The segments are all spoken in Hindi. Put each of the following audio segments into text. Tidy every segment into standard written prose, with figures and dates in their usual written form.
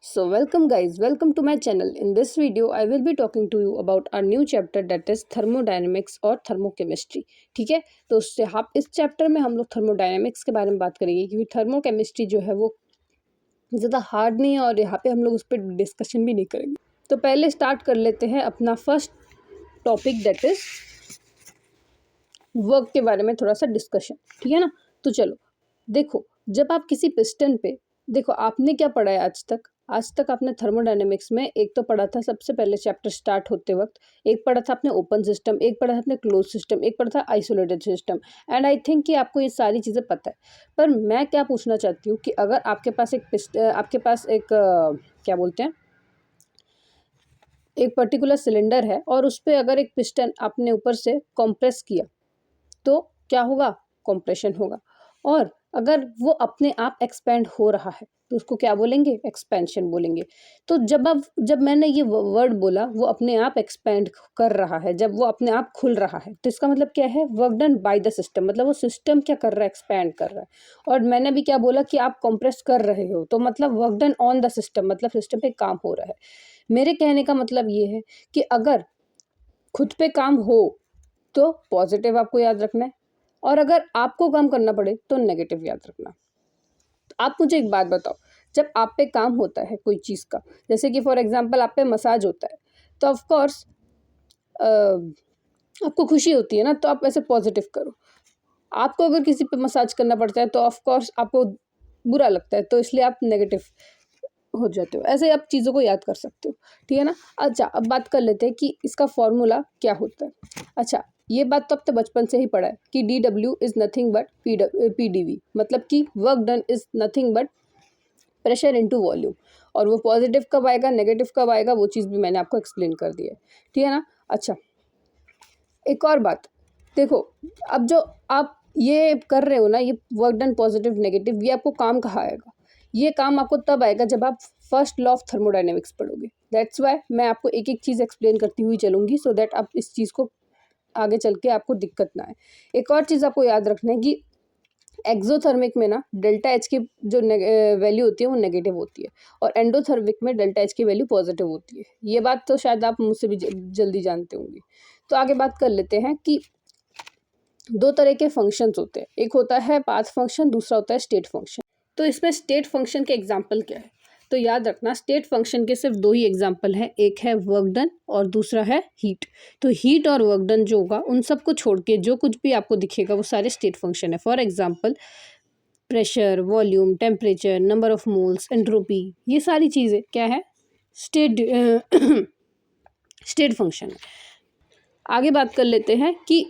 So welcome guys, welcome to my channel. In this video I will be talking to you about our new chapter that is thermodynamics और thermochemistry. ठीक है, तो उससे आप इस चैप्टर में हम लोग थर्मोडायनेमिक्स के बारे में बात करेंगे क्योंकि थर्मोकेमिस्ट्री जो है वो ज़्यादा हार्ड नहीं है और यहाँ पे हम लोग उस पर डिस्कशन भी नहीं करेंगे। तो पहले स्टार्ट कर लेते हैं अपना first topic that is work के बारे में थोड़ा सा डिस्कशन। ठीक है ना, तो चलो देखो, जब आप किसी पिस्टन पे देखो, आपने क्या पढ़ा है आज तक आपने थर्मोडायनेमिक्स में एक तो पढ़ा था सबसे पहले चैप्टर स्टार्ट होते वक्त, एक पढ़ा था आपने ओपन सिस्टम, एक पढ़ा था आपने क्लोज सिस्टम, एक पढ़ा था isolated system. And I think कि आपको ये सारी चीज़ें पता है। पर मैं क्या पूछना चाहती हूँ कि अगर आपके पास क्या बोलते हैं, एक पर्टिकुलर सिलेंडर है और उस पर अगर एक पिस्टन आपने ऊपर से कंप्रेस किया तो क्या होगा? कंप्रेशन होगा। और अगर वो अपने आप एक्सपेंड हो रहा है तो उसको क्या बोलेंगे? एक्सपेंशन बोलेंगे। तो जब मैंने ये वर्ड बोला वो अपने आप एक्सपेंड कर रहा है, जब वो अपने आप खुल रहा है, तो इसका मतलब क्या है? Work done by the system, मतलब वो सिस्टम क्या कर रहा है? एक्सपेंड कर रहा है। और मैंने भी क्या बोला कि आप कंप्रेस कर रहे हो, तो मतलब work done on the system, मतलब सिस्टम पे काम हो रहा है। मेरे कहने का मतलब ये है कि अगर खुद पे काम हो तो पॉजिटिव आपको याद रखना है, और अगर आपको काम करना पड़े तो नेगेटिव याद रखना। तो आप मुझे एक बात बताओ, जब आप पे काम होता है कोई चीज़ का, जैसे कि फॉर एग्जांपल आप पे मसाज होता है, तो ऑफ कोर्स आपको खुशी होती है ना, तो आप ऐसे पॉजिटिव करो। आपको अगर किसी पे मसाज करना पड़ता है तो ऑफ कोर्स आपको बुरा लगता है, तो इसलिए आप नेगेटिव हो जाते हो। ऐसे आप चीज़ों को याद कर सकते हो। ठीक है ना। अच्छा, अब बात कर लेते हैं कि इसका फॉर्मूला क्या होता है। अच्छा, ये बात तो अब तो बचपन से ही पढ़ा है कि DW is nothing but PdV, मतलब कि work done is nothing but pressure into volume. और वो पॉजिटिव कब आएगा, नेगेटिव कब आएगा, वो चीज़ भी मैंने आपको एक्सप्लेन कर दी है। ठीक है ना। अच्छा, एक और बात देखो, अब जो आप ये कर रहे हो ना, ये वर्क डन पॉजिटिव नेगेटिव, ये आपको काम कहाँ आएगा? ये काम आपको तब आएगा जब आप फर्स्ट लॉ ऑफ थर्मोडायनेमिक्स पढ़ोगे। दैट्स वाई मैं आपको एक एक चीज़ एक्सप्लेन करती हुई चलूँगी, सो दैट आप इस चीज़ को आगे चल के आपको दिक्कत ना आए। एक और चीज़ आपको याद रखना है कि एक्सोथर्मिक में ना डेल्टा एच की जो वैल्यू होती है वो नेगेटिव होती है, और एंडोथर्मिक में डेल्टा एच की वैल्यू पॉजिटिव होती है। ये बात तो शायद आप मुझसे भी जल्दी जानते होंगे। तो आगे बात कर लेते हैं कि दो तरह के फंक्शंस होते हैं, एक होता है पाथ फंक्शन, दूसरा होता है स्टेट फंक्शन। तो इसमें स्टेट फंक्शन के एग्जाम्पल क्या है? तो याद रखना, स्टेट फंक्शन के सिर्फ दो ही एग्जाम्पल हैं, एक है वर्क डन और दूसरा है हीट। तो हीट और वर्क डन जो होगा उन सबको छोड़ के जो कुछ भी आपको दिखेगा वो सारे स्टेट फंक्शन है। For example pressure, volume, temperature, number of moles, entropy, ये सारी चीज़ें क्या है? स्टेट स्टेट फंक्शन है। आगे बात कर लेते हैं कि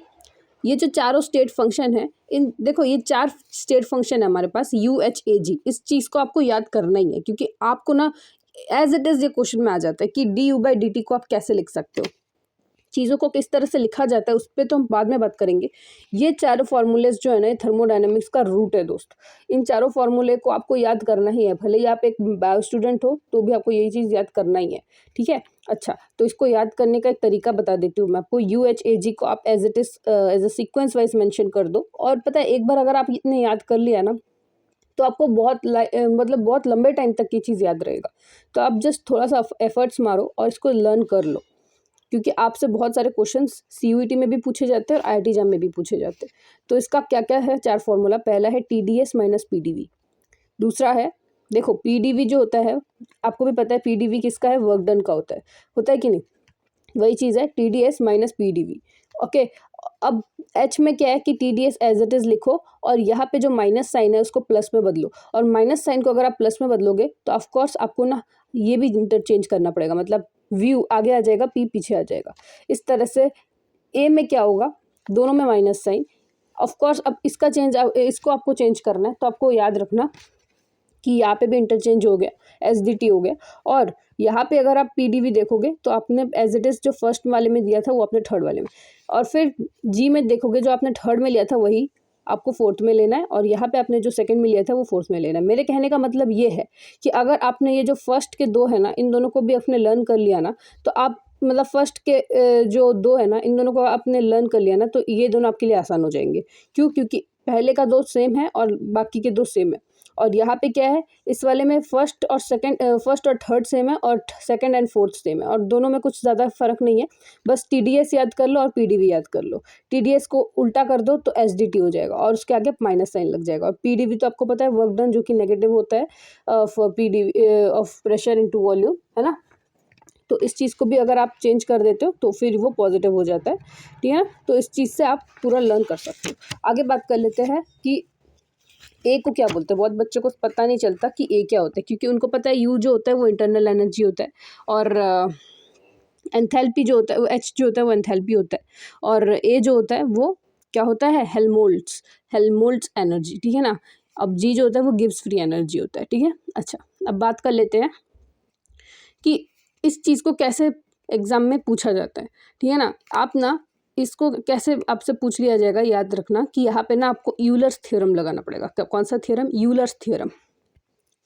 ये जो चारों स्टेट फंक्शन है, इन देखो ये चार स्टेट फंक्शन है हमारे पास, UHAG। इस चीज़ को आपको याद करना ही है क्योंकि आपको ना एज इट इज़ ये क्वेश्चन में आ जाता है कि du/dt को आप कैसे लिख सकते हो, चीज़ों को किस तरह से लिखा जाता है, उस पर तो हम बाद में बात करेंगे। ये चारों फार्मूलेज जो है ना, ये थर्मोडायनेमिक्स का रूट है दोस्त। इन चारों फार्मूले को आपको याद करना ही है, भले ही आप एक बायो स्टूडेंट हो तो भी आपको यही चीज़ याद करना ही है। ठीक है। अच्छा, तो इसको याद करने का एक तरीका बता देती हूँ मैं आपको। UHAG को आप as it is as a sequence wise mention कर दो, और पता है एक बार अगर आप इतने याद कर लिया ना तो आपको मतलब बहुत लंबे टाइम तक ये चीज़ याद रहेगा। तो आप जस्ट थोड़ा सा एफर्ट्स मारो और इसको लर्न कर लो, क्योंकि आपसे बहुत सारे क्वेश्चंस CUET में भी पूछे जाते हैं और IIT एग्जाम में भी पूछे जाते हैं। तो इसका क्या क्या है? चार फॉर्मूला। पहला है TDS माइनस PDV। दूसरा है, देखो PDV जो होता है आपको भी पता है, PDV किसका है? वर्क डन का होता है कि नहीं? वही चीज़ है TDS माइनस PDV। ओके। अब H में क्या है कि TDS एज इट इज़ लिखो, और यहाँ पे जो माइनस साइन है उसको प्लस में बदलो, और माइनस साइन को अगर आप प्लस में बदलोगे तो ऑफकोर्स आपको ना ये भी इंटरचेंज करना पड़ेगा, मतलब व्यू आगे आ जाएगा, P पीछे आ जाएगा। इस तरह से A में क्या होगा? दोनों में माइनस साइन। ऑफकोर्स अब इसको आपको चेंज करना है, तो आपको याद रखना कि यहाँ पे भी इंटरचेंज हो गया, SDT हो गया। और यहाँ पे अगर आप PDV देखोगे तो आपने एज इट इज़ जो फर्स्ट वाले में दिया था वो आपने थर्ड वाले में, और फिर G में देखोगे जो आपने थर्ड में लिया था वही आपको फोर्थ में लेना है, और यहाँ पे आपने जो सेकंड में लिया था वो फोर्थ में लेना है। मेरे कहने का मतलब ये है कि अगर आपने ये जो फर्स्ट के दो है ना, इन दोनों को भी आपने लर्न कर लिया ना, तो आप मतलब फर्स्ट के जो दो है ना, इन दोनों को आपने लर्न कर लिया ना, तो ये दोनों आपके लिए आसान हो जाएंगे। क्यों? क्योंकि पहले का दो सेम है और बाकी के दो सेम है, और यहाँ पे क्या है, इस वाले में फर्स्ट और थर्ड सेम है और सेकंड एंड फोर्थ सेम है, और दोनों में कुछ ज़्यादा फर्क नहीं है। बस TDS याद कर लो और PDV याद कर लो। TDS को उल्टा कर दो तो SDT हो जाएगा और उसके आगे माइनस साइन लग जाएगा। और PDV तो आपको पता है वर्क डन, जो कि नेगेटिव होता है of PDV of pressure into volume, है ना। तो इस चीज़ को भी अगर आप चेंज कर देते हो तो फिर वो पॉजिटिव हो जाता है, ठीक है। तो इस चीज़ से आप पूरा लर्न कर सकते हो। आगे बात कर लेते हैं कि ए को क्या बोलते हैं। बहुत बच्चों को पता नहीं चलता कि ए क्या होता है, क्योंकि उनको पता है यू जो होता है वो इंटरनल एनर्जी होता है, और एंथैल्पी जो होता है, एच जो होता है वो एंथैल्पी होता है, और ए जो होता है वो क्या होता है, हेल्महोल्ट्ज़ एनर्जी, ठीक है ना। अब जी जो होता है वो गिब्स फ्री एनर्जी होता है, ठीक है। अच्छा, अब बात कर लेते हैं कि इस चीज़ को कैसे एग्ज़ाम में पूछा जाता है, ठीक है ना। आप ना इसको कैसे आपसे पूछ लिया जाएगा, याद रखना कि यहाँ पे ना आपको यूलर्स थ्योरम लगाना पड़ेगा। कौन सा theorem, Euler's theorem.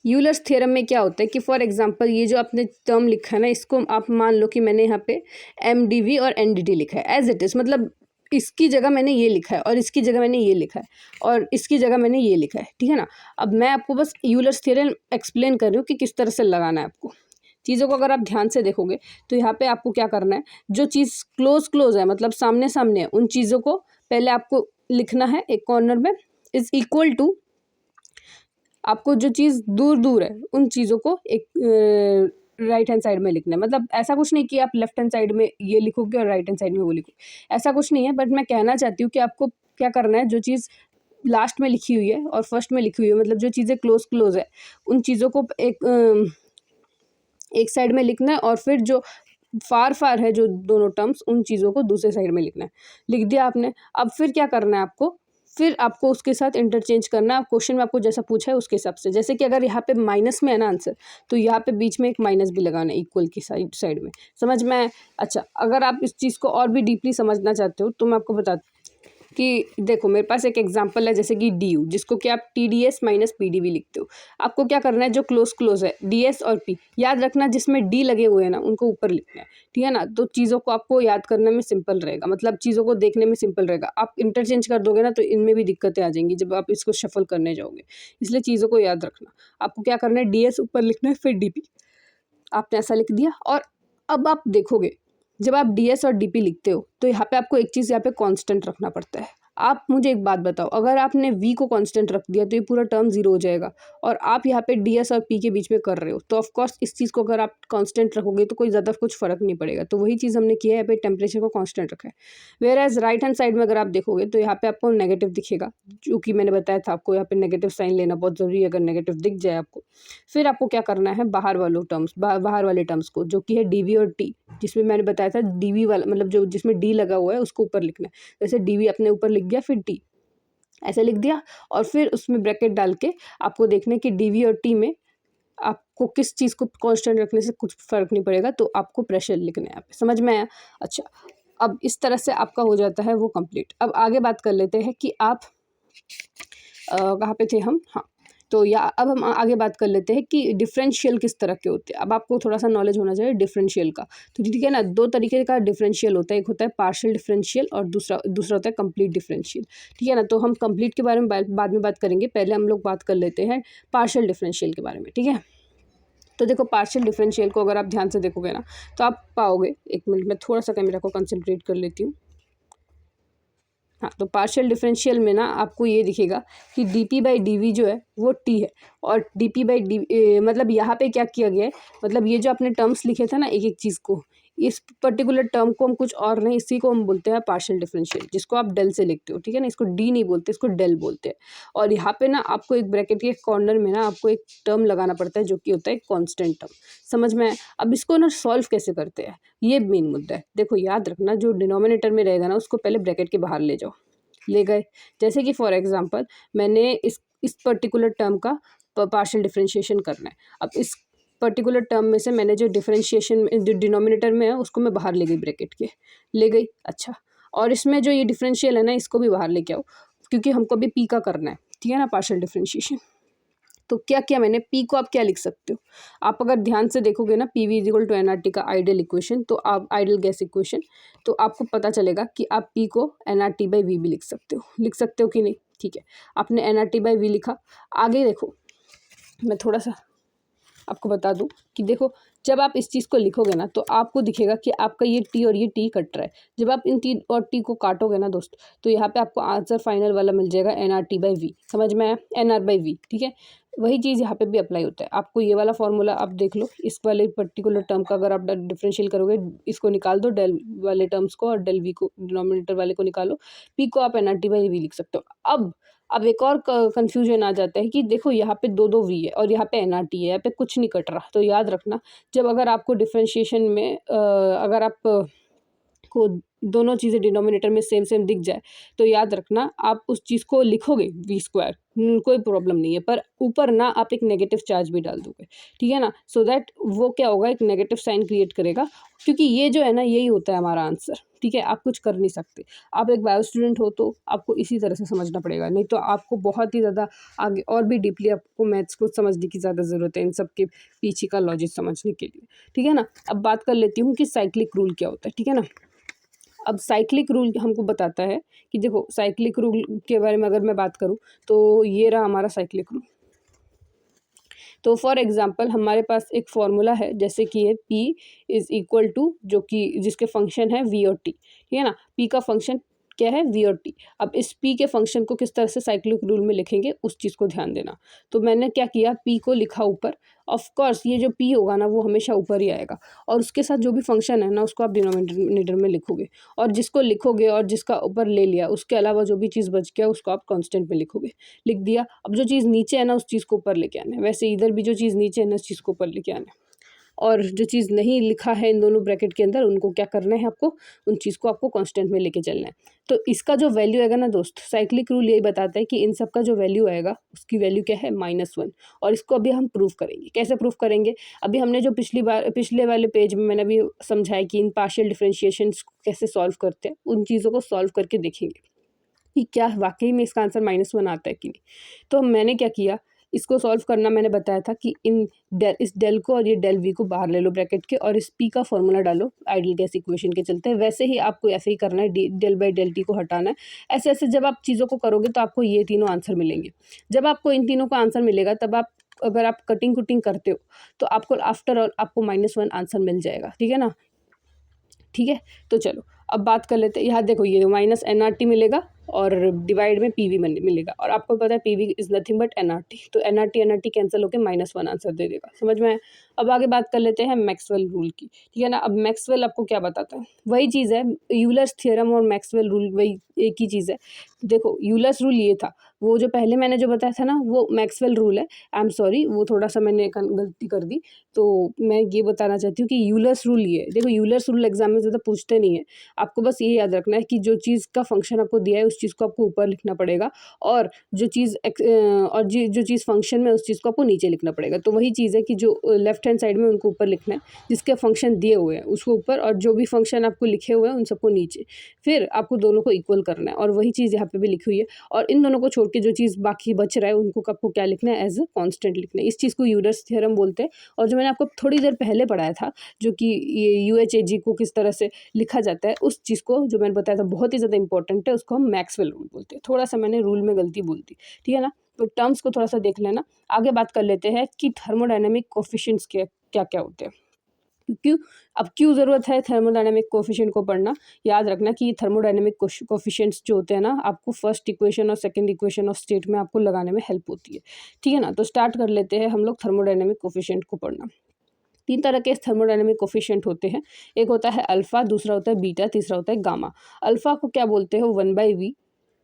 Euler's theorem में क्या होता है कि फॉर एग्जांपल ये जो आपने टर्म लिखा है ना, इसको आप मान लो कि मैंने यहाँ पे MdV और NdT लिखा है एज इट इज़, मतलब इसकी जगह मैंने ये लिखा है और इसकी जगह मैंने ये लिखा है और इसकी जगह मैंने ये लिखा है, ठीक है ना। अब मैं आपको बस यूलर्स थ्योरम एक्सप्लेन कर रही हूँ कि किस तरह से लगाना है आपको चीज़ों को। अगर आप ध्यान से देखोगे तो यहाँ पे आपको क्या करना है, जो चीज़ क्लोज है, मतलब सामने सामने है, उन चीज़ों को पहले आपको लिखना है एक कॉर्नर में, इज इक्वल टू आपको जो चीज़ दूर दूर है उन चीज़ों को एक राइट हैंड साइड में लिखना है। मतलब ऐसा कुछ नहीं कि आप लेफ्ट हैंड साइड में ये लिखोगे और राइट हैंड साइड में वो लिखोगे, ऐसा कुछ नहीं है। बट मैं कहना चाहती हूँ कि आपको क्या करना है, जो चीज़ लास्ट में लिखी हुई है और फर्स्ट में लिखी हुई है, मतलब जो चीज़ें क्लोज है, उन चीज़ों को एक साइड में लिखना है, और फिर जो फार है, जो दोनों टर्म्स, उन चीज़ों को दूसरे साइड में लिखना है। लिख दिया आपने। अब फिर क्या करना है आपको, फिर आपको उसके साथ इंटरचेंज करना है। क्वेश्चन में आपको जैसा पूछा है उसके हिसाब से, जैसे कि अगर यहाँ पे माइनस में है ना आंसर, तो यहाँ पे बीच में एक माइनस भी लगाना है इक्वल की साइड में। समझ में आया? अच्छा, अगर आप इस चीज़ को और भी डीपली समझना चाहते हो तो मैं आपको बताती कि देखो मेरे पास एक एग्जांपल है, जैसे कि DU, जिसको कि आप TDS माइनस PDV लिखते हो। आपको क्या करना है, जो क्लोज है DS और P, याद रखना जिसमें D लगे हुए हैं ना उनको ऊपर लिखना है, ठीक है ना। तो चीज़ों को आपको याद करने में सिंपल रहेगा, मतलब चीज़ों को देखने में सिंपल रहेगा। आप इंटरचेंज कर दोगे ना तो इनमें भी दिक्कतें आ जाएंगी जब आप इसको शफल करने जाओगे। इसलिए चीज़ों को याद रखना। आपको क्या करना है, DS ऊपर लिखना है, फिर DP। आपने ऐसा लिख दिया, और अब आप देखोगे जब आप DS और DP लिखते हो तो यहाँ पे आपको एक चीज़ यहाँ पे कांस्टेंट रखना पड़ता है। आप मुझे एक बात बताओ, अगर आपने V को कांस्टेंट रख दिया तो ये पूरा टर्म जीरो हो जाएगा, और आप यहाँ पे DS और P के बीच में कर रहे हो, तो ऑफ कोर्स इस चीज़ को अगर आप कांस्टेंट रखोगे तो कोई ज़्यादा कुछ फ़र्क नहीं पड़ेगा। तो वही चीज़ हमने किया है, यहाँ पे टेम्परेचर को कांस्टेंट रखा है। Whereas right hand side में अगर आप देखोगे तो यहाँ पे आपको नेगेटिव दिखेगा, जो कि मैंने बताया था आपको यहाँ पे नेगेटिव साइन लेना बहुत ज़रूरी है, अगर नेगेटिव दिख जाए आपको। फिर आपको क्या करना है, बाहर वाले टर्म्स को, जो कि है DV और T, जिसमें मैंने बताया था DV वाला मतलब जो जिसमें D लगा हुआ है उसको ऊपर लिखना है। जैसे DV अपने ऊपर लिख गया, फिर T ऐसे लिख दिया, और फिर उसमें ब्रैकेट डाल के आपको देखना है कि DV और T में आपको किस चीज़ को कांस्टेंट रखने से कुछ फ़र्क नहीं पड़ेगा, तो आपको प्रेशर लिखना है यहाँ पे। समझ में आया? अच्छा, अब इस तरह से आपका हो जाता है वो कंप्लीट। अब आगे बात कर लेते हैं कि आप कहाँ पे थे हम, हाँ। तो या अब हम आगे बात कर लेते हैं कि डिफरेंशियल किस तरह के होते हैं। अब आपको थोड़ा सा नॉलेज होना चाहिए डिफरेंशियल का। तो ठीक है ना, दो तरीके का डिफरेंशियल होता है, एक होता है पार्शियल डिफरेंशियल और दूसरा होता है कंप्लीट डिफरेंशियल, ठीक है ना। तो हम कंप्लीट के बारे में बाद में बात करेंगे, पहले हम लोग बात कर लेते हैं पार्शियल डिफरेंशियल के बारे में, ठीक है। तो देखो पार्शियल डिफरेंशियल को अगर आप ध्यान से देखोगे ना तो आप पाओगे, एक मिनट में थोड़ा सा कैमरा को कंसंट्रेट कर लेती हूँ। हाँ, तो पार्शियल डिफरेंशियल में ना आपको ये दिखेगा कि dP/dV जो है वो T है, और dP/dV मतलब यहाँ पे क्या किया गया है, मतलब ये जो आपने टर्म्स लिखे थे ना एक एक चीज़ को, इस पर्टिकुलर टर्म को हम कुछ और नहीं, इसी को हम बोलते हैं पार्शियल डिफरेंशियल, जिसको आप डेल से लिखते हो, ठीक है ना। इसको D नहीं बोलते, इसको डेल बोलते हैं। और यहाँ पे ना आपको एक ब्रैकेट के कॉर्नर में ना आपको एक टर्म लगाना पड़ता है, जो कि होता है कॉन्स्टेंट टर्म। समझ में आया? अब इसको ना सॉल्व कैसे करते हैं, ये मेन मुद्दा है। देखो याद रखना, जो डिनोमिनेटर में रहेगा ना उसको पहले ब्रैकेट के बाहर ले जाओ, ले गए। जैसे कि फॉर एग्जांपल मैंने इस पर्टिकुलर टर्म का पार्शियल डिफरेंशिएशन करना है। अब इस पर्टिकुलर टर्म में से मैंने जो डिफरेंशिएशन जो डिनोमिनेटर में है उसको मैं बाहर ले गई, ब्रैकेट के ले गई। अच्छा, और इसमें जो ये डिफरेंशियल है ना इसको भी बाहर लेके आओ, क्योंकि हमको अभी पी का करना है, ठीक है ना, पार्शियल डिफरेंशिएशन। तो क्या किया मैंने, पी को आप क्या लिख सकते हो, आप अगर ध्यान से देखोगे ना PV = nRT का आइडियल इक्वेशन, तो आप आइडियल गैस इक्वेशन, तो आपको पता चलेगा कि आप P को nRT/V भी लिख सकते हो कि नहीं। ठीक है, आपने nRT/V लिखा। आगे देखो, मैं थोड़ा सा आपको बता दूं कि देखो, जब आप इस चीज़ को लिखोगे ना तो आपको दिखेगा कि आपका ये टी और ये टी कट रहा है। जब आप इन टी और टी को काटोगे ना दोस्त, तो यहाँ पे आपको आंसर फाइनल वाला मिल जाएगा NRT/V। समझ में आया? NR/V, ठीक है। वही चीज़ यहाँ पे भी अप्लाई होता है। आपको ये वाला फॉर्मूला आप देख लो, इस वाले पर्टिकुलर टर्म का अगर आप डिफरेंशियल करोगे, इसको निकाल दो डेल वाले टर्म्स को और डेल वी को, डिनोमिनेटर वाले को निकालो, पी को आप NRT/V लिख सकते हो। अब एक और कन्फ्यूजन आ जाता है कि देखो यहाँ पे दो दो वी है और यहाँ पे NRT है, यहाँ पे कुछ नहीं कट रहा। तो याद रखना, जब अगर आपको डिफरेंशिएशन में अगर आप को दोनों चीज़ें डिनोमिनेटर में सेम सेम दिख जाए, तो याद रखना आप उस चीज़ को लिखोगे V², कोई प्रॉब्लम नहीं है, पर ऊपर ना आप एक नेगेटिव चार्ज भी डाल दोगे, ठीक है ना। सो दैट वो क्या होगा, एक नेगेटिव साइन क्रिएट करेगा, क्योंकि ये जो है ना यही होता है हमारा आंसर, ठीक है। आप कुछ कर नहीं सकते। आप एक बायो स्टूडेंट हो तो आपको इसी तरह से समझना पड़ेगा, नहीं तो आपको बहुत ही ज़्यादा आगे और भी डीपली आपको मैथ्स को समझने की ज़्यादा ज़रूरत है, इन सब के पीछे का लॉजिक समझने के लिए, ठीक है ना। अब बात कर लेती हूँ कि साइक्लिक रूल क्या होता है, ठीक है ना। अब साइक्लिक रूल हमको बताता है कि देखो, साइक्लिक रूल के बारे में अगर मैं बात करूँ तो ये रहा हमारा साइक्लिक रूल। तो फॉर एग्जांपल हमारे पास एक फॉर्मूला है, जैसे कि ये P इज़ इक्वल टू, जो कि जिसके फंक्शन है V और T, ठीक है ना। P का फंक्शन क्या है, V और T। अब इस P के फंक्शन को किस तरह से साइक्लिक रूल में लिखेंगे, उस चीज़ को ध्यान देना। तो मैंने क्या किया, P को लिखा ऊपर। ऑफ कोर्स ये जो P होगा ना वो हमेशा ऊपर ही आएगा, और उसके साथ जो भी फंक्शन है ना उसको आप डिनोमिनेटर में लिखोगे, और जिसको लिखोगे और जिसका ऊपर ले लिया उसके अलावा जो भी चीज़ बच गया उसको आप कांस्टेंट में लिखोगे। लिख दिया। अब जो चीज़ नीचे है ना उस चीज़ को ऊपर लेके आना है, वैसे इधर भी जो चीज़ नीचे है ना उस चीज़ को ऊपर लेके आना है, और जो चीज़ नहीं लिखा है इन दोनों ब्रैकेट के अंदर उनको क्या करना है, आपको उन चीज़ को आपको कांस्टेंट में लेके चलना है। तो इसका जो वैल्यू आएगा ना दोस्त, साइक्लिक रूल यही बताता है कि इन सब का जो वैल्यू आएगा उसकी वैल्यू क्या है, -1। और इसको अभी हम प्रूव करेंगे। कैसे प्रूव करेंगे, अभी हमने जो पिछले वाले पेज में मैंने अभी समझाया कि इन पार्शियल डिफरेंशिएशंस कैसे सॉल्व करते हैं, उन चीज़ों को सॉल्व करके देखेंगे कि क्या वाकई में इसका आंसर -1 आता है कि नहीं। तो मैंने क्या किया, इसको सॉल्व करना मैंने बताया था कि इस डेल को और ये डेल वी को बाहर ले लो ब्रैकेट के, और इस पी का फॉर्मूला डालो आइडियल गैस इक्वेशन के चलते। वैसे ही आपको ऐसे ही करना है, डेल बाई डेल टी को हटाना है। ऐसे ऐसे जब आप चीज़ों को करोगे तो आपको ये तीनों आंसर मिलेंगे। जब आपको इन तीनों का आंसर मिलेगा तब आप, अगर आप कटिंग कुटिंग करते हो तो आपको आफ्टर ऑल आपको -1 आंसर मिल जाएगा, ठीक है ना। ठीक है, तो चलो अब बात कर लेते हैं। यहाँ देखो, ये -NRT मिलेगा और डिवाइड में PV मिलेगा, और आपको पता है PV is nothing but NRT। तो NRT कैंसिल होकर -1 आंसर दे देगा। समझ में आया? अब आगे बात कर लेते हैं मैक्सवेल रूल की, ठीक है ना। अब मैक्सवेल आपको क्या बताता है, वही चीज़ है, यूलर्स थ्योरम और मैक्सवेल रूल वही एक ही चीज़ है। देखो, यूलर्स रूल ये था, वो जो पहले मैंने जो बताया था ना वो मैक्सवेल रूल है। आई एम सॉरी, वो थोड़ा सा मैंने गलती कर दी। तो मैं ये बताना चाहती हूँ कि यूलर्स रूल ये है। देखो, यूलर्स रूल एग्जाम में ज़्यादा पूछते नहीं है, आपको बस ये याद रखना है कि जो चीज़ का फंक्शन आपको दिया है उस चीज़ को आपको ऊपर लिखना पड़ेगा, और जो चीज़ फंक्शन में उस चीज़ को आपको नीचे लिखना पड़ेगा। तो वही चीज़ है कि जो लेफ्ट हैंड साइड में उनको ऊपर लिखना है, जिसके फंक्शन दिए हुए हैं उसको ऊपर, और जो भी फंक्शन आपको लिखे हुए हैं उन सबको नीचे। फिर आपको दोनों को इक्वल करना है, और वही चीज़ यहाँ पे भी लिखी हुई है। और इन दोनों को छोड़ के जो चीज़ बाकी बच रहा है उनको आपको क्या लिखना है, एज अ कॉन्स्टेंट लिखना है। इस चीज़ को यूलर्स थ्योरम बोलते हैं। और जो मैंने आपको थोड़ी देर पहले पढ़ाया था, जो कि ये UHAG को किस तरह से लिखा जाता है, उस चीज़ को जो मैंने बताया था बहुत ही ज़्यादा इंपॉर्टेंट है, उसको हम मैक्सवेल रूल बोलते हैं। थोड़ा सा मैंने रूल में गलती बोल दी, ठीक है ना। तो टर्म्स को थोड़ा सा देख लेना। आगे बात कर लेते हैं कि थर्मोडायनेमिक कोफिशिएंट्स के क्या क्या होते हैं। क्यों ज़रूरत है थर्मोडायनेमिक कोफिशिएंट को पढ़ना। याद रखना कि ये थर्मोडायनेमिक कोफिशिएंट्स जो होते हैं ना, आपको फर्स्ट इक्वेशन और सेकंड इक्वेशन ऑफ स्टेट में आपको लगाने में हेल्प होती है, ठीक है ना। तो स्टार्ट कर लेते हैं हम लोग थर्मोडायनेमिक कोफिशिएंट को पढ़ना। 3 तरह के थर्मोडायनेमिक कोफिशिएंट होते हैं। एक होता है अल्फ़ा, दूसरा होता है बीटा, तीसरा होता है गामा। अल्फ़ा को क्या बोलते हो, 1/V।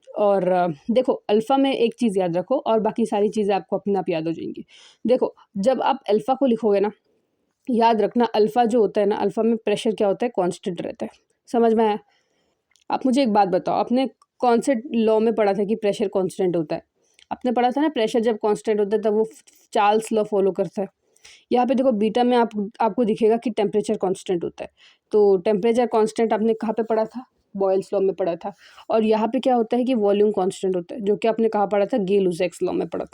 और देखो, अल्फ़ा में एक चीज़ याद रखो और बाकी सारी चीज़ें आपको अपने आप याद हो जाएंगी। देखो, जब आप अल्फ़ा को लिखोगे ना, याद रखना अल्फ़ा जो होता है ना, अल्फ़ा में प्रेशर क्या होता है, कांस्टेंट रहता है। समझ में आया? आप मुझे एक बात बताओ, आपने कौन से लॉ में पढ़ा था कि प्रेशर कांस्टेंट होता है? आपने पढ़ा था ना, प्रेशर जब कांस्टेंट होता है तब वो चार्ल्स लॉ फॉलो करता है। यहाँ पे देखो, बीटा में आपको दिखेगा कि टेम्परेचर कांस्टेंट होता है। तो टेम्परेचर कांस्टेंट आपने कहाँ पे पढ़ा था, बॉयल्स लॉ में पढ़ा था। और यहाँ पे क्या होता है कि वॉल्यूम कांस्टेंट होता है, जो कि आपने कहाँ पढ़ा था, गे-लुसाक्स लॉ में पढ़ा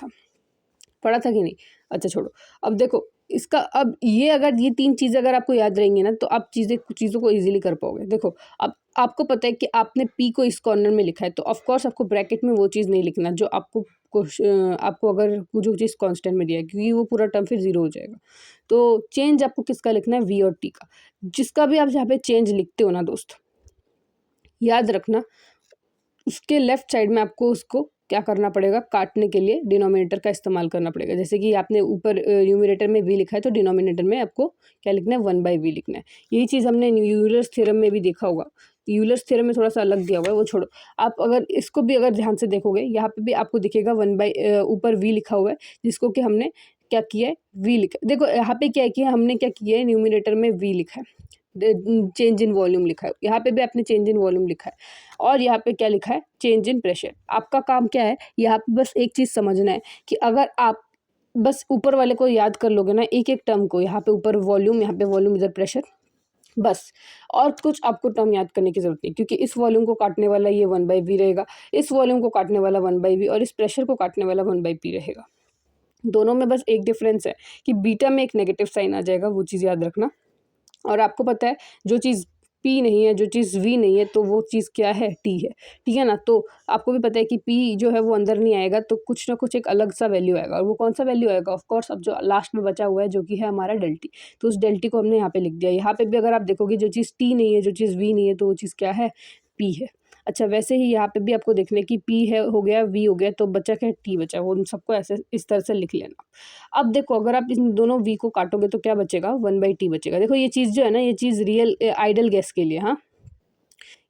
था कि नहीं। अच्छा छोड़ो। अब देखो, इसका अब ये अगर ये 3 चीज़ें अगर आपको याद रहेंगी ना तो आप चीज़ों को ईज़िली कर पाओगे। देखो, अब आपको पता है कि आपने P को इस कॉर्नर में लिखा है, तो ऑफ कोर्स आपको ब्रैकेट में वो चीज़ नहीं लिखना जो आपको आपको अगर जो चीज़ कांस्टेंट में दिया है, क्योंकि वो पूरा टर्म फिर ज़ीरो हो जाएगा। तो चेंज आपको किसका लिखना है, वी और टी का। जिसका भी आप यहाँ पे चेंज लिखते हो ना दोस्त, याद रखना उसके लेफ्ट साइड में आपको उसको क्या करना पड़ेगा, काटने के लिए डिनोमिनेटर का इस्तेमाल करना पड़ेगा। जैसे कि आपने ऊपर न्यूमरेटर में वी लिखा है तो डिनोमिनेटर में आपको क्या लिखना है, 1/v लिखना है। यही चीज़ हमने यूलर्स थ्योरम में भी देखा होगा। यूलर्स थ्योरम में थोड़ा सा अलग दिया हुआ है, वो छोड़ो। आप अगर इसको भी अगर ध्यान से देखोगे, यहाँ पे भी आपको दिखेगा ऊपर वी लिखा हुआ है, जिसको कि हमने क्या किया है, वी लिखा है। देखो यहाँ पे क्या है कि हमने क्या किया है, न्यूमरेटर में वी लिखा है, चेंज इन वॉल्यूम लिखा है, यहाँ पे भी आपने चेंज इन वॉल्यूम लिखा है, और यहाँ पे क्या लिखा है, चेंज इन प्रेशर। आपका काम क्या है, यहाँ पे बस एक चीज़ समझना है कि अगर आप बस ऊपर वाले को याद कर लोगे ना, एक एक टर्म को, यहाँ पे ऊपर वॉल्यूम, यहाँ पे वॉल्यूम, इधर प्रेशर, बस, और कुछ आपको टर्म याद करने की जरूरत नहीं, क्योंकि इस वॉल्यूम को काटने वाला ये 1/v रहेगा, इस वॉल्यूम को काटने वाला 1/v, और इस प्रेशर को काटने वाला 1/p रहेगा। दोनों में बस एक डिफरेंस है कि बीटा में एक नेगेटिव साइन आ जाएगा, वो चीज़ याद रखना। और आपको पता है जो चीज़ P नहीं है, जो चीज़ V नहीं है, तो वो चीज़ क्या है, T है, ठीक है ना। तो आपको भी पता है कि P जो है वो अंदर नहीं आएगा, तो कुछ ना कुछ एक अलग सा वैल्यू आएगा, और वो कौन सा वैल्यू आएगा, ऑफ कोर्स अब जो लास्ट में बचा हुआ है जो कि है हमारा डेल्टी, तो उस डेल्टी को हमने यहाँ पे लिख दिया। यहाँ पे भी अगर आप देखोगे जो चीज़ T नहीं है, जो चीज़ V नहीं है, तो वो चीज़ क्या है, P है। अच्छा, वैसे ही यहाँ पे भी आपको देखना है कि P है, हो गया, V हो गया, तो बचा क्या, T बचा। वो उन सबको ऐसे इस तरह से लिख लेना। अब देखो अगर आप इन दोनों V को काटोगे तो क्या बचेगा, 1/t बचेगा। देखो ये चीज़ जो है ना, ये चीज़ रियल आइडल गैस के लिए, हाँ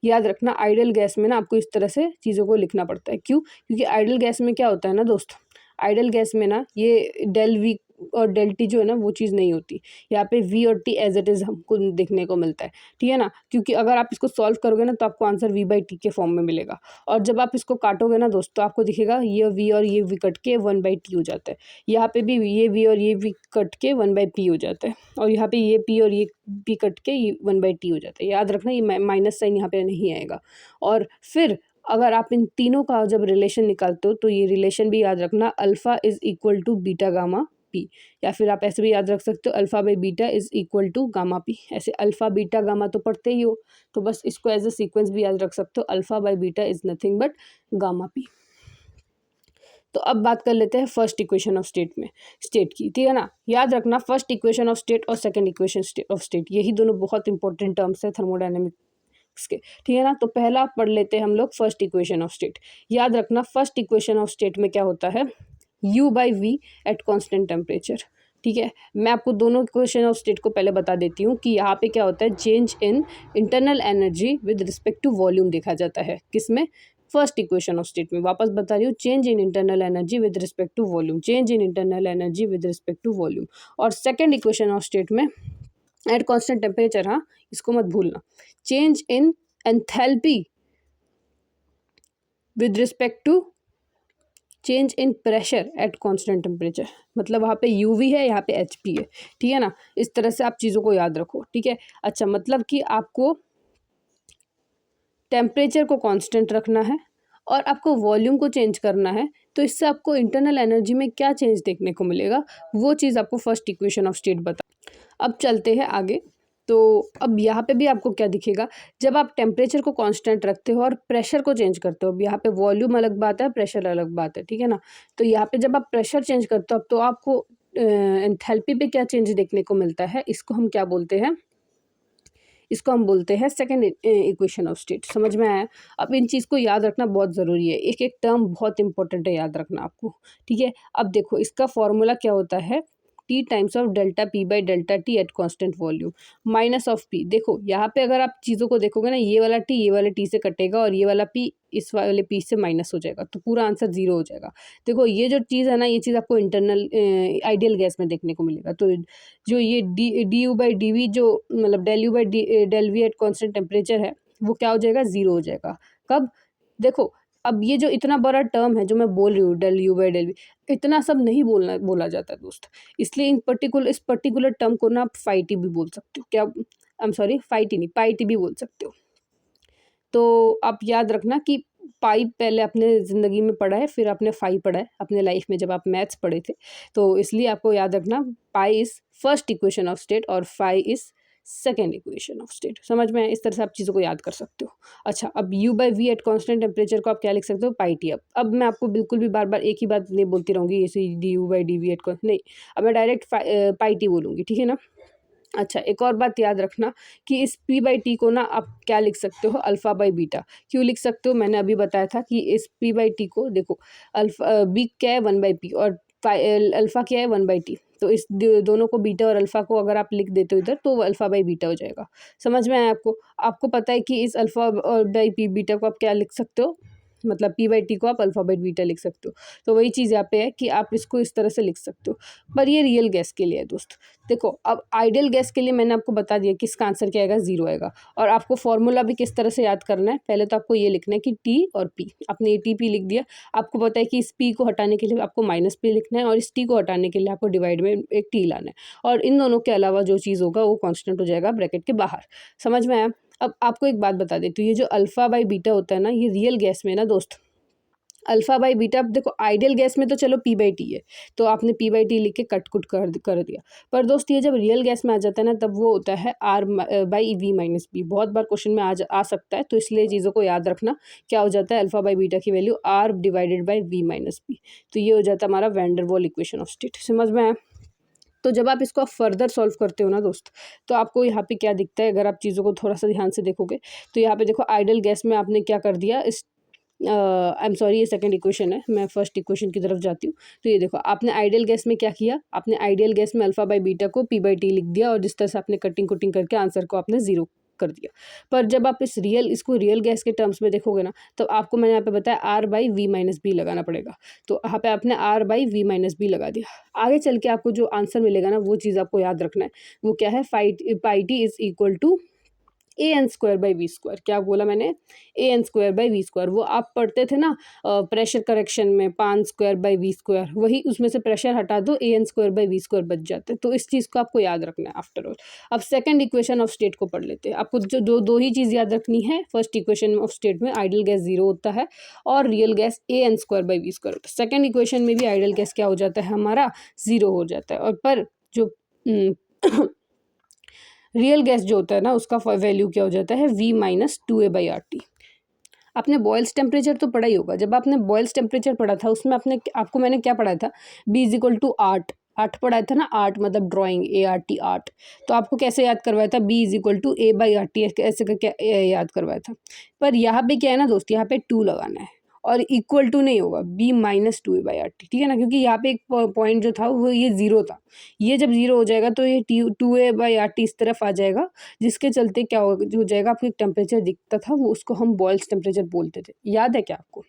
याद रखना, आइडल गैस में ना आपको इस तरह से चीज़ों को लिखना पड़ता है। क्यों? क्योंकि आइडल गैस में क्या होता है ना दोस्त, आइडल गैस में ना ये डेल वी और डेल टी जो है ना वो चीज़ नहीं होती। यहाँ पे वी और टी एज इट इज़ हमको देखने को मिलता है, ठीक है ना। क्योंकि अगर आप इसको सॉल्व करोगे ना तो आपको आंसर v/t के फॉर्म में मिलेगा, और जब आप इसको काटोगे ना दोस्त तो आपको दिखेगा ये वी और ये वी कट के 1/t हो जाता है। यहाँ पे भी ये वी और ये वी कट के 1/p हो जाता है, और यहाँ पे ये p और ये p कट के 1/t हो जाता है। याद रखना ये माइनस साइन यहाँ पे नहीं आएगा। और फिर अगर आप इन तीनों का जब रिलेशन निकालते हो तो ये रिलेशन भी याद रखना, alpha is equal to beta gamma P, या फिर आप ऐसे भी याद रख सकते हो, alpha by beta is equal to gamma P. ऐसे अल्फ़ा बीटा गामा तो पढ़ते ही हो, तो बस इसको एज अ सीक्वेंस भी याद रख सकते हो, alpha by beta is nothing but gamma P. तो अब बात कर लेते हैं फर्स्ट इक्वेशन ऑफ स्टेट की, ठीक है ना। याद रखना फर्स्ट इक्वेशन ऑफ स्टेट और सेकंड इक्वेशन ऑफ स्टेट, यही दोनों बहुत इंपॉर्टेंट टर्म्स है थर्मोडायनेमिक्स के, ठीक है ना। तो पहला पढ़ लेते हैं हम लोग फर्स्ट इक्वेशन ऑफ स्टेट। याद रखना फर्स्ट इक्वेशन ऑफ स्टेट में क्या होता है, U/V एट कॉन्स्टेंट टेम्परेचर, ठीक है। मैं आपको दोनों इक्वेशन ऑफ स्टेट को पहले बता देती हूँ कि यहाँ पे क्या होता है, change in internal energy with respect to volume देखा जाता है, किसमें, फर्स्ट इक्वेशन ऑफ स्टेट में। वापस बता रही हूँ, change in internal energy with respect to volume, change in internal energy with respect to volume. और सेकेंड इक्वेशन ऑफ स्टेट में एट कॉन्स्टेंट टेम्परेचर, हाँ इसको मत भूलना, change in enthalpy with respect to change in pressure at constant temperature. मतलब वहाँ पे UV है, यहाँ पे HP है, ठीक है ना। इस तरह से आप चीज़ों को याद रखो, ठीक है। अच्छा, मतलब कि आपको टेम्परेचर को कांस्टेंट रखना है और आपको वॉल्यूम को चेंज करना है, तो इससे आपको इंटरनल एनर्जी में क्या चेंज देखने को मिलेगा, वो चीज़ आपको फर्स्ट इक्वेशन ऑफ स्टेट बता। अब चलते हैं आगे। तो अब यहाँ पे भी आपको क्या दिखेगा, जब आप टेम्परेचर को कांस्टेंट रखते हो और प्रेशर को चेंज करते हो, अब यहाँ पे वॉल्यूम अलग बात है, प्रेशर अलग बात है, ठीक है ना। तो यहाँ पे जब आप प्रेशर चेंज करते हो, अब तो आपको एंथैल्पी पे क्या चेंज देखने को मिलता है, इसको हम क्या बोलते हैं, इसको हम बोलते हैं सेकंड इक्वेशन ऑफ स्टेट। समझ में आया। अब इन चीज़ को याद रखना बहुत ज़रूरी है, एक एक टर्म बहुत इंपॉर्टेंट है याद रखना आपको, ठीक है। अब देखो इसका फॉर्मूला क्या होता है, T times of delta P by delta T at constant volume minus of P। देखो यहाँ पे अगर आप चीज़ों को देखोगे ना, ये वाला T ये वाले T से कटेगा और ये वाला P इस वाले P से माइनस हो जाएगा, तो पूरा आंसर 0 हो जाएगा। देखो ये जो चीज़ है ना, ये चीज़ आपको इंटरनल आइडियल गैस में देखने को मिलेगा। तो जो ये du/dv जो मतलब del V eight constant temperature है, वो क्या हो जाएगा, 0 हो जाएगा। कब, देखो अब ये जो इतना बड़ा टर्म है जो मैं बोल रही हूँ, del V, इतना सब नहीं बोला जाता दोस्त, इसलिए इस पर्टिकुलर टर्म को ना आप फाई टी भी बोल सकते हो, क्या, I am sorry, phi T नहीं, पाई टी भी बोल सकते हो। तो आप याद रखना कि पाई पहले अपने ज़िंदगी में पढ़ा है, फिर आपने फाई पढ़ा है अपने लाइफ में जब आप मैथ्स पढ़े थे, तो इसलिए आपको याद रखना pi is first equation of state और phi is second equation of state. समझ में आया? इस तरह से आप चीज़ों को याद कर सकते हो। अच्छा, अब U by V at constant temperature को आप क्या लिख सकते हो? Pi T. अब मैं आपको बिल्कुल भी बार बार एक ही बात नहीं बोलती रहूँगी, ऐसे D U by D V at नहीं, अब मैं डायरेक्ट पाई टी बोलूँगी, ठीक है ना। अच्छा, एक और बात याद रखना कि इस पी बाई टी को ना आप क्या लिख सकते हो? Alpha by beta. क्यों लिख सकते हो? मैंने अभी बताया था कि इस पी बाई टी को देखो, अल्फ़ा बी क्या है? 1/p, और अल्फ़ा क्या है? 1/t। तो इस दोनों को, बीटा और अल्फ़ा को अगर आप लिख देते हो इधर, तो वो अल्फ़ा बाई बीटा हो जाएगा। समझ में आया आपको? आपको पता है कि इस अल्फ़ा और बाई पी बीटा को आप क्या लिख सकते हो? मतलब पी बाई टी को आप अल्फ़ा बाई बीटा लिख सकते हो। तो वही चीज़ यहाँ पे है कि आप इसको इस तरह से लिख सकते हो, पर ये रियल गैस के लिए है दोस्त। देखो, अब आइडियल गैस के लिए मैंने आपको बता दिया कि इसका आंसर क्या आएगा? 0 आएगा। और आपको फॉर्मूला भी किस तरह से याद करना है? पहले तो आपको ये लिखना है कि टी और पी। आपने ये टी पी लिख दिया। आपको पता है कि इस पी को हटाने के लिए आपको माइनस पी लिखना है, और इस टी को हटाने के लिए आपको डिवाइड में एक टी लाना है, और इन दोनों के अलावा जो चीज़ होगा वो कॉन्स्टेंट हो जाएगा ब्रैकेट के बाहर। समझ में आया? अब आपको एक बात बता देती हूँ, ये जो अल्फ़ा बाई बीटा होता है ना, ये रियल गैस में ना दोस्त, अल्फ़ा बाई बीटा, अब देखो आइडियल गैस में तो चलो पी बाई टी है, तो आपने पी बाई टी लिख के कट कुट कर दिया। पर दोस्त ये जब रियल गैस में आ जाता है ना, तब वो होता है R by V minus B. बहुत बार क्वेश्चन में आ सकता है, तो इसलिए चीज़ों को याद रखना। क्या हो जाता है? अल्फ़ा बाई बीटा की value R divided by V minus B. तो ये हो जाता है हमारा वैन डर वाल इक्वेशन ऑफ स्टेट। समझ में आया? तो जब आप इसको फर्दर सॉल्व करते हो ना दोस्त, तो आपको यहाँ पे क्या दिखता है? अगर आप चीज़ों को थोड़ा सा ध्यान से देखोगे, तो यहाँ पे देखो, आइडियल गैस में आपने क्या कर दिया, इस आई एम सॉरी, ये सेकंड इक्वेशन है, मैं फर्स्ट इक्वेशन की तरफ जाती हूँ। तो ये देखो, आपने आइडियल गैस में क्या किया? आपने आइडियल गैस में अल्फ़ा बाई बीटा को पी बाई टी लिख दिया, और जिस तरह से आपने कटिंग कुटिंग करके आंसर को आपने 0 कर दिया। पर जब आप इसको रियल गैस के टर्म्स में देखोगे ना, तो आपको मैंने यहाँ पे बताया R by V minus B लगाना पड़ेगा। तो यहाँ पे आपने R by V minus B लगा दिया। आगे चल के आपको जो आंसर मिलेगा ना, वो चीज़ आपको याद रखना है। वो क्या है? Pi T is equal to a N square by V square. क्या बोला मैंने? A N square by V square. वो आप पढ़ते थे ना प्रेशर करेक्शन में, पान स्क्वायर बाई वी स्क्वायर, वही उसमें से प्रेशर हटा दो, a N square by V square बच जाता है। तो इस चीज़ को आपको याद रखना है आफ्टर ऑल। अब सेकंड इक्वेशन ऑफ स्टेट को पढ़ लेते हैं। आपको जो दो ही चीज़ याद रखनी है। फर्स्ट इक्वेशन ऑफ स्टेट में आइडियल गैस 0 होता है, और real gas A N square by V square होता है। सेकेंड इक्वेशन में भी आइडियल गैस क्या हो जाता है? हमारा 0 हो जाता है। और पर जो रियल गैस जो होता है ना, उसका वैल्यू क्या हो जाता है? v minus 2a by R T. आपने बॉयल्स टेम्परेचर तो पढ़ा ही होगा। जब आपने बॉयल्स टेम्परेचर पढ़ा था, उसमें आपको मैंने क्या पढ़ाया था? b is equal to art. Art पढ़ाया था ना, आर्ट मतलब drawing, A R T, art. तो आपको कैसे याद करवाया था? b is equal to a by R T, ऐसे करके याद करवाया था। पर यहाँ पे क्या है ना दोस्त, यहाँ पे 2 लगाना है, और इक्वल टू नहीं होगा, b minus 2a by R T, ठीक है ना। क्योंकि यहाँ पे एक पॉइंट जो था वो ये 0 था। ये जब 0 हो जाएगा, तो ये 2a बाई आर टी इस तरफ आ जाएगा, जिसके चलते क्या हो जाएगा? आपको एक टेम्परेचर दिखता था, वो उसको हम बॉयल्स टेम्परेचर बोलते थे। याद है क्या आपको?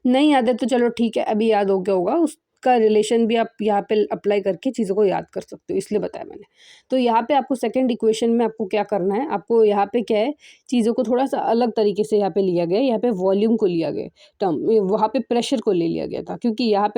नहीं याद है तो चलो ठीक है, अभी याद हो गया होगा। उसका रिलेशन भी आप यहाँ पे अप्लाई करके चीज़ों को याद कर सकते हो, इसलिए बताया मैंने। तो यहाँ पे आपको सेकंड इक्वेशन में आपको क्या करना है? आपको यहाँ पे क्या है, चीज़ों को थोड़ा सा अलग तरीके से यहाँ पे लिया गया है। यहाँ पे वॉल्यूम को लिया गया टर्म, वहाँ पे प्रेशर को ले लिया गया था, क्योंकि यहाँ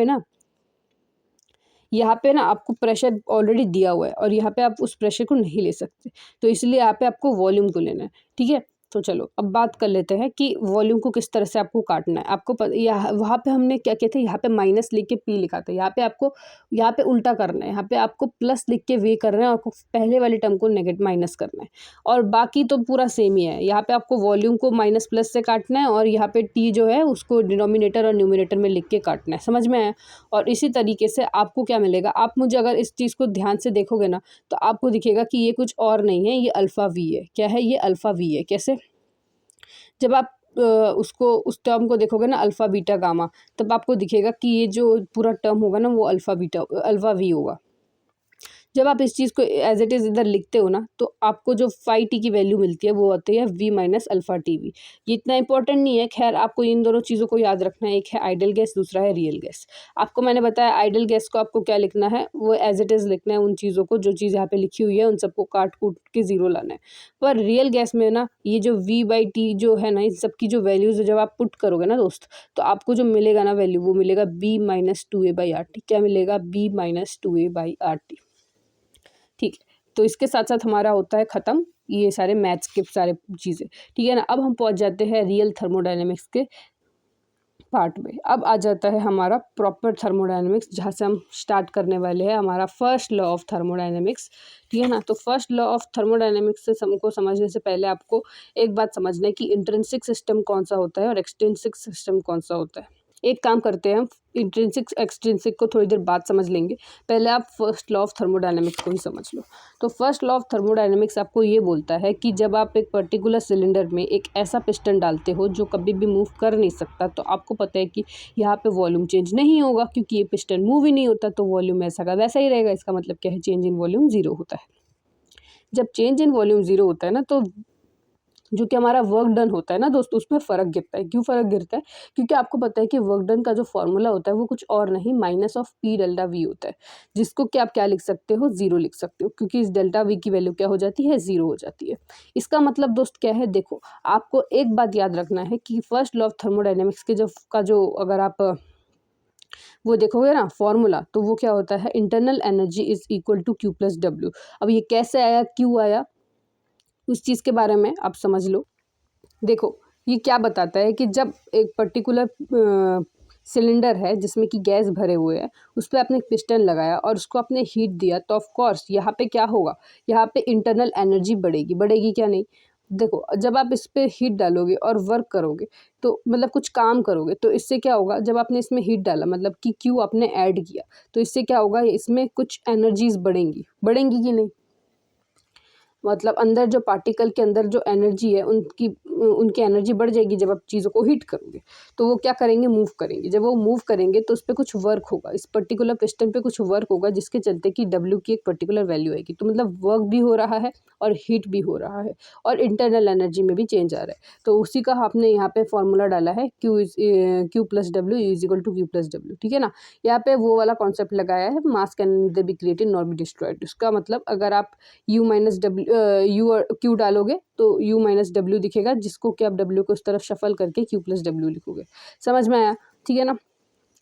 पे ना आपको प्रेशर ऑलरेडी दिया हुआ है, और यहाँ पे आप उस प्रेशर को नहीं ले सकते। तो इसलिए यहाँ पे आपको वॉल्यूम को लेना है, ठीक है। तो चलो अब बात कर लेते हैं कि वॉल्यूम को किस तरह से आपको काटना है। आपको यहाँ वहाँ पे हमने क्या किया था? यहाँ पे माइनस लिख के पी लिखा था। यहाँ पे उल्टा करना है। यहाँ पे आपको प्लस लिख के वे करना है, और पहले वाले टर्म को नेगेटिव माइनस करना है, और बाकी तो पूरा सेम ही है। यहाँ पे आपको वॉल्यूम को माइनस प्लस से काटना है, और यहाँ पे टी जो है उसको डिनोमिनेटर और न्यूमिनेटर में लिख के काटना है। समझ में आया? और इसी तरीके से आपको क्या मिलेगा? आप मुझे अगर इस चीज़ को ध्यान से देखोगे ना, तो आपको दिखेगा कि ये कुछ और नहीं है, ये अल्फ़ा वी है। क्या है? ये अल्फ़ा वी है। कैसे? जब आप उस टर्म को देखोगे ना, अल्फ़ा बीटा गामा, तब आपको दिखेगा कि ये जो पूरा टर्म होगा ना, वो अल्फ़ा वी होगा। जब आप इस चीज़ को एज इट इज़ इधर लिखते हो ना, तो आपको जो फाई टी की वैल्यू मिलती है वो आती है V minus alpha T V. ये इतना इंपॉर्टेंट नहीं है, खैर आपको इन दोनों चीज़ों को याद रखना है। एक है आइडियल गैस, दूसरा है रियल गैस। आपको मैंने बताया आइडियल गैस को आपको क्या लिखना है, वो एज इट इज़ लिखना है। उन चीज़ों को, जो चीज़ यहाँ पे लिखी हुई है, उन सबको काट कूट के 0 लाना है। पर रियल गैस में ना, ये जो वी बाई टी जो है ना, इन सबकी जो वैल्यूज़ जब आप पुट करोगे ना दोस्त, तो आपको जो मिलेगा ना वैल्यू, वो मिलेगा B minus 2a by R T. क्या मिलेगा? B minus 2a by R T. ठीक है। तो इसके साथ साथ हमारा होता है ख़त्म ये सारे मैथ्स के सारे चीज़ें, ठीक है ना। अब हम पहुंच जाते हैं रियल थर्मोडायनेमिक्स के पार्ट में। अब आ जाता है हमारा प्रॉपर थर्मोडायनेमिक्स, जहाँ से हम स्टार्ट करने वाले हैं हमारा फर्स्ट लॉ ऑफ थर्मोडायनेमिक्स, ठीक है ना। तो फर्स्ट लॉ ऑफ थर्मोडायनेमिक्स से हमको समझने से पहले आपको एक बात समझना है कि इंट्रिंसिक सिस्टम कौन सा होता है और एक्सट्रिंसिक सिस्टम कौन सा होता है। एक काम करते हैं, हम इंट्रिंसिक एक्सट्रिंसिक को थोड़ी देर बाद समझ लेंगे, पहले आप फर्स्ट लॉ ऑफ थर्मोडायनेमिक्स को ही समझ लो। तो फर्स्ट लॉ ऑफ थर्मोडायनेमिक्स आपको ये बोलता है कि जब आप एक पर्टिकुलर सिलेंडर में एक ऐसा पिस्टन डालते हो जो कभी भी मूव कर नहीं सकता, तो आपको पता है कि यहाँ पे वॉल्यूम चेंज नहीं होगा, क्योंकि ये पिस्टन मूव ही नहीं होता, तो वॉल्यूम ऐसा का वैसा ही रहेगा। इसका मतलब क्या है, चेंज इन वॉल्यूम ज़ीरो होता है। जब चेंज इन वॉल्यूम ज़ीरो होता है ना, तो जो कि हमारा वर्क डन होता है ना दोस्तों, उसमें फ़र्क गिरता है। क्यों फ़र्क गिरता है? क्योंकि आपको पता है कि वर्क डन का जो फॉर्मूला होता है वो कुछ और नहीं, minus of P delta we होता है, जिसको कि आप क्या लिख सकते हो, ज़ीरो लिख सकते हो, क्योंकि इस डेल्टा वी की वैल्यू क्या हो जाती है, ज़ीरो हो जाती है। इसका मतलब दोस्त क्या है, देखो आपको एक बात याद रखना है कि फर्स्ट लॉ ऑफ थर्मोडायनेमिक्स के जो अगर आप वो देखोगे ना फॉर्मूला, तो वो क्या होता है, internal energy is equal to Q plus W. अब ये कैसे आया, क्यों आया, उस चीज़ के बारे में आप समझ लो। देखो ये क्या बताता है कि जब एक पर्टिकुलर सिलेंडर है जिसमें कि गैस भरे हुए हैं, उस पर आपने एक पिस्टन लगाया और उसको आपने हीट दिया, तो ऑफ कोर्स यहाँ पे क्या होगा, यहाँ पे इंटरनल एनर्जी बढ़ेगी। बढ़ेगी क्या नहीं, देखो जब आप इस पे हीट डालोगे और वर्क करोगे, तो मतलब कुछ काम करोगे, तो इससे क्या होगा, जब आपने इसमें हीट डाला मतलब कि क्यू आपने ऐड किया, तो इससे क्या होगा, इसमें कुछ एनर्जीज बढ़ेंगी। बढ़ेंगी कि नहीं, मतलब अंदर जो पार्टिकल के अंदर जो एनर्जी है उनकी एनर्जी बढ़ जाएगी जब आप चीज़ों को हीट करोगे, तो वो क्या करेंगे, मूव करेंगे। जब वो मूव करेंगे तो उस पर कुछ वर्क होगा, इस पर्टिकुलर पिस्टन पे कुछ वर्क होगा, जिसके चलते कि डब्ल्यू की एक पर्टिकुलर वैल्यू आएगी। तो मतलब वर्क भी हो रहा है और हीट भी हो रहा है और इंटरनल एनर्जी में भी चेंज आ रहा है। तो उसी का आपने यहाँ पे फॉर्मूला डाला है, Q plus W is equal to Q plus W, ठीक है ना। यहाँ पे वो वाला कॉन्सेप्ट लगाया है, मास can neither be created nor be destroyed. उसका मतलब अगर आप यू माइनस डब्ल्यू यू और क्यू डालोगे तो यू माइनस डब्ल्यू दिखेगा, जिसको कि आप डब्ल्यू को उस तरफ शफल करके क्यू प्लस डब्ल्यू लिखोगे। समझ में आया, ठीक है ना।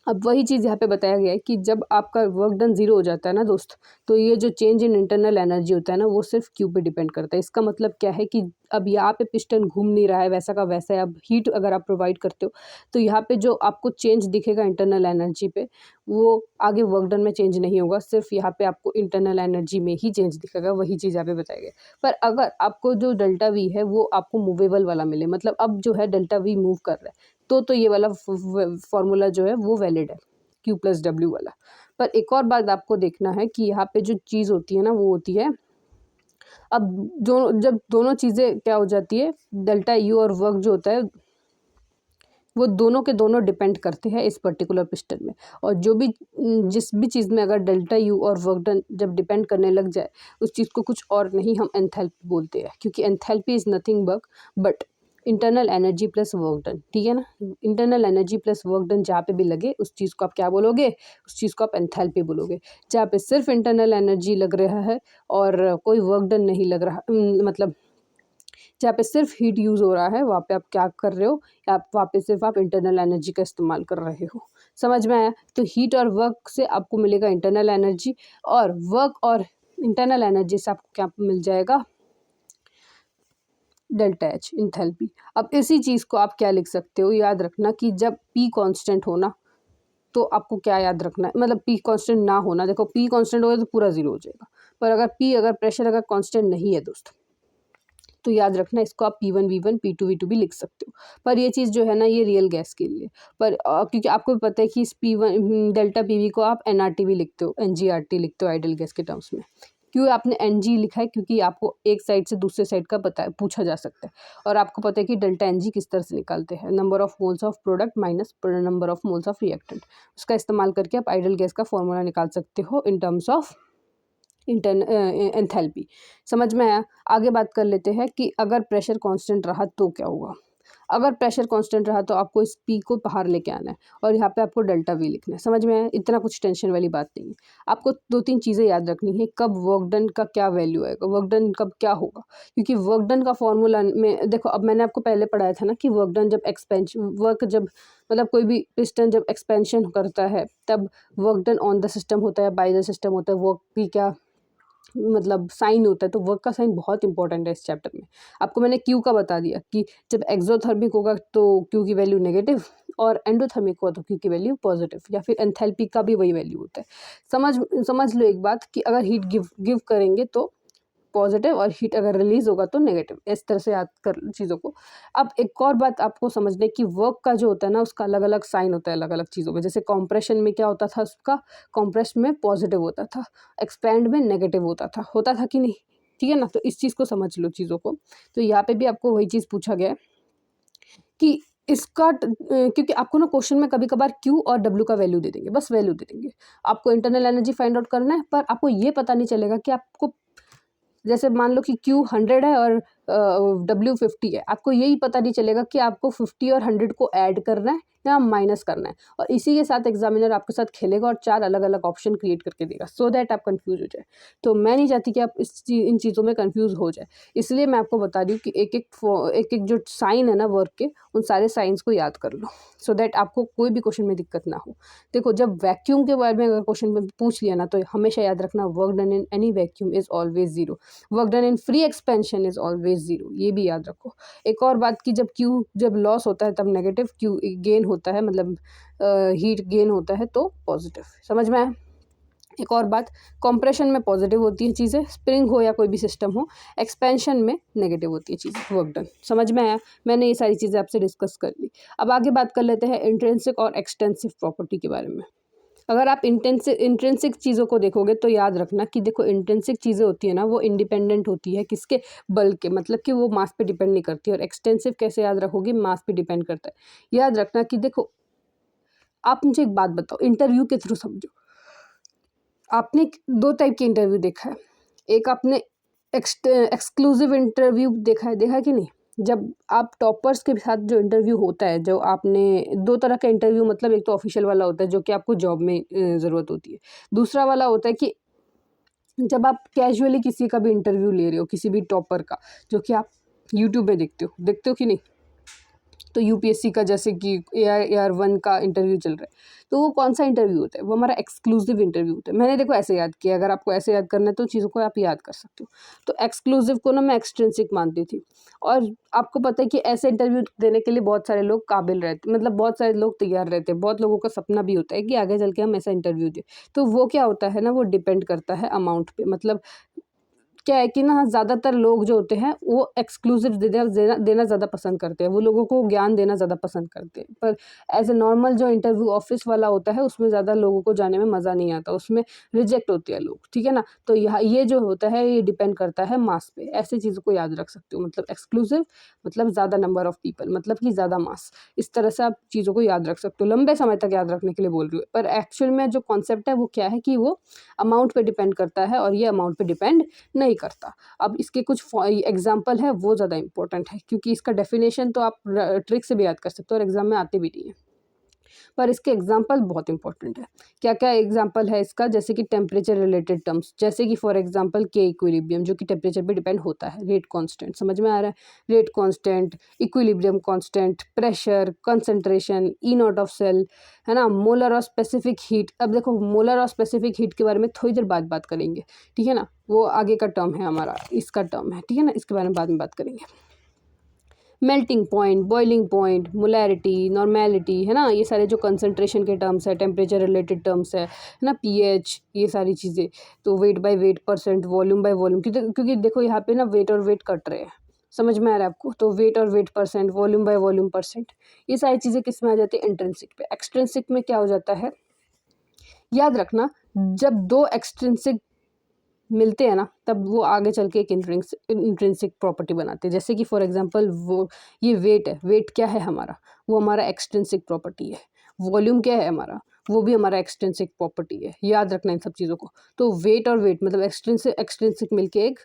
अब वही चीज़ यहाँ पे बताया गया है कि जब आपका वर्क डन ज़ीरो हो जाता है ना दोस्त, तो ये जो चेंज इन इंटरनल एनर्जी होता है ना, वो सिर्फ क्यू पे डिपेंड करता है। इसका मतलब क्या है कि अब यहाँ पे पिस्टन घूम नहीं रहा है, वैसा का वैसा है। अब हीट अगर आप प्रोवाइड करते हो, तो यहाँ पे जो आपको चेंज दिखेगा इंटरनल एनर्जी पे, वो आगे वर्क डन में चेंज नहीं होगा, सिर्फ यहाँ पे आपको इंटरनल एनर्जी में ही चेंज दिखेगा। वही चीज़ यहाँ पे बताया गया। पर अगर आपको जो डेल्टा वी है वो आपको मूवेबल वाला मिले, मतलब अब जो है डेल्टा वी मूव कर रहा है, तो ये वाला फॉर्मूला जो है वो वैलिड है, क्यू प्लस डब्ल्यू वाला। पर एक और बात आपको देखना है कि यहाँ पे जो चीज़ होती है ना, वो होती है, अब जो जब दोनों चीज़ें क्या हो जाती है, डेल्टा यू और वर्क जो होता है, वो दोनों के दोनों डिपेंड करते हैं इस पर्टिकुलर पिस्टन में। और जो भी जिस भी चीज़ में अगर डेल्टा यू और वर्क डन जब डिपेंड करने लग जाए, उस चीज़ को कुछ और नहीं हम एंथैल्पी बोलते हैं, क्योंकि enthalpy is nothing but internal energy plus work done, ठीक है ना। Internal energy plus work done जहाँ पे भी लगे, उस चीज़ को आप क्या बोलोगे, उस चीज़ को आप एंथैल्पी बोलोगे। जहाँ पे सिर्फ इंटरनल एनर्जी लग रहा है और कोई वर्क डन नहीं लग रहा, मतलब जहाँ पे सिर्फ हीट यूज़ हो रहा है, वहाँ पे आप क्या कर रहे हो, आप वहाँ पे सिर्फ आप इंटरनल एनर्जी का इस्तेमाल कर रहे हो। समझ में आया। तो हीट और वर्क से आपको मिलेगा इंटरनल एनर्जी, और वर्क और इंटरनल एनर्जी से आपको क्या मिल जाएगा, डेल्टा एच, इंथैल्पी। अब इसी चीज़ को आप क्या लिख सकते हो, याद रखना कि जब पी कांस्टेंट होना, तो आपको क्या याद रखना है, मतलब पी कांस्टेंट ना होना। देखो पी कांस्टेंट होगा तो पूरा ज़ीरो हो जाएगा, पर अगर प्रेशर अगर कांस्टेंट नहीं है दोस्त, तो याद रखना इसको आप P1 V1 P2 V2 भी लिख सकते हो। पर ये चीज़ जो है ना, ये रियल गैस के लिए। पर क्योंकि आपको भी पता है कि इस P1 डेल्टा PV को आप NRT भी लिखते हो, NGRT लिखते हो आइडल गैस के टर्म्स में। क्यों आपने NG लिखा है, क्योंकि आपको एक साइड से दूसरे साइड का पूछा जा सकता है। और आपको पता है कि डेल्टा NG किस तरह से निकालते हैं, number of moles of product minus number of moles of reactant. उसका इस्तेमाल करके आप आइडल गैस का फॉर्मूला निकाल सकते हो इन टर्म्स ऑफ एंथैल्पी। समझ में आया। आगे बात कर लेते हैं कि अगर प्रेशर कांस्टेंट रहा तो क्या होगा। अगर प्रेशर कांस्टेंट रहा तो आपको इस पी को बाहर लेके आना है और यहाँ पे आपको डेल्टा वी लिखना है। समझ में आया, इतना कुछ टेंशन वाली बात नहीं है। आपको दो तीन चीज़ें याद रखनी है, कब वर्क डन का क्या वैल्यू आएगा, वर्क डन कब क्या होगा। क्योंकि वर्क डन का फॉर्मूला में देखो, अब मैंने आपको पहले पढ़ाया था ना कि वर्क डन जब जब मतलब कोई भी पिस्टन जब एक्सपेंशन करता है, तब work done on the system होता है, बाय द सिस्टम होता है। वर्क की क्या मतलब साइन होता है, तो वर्क का साइन बहुत इंपॉर्टेंट है इस चैप्टर में। आपको मैंने क्यू का बता दिया कि जब एक्सोथर्मिक होगा तो क्यू की वैल्यू नेगेटिव, और एंडोथर्मिक हुआ तो Q की वैल्यू पॉजिटिव, या फिर एंथैल्पी का भी वही वैल्यू होता है। समझ लो एक बात कि अगर हीट गिव करेंगे तो पॉजिटिव, और हीट अगर रिलीज होगा तो नेगेटिव। इस तरह से याद कर चीज़ों को। अब एक और बात आपको समझने की, वर्क का जो होता है ना उसका अलग अलग साइन होता है अलग अलग चीज़ों में। जैसे कॉम्प्रेशन में क्या होता था, उसका कॉम्प्रेस में पॉजिटिव होता था, एक्सपैंड में नेगेटिव होता था कि नहीं, ठीक है ना। तो इस चीज़ को समझ लो चीज़ों को। तो यहाँ पे भी आपको वही चीज़ पूछा गया है कि इसका क्योंकि आपको ना क्वेश्चन में कभी कभार Q और W का वैल्यू दे देंगे, बस वैल्यू दे देंगे। आपको इंटरनल एनर्जी फाइंड आउट करना है, पर आपको ये पता नहीं चलेगा कि आपको, जैसे मान लो कि Q 100 है और W 50 है, आपको यही पता नहीं चलेगा कि आपको 50 और 100 को ऐड करना है या माइनस करना है। और इसी के साथ एग्जामिनर आपके साथ खेलेगा और 4 अलग अलग ऑप्शन क्रिएट करके देगा, सो दैट आप कंफ्यूज हो जाए। तो मैं नहीं चाहती कि आप इन चीज़ों में कंफ्यूज हो जाए, इसलिए मैं आपको बता रही हूँ कि एक एक जो साइन है ना वर्क के, उन सारे साइंस को याद कर लो, सो दैट आपको कोई भी क्वेश्चन में दिक्कत ना हो। देखो, जब वैक्यूम के बारे में अगर क्वेश्चन में पूछ लिया ना, तो हमेशा याद रखना, work done in any vacuum is always zero, work done in free expansion is always zero, ये भी याद रखो। एक और बात कि जब लॉस होता है तब नेगेटिव, Q गेन होता है, मतलब हीट गेन होता है तो पॉजिटिव। समझ में आया? एक और बात, कंप्रेशन में पॉजिटिव होती है चीज़ें, स्प्रिंग हो या कोई भी सिस्टम हो, एक्सपेंशन में नेगेटिव होती है चीज़ें। वर्क डन, समझ में आया? मैंने ये सारी चीज़ें आपसे डिस्कस कर ली। अब आगे बात कर लेते हैं इंट्रिंसिक और एक्सटेंसिव प्रॉपर्टी के बारे में। अगर आप इंट्रिंसिक चीज़ों को देखोगे तो याद रखना कि देखो, इंट्रिंसिक चीज़ें होती है ना वो इंडिपेंडेंट होती है किसके, बल के, मतलब कि वो मास पे डिपेंड नहीं करती। और एक्सटेंसिव कैसे याद रखोगे, मास पे डिपेंड करता है। याद रखना कि देखो, आप मुझे एक बात बताओ, इंटरव्यू के थ्रू समझो। आपने 2 टाइप के इंटरव्यू देखा है, एक आपने एक्सक्लूसिव इंटरव्यू देखा है कि नहीं। जब आप टॉपर्स के साथ जो इंटरव्यू होता है, जो आपने 2 तरह का इंटरव्यू, मतलब एक तो ऑफिशियल वाला होता है जो कि आपको जॉब में ज़रूरत होती है। दूसरा वाला होता है कि जब आप कैजुअली किसी का भी इंटरव्यू ले रहे हो, किसी भी टॉपर का, जो कि आप यूट्यूब में देखते हो कि नहीं। तो यूपीएससी का जैसे कि AR1 का इंटरव्यू चल रहा है, तो वो कौन सा इंटरव्यू होता है, वो हमारा एक्सक्लूसिव इंटरव्यू होता है। मैंने देखो ऐसे याद किया, अगर आपको ऐसे याद करना है तो चीज़ों को आप याद कर सकते हो। तो एक्सक्लूसिव को ना मैं एक्सट्रिंसिक मानती थी, और आपको पता है कि ऐसे इंटरव्यू देने के लिए बहुत सारे लोग काबिल रहते, मतलब बहुत सारे लोग तैयार रहते हैं। बहुत लोगों का सपना भी होता है कि आगे चल के हम ऐसा इंटरव्यू दें। तो वो क्या होता है ना, वो डिपेंड करता है अमाउंट पे। मतलब क्या है कि ना, ज़्यादातर लोग जो होते हैं वो एक्सक्लूसिव देना ज़्यादा पसंद करते हैं, वो लोगों को ज्ञान देना ज़्यादा पसंद करते हैं। पर एज ए नॉर्मल जो इंटरव्यू ऑफिस वाला होता है, उसमें ज़्यादा लोगों को जाने में मज़ा नहीं आता, उसमें रिजेक्ट होते हैं लोग, ठीक है ना। तो यहाँ ये जो होता है ये डिपेंड करता है मास पे। ऐसी चीज़ों को याद रख सकते हो, मतलब एक्सक्लूसिव मतलब ज़्यादा नंबर ऑफ पीपल, मतलब कि ज़्यादा मास। इस तरह से आप चीज़ों को याद रख सकते हो, लंबे समय तक याद रखने के लिए बोल रही हूँ। पर एक्चुअल में जो कॉन्सेप्ट है वो क्या है कि वो अमाउंट पे डिपेंड करता है, और ये अमाउंट पे डिपेंड नहीं करता। अब इसके कुछ एग्जाम्पल है, वो ज़्यादा इंपॉर्टेंट है, क्योंकि इसका डेफिनेशन तो आप ट्रिक से भी याद कर सकते हो और एग्जाम में आते भी नहीं है, पर इसके एग्जाम्पल बहुत इंपॉर्टेंट है। क्या क्या एग्जाम्पल है इसका, जैसे कि टेम्परेचर रिलेटेड टर्म्स, जैसे कि फॉर एग्जाम्पल के इक्विलिब्रियम, जो कि टेम्परेचर पे डिपेंड होता है। रेट कांस्टेंट, समझ में आ रहा है? Rate constant, equilibrium constant, pressure, concentration, E naught of cell, है ना, मोलर और स्पेसिफिक हीट। अब देखो, मोलर और स्पेसिफिक हीट के बारे में थोड़ी देर बाद बात करेंगे, ठीक है ना, वो आगे का टर्म है हमारा, इसका टर्म है, ठीक है ना, इसके बारे में बाद में बात करेंगे। Melting point, boiling point, molarity, normality, है ना, ये सारे जो कंसंट्रेशन के टर्म्स है, टेम्परेचर रिलेटेड टर्म्स है ना, पीएच, ये सारी चीज़ें। तो weight by weight percent, volume by volume, क्योंकि देखो यहाँ पे ना वेट और वेट कट रहे हैं, समझ में आ रहा है आपको। तो वेट और wait percent, volume by volume percent, ये सारी चीज़ें किस में आ जाती है, इंट्रिंसिक पे। एक्सट्रिंसिक में क्या हो जाता है, याद रखना, जब 2 एक्सट्रिंसिक मिलते हैं ना, तब वो आगे चल के एक इंट्रिंसिक प्रॉपर्टी बनाते हैं। जैसे कि फॉर एग्जांपल, वो ये वेट है, वेट क्या है हमारा, वो हमारा एक्सट्रिंसिक प्रॉपर्टी है। वॉल्यूम क्या है हमारा, वो भी हमारा एक्सट्रिंसिक प्रॉपर्टी है। याद रखना इन सब चीज़ों को। तो वेट और वेट मतलब एक्सट्रिंसिक मिलके एक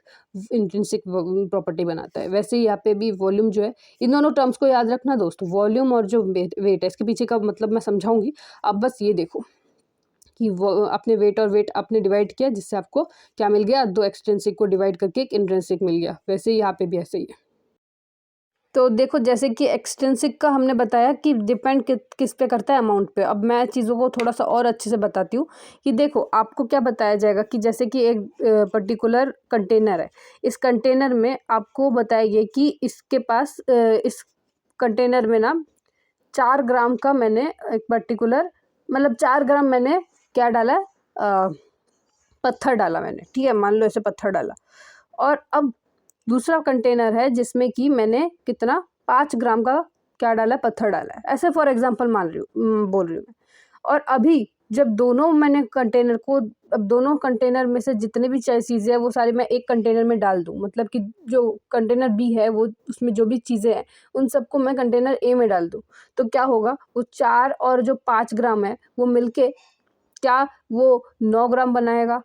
इंट्रिंसिक प्रॉपर्टी बनाता है। वैसे ही यहाँ पे भी वॉल्यूम जो है, इन दोनों टर्म्स को याद रखना दोस्तों, वॉल्यूम और जो वेट है, इसके पीछे का मतलब मैं समझाऊंगी। अब बस ये देखो कि वो अपने वेट और वेट आपने डिवाइड किया, जिससे आपको क्या मिल गया, 2 एक्सट्रिंसिक को डिवाइड करके एक इंट्रिंसिक मिल गया। वैसे ही यहाँ पे भी ऐसे ही है। तो देखो, जैसे कि एक्सट्रिंसिक का हमने बताया कि डिपेंड किस पे करता है, अमाउंट पे। अब मैं चीज़ों को थोड़ा सा और अच्छे से बताती हूँ कि देखो, आपको क्या बताया जाएगा कि जैसे कि एक पर्टिकुलर कंटेनर है, इस कंटेनर में आपको बताया गया कि इसके पास इस कंटेनर में ना 4 ग्राम का मैंने एक पर्टिकुलर मतलब 4 ग्राम मैंने क्या डाला है, पत्थर डाला मैंने, ठीक है, मान लो ऐसे पत्थर डाला। और अब दूसरा कंटेनर है जिसमें कि मैंने कितना 5 ग्राम का क्या डाला है, पत्थर डाला है, ऐसे फॉर एग्जांपल मान रही हूँ, बोल रही हूँ मैं। और अभी जब दोनों मैंने कंटेनर को, अब दोनों कंटेनर में से जितने भी चीज़ें हैं वो सारी मैं एक कंटेनर में डाल दूँ, मतलब कि जो कंटेनर बी है वो उसमें जो भी चीज़ें हैं उन सबको मैं कंटेनर ए में डाल दूँ, तो क्या होगा, वो 4 और जो 5 ग्राम है वो मिलके क्या वो 9 ग्राम बनाएगा?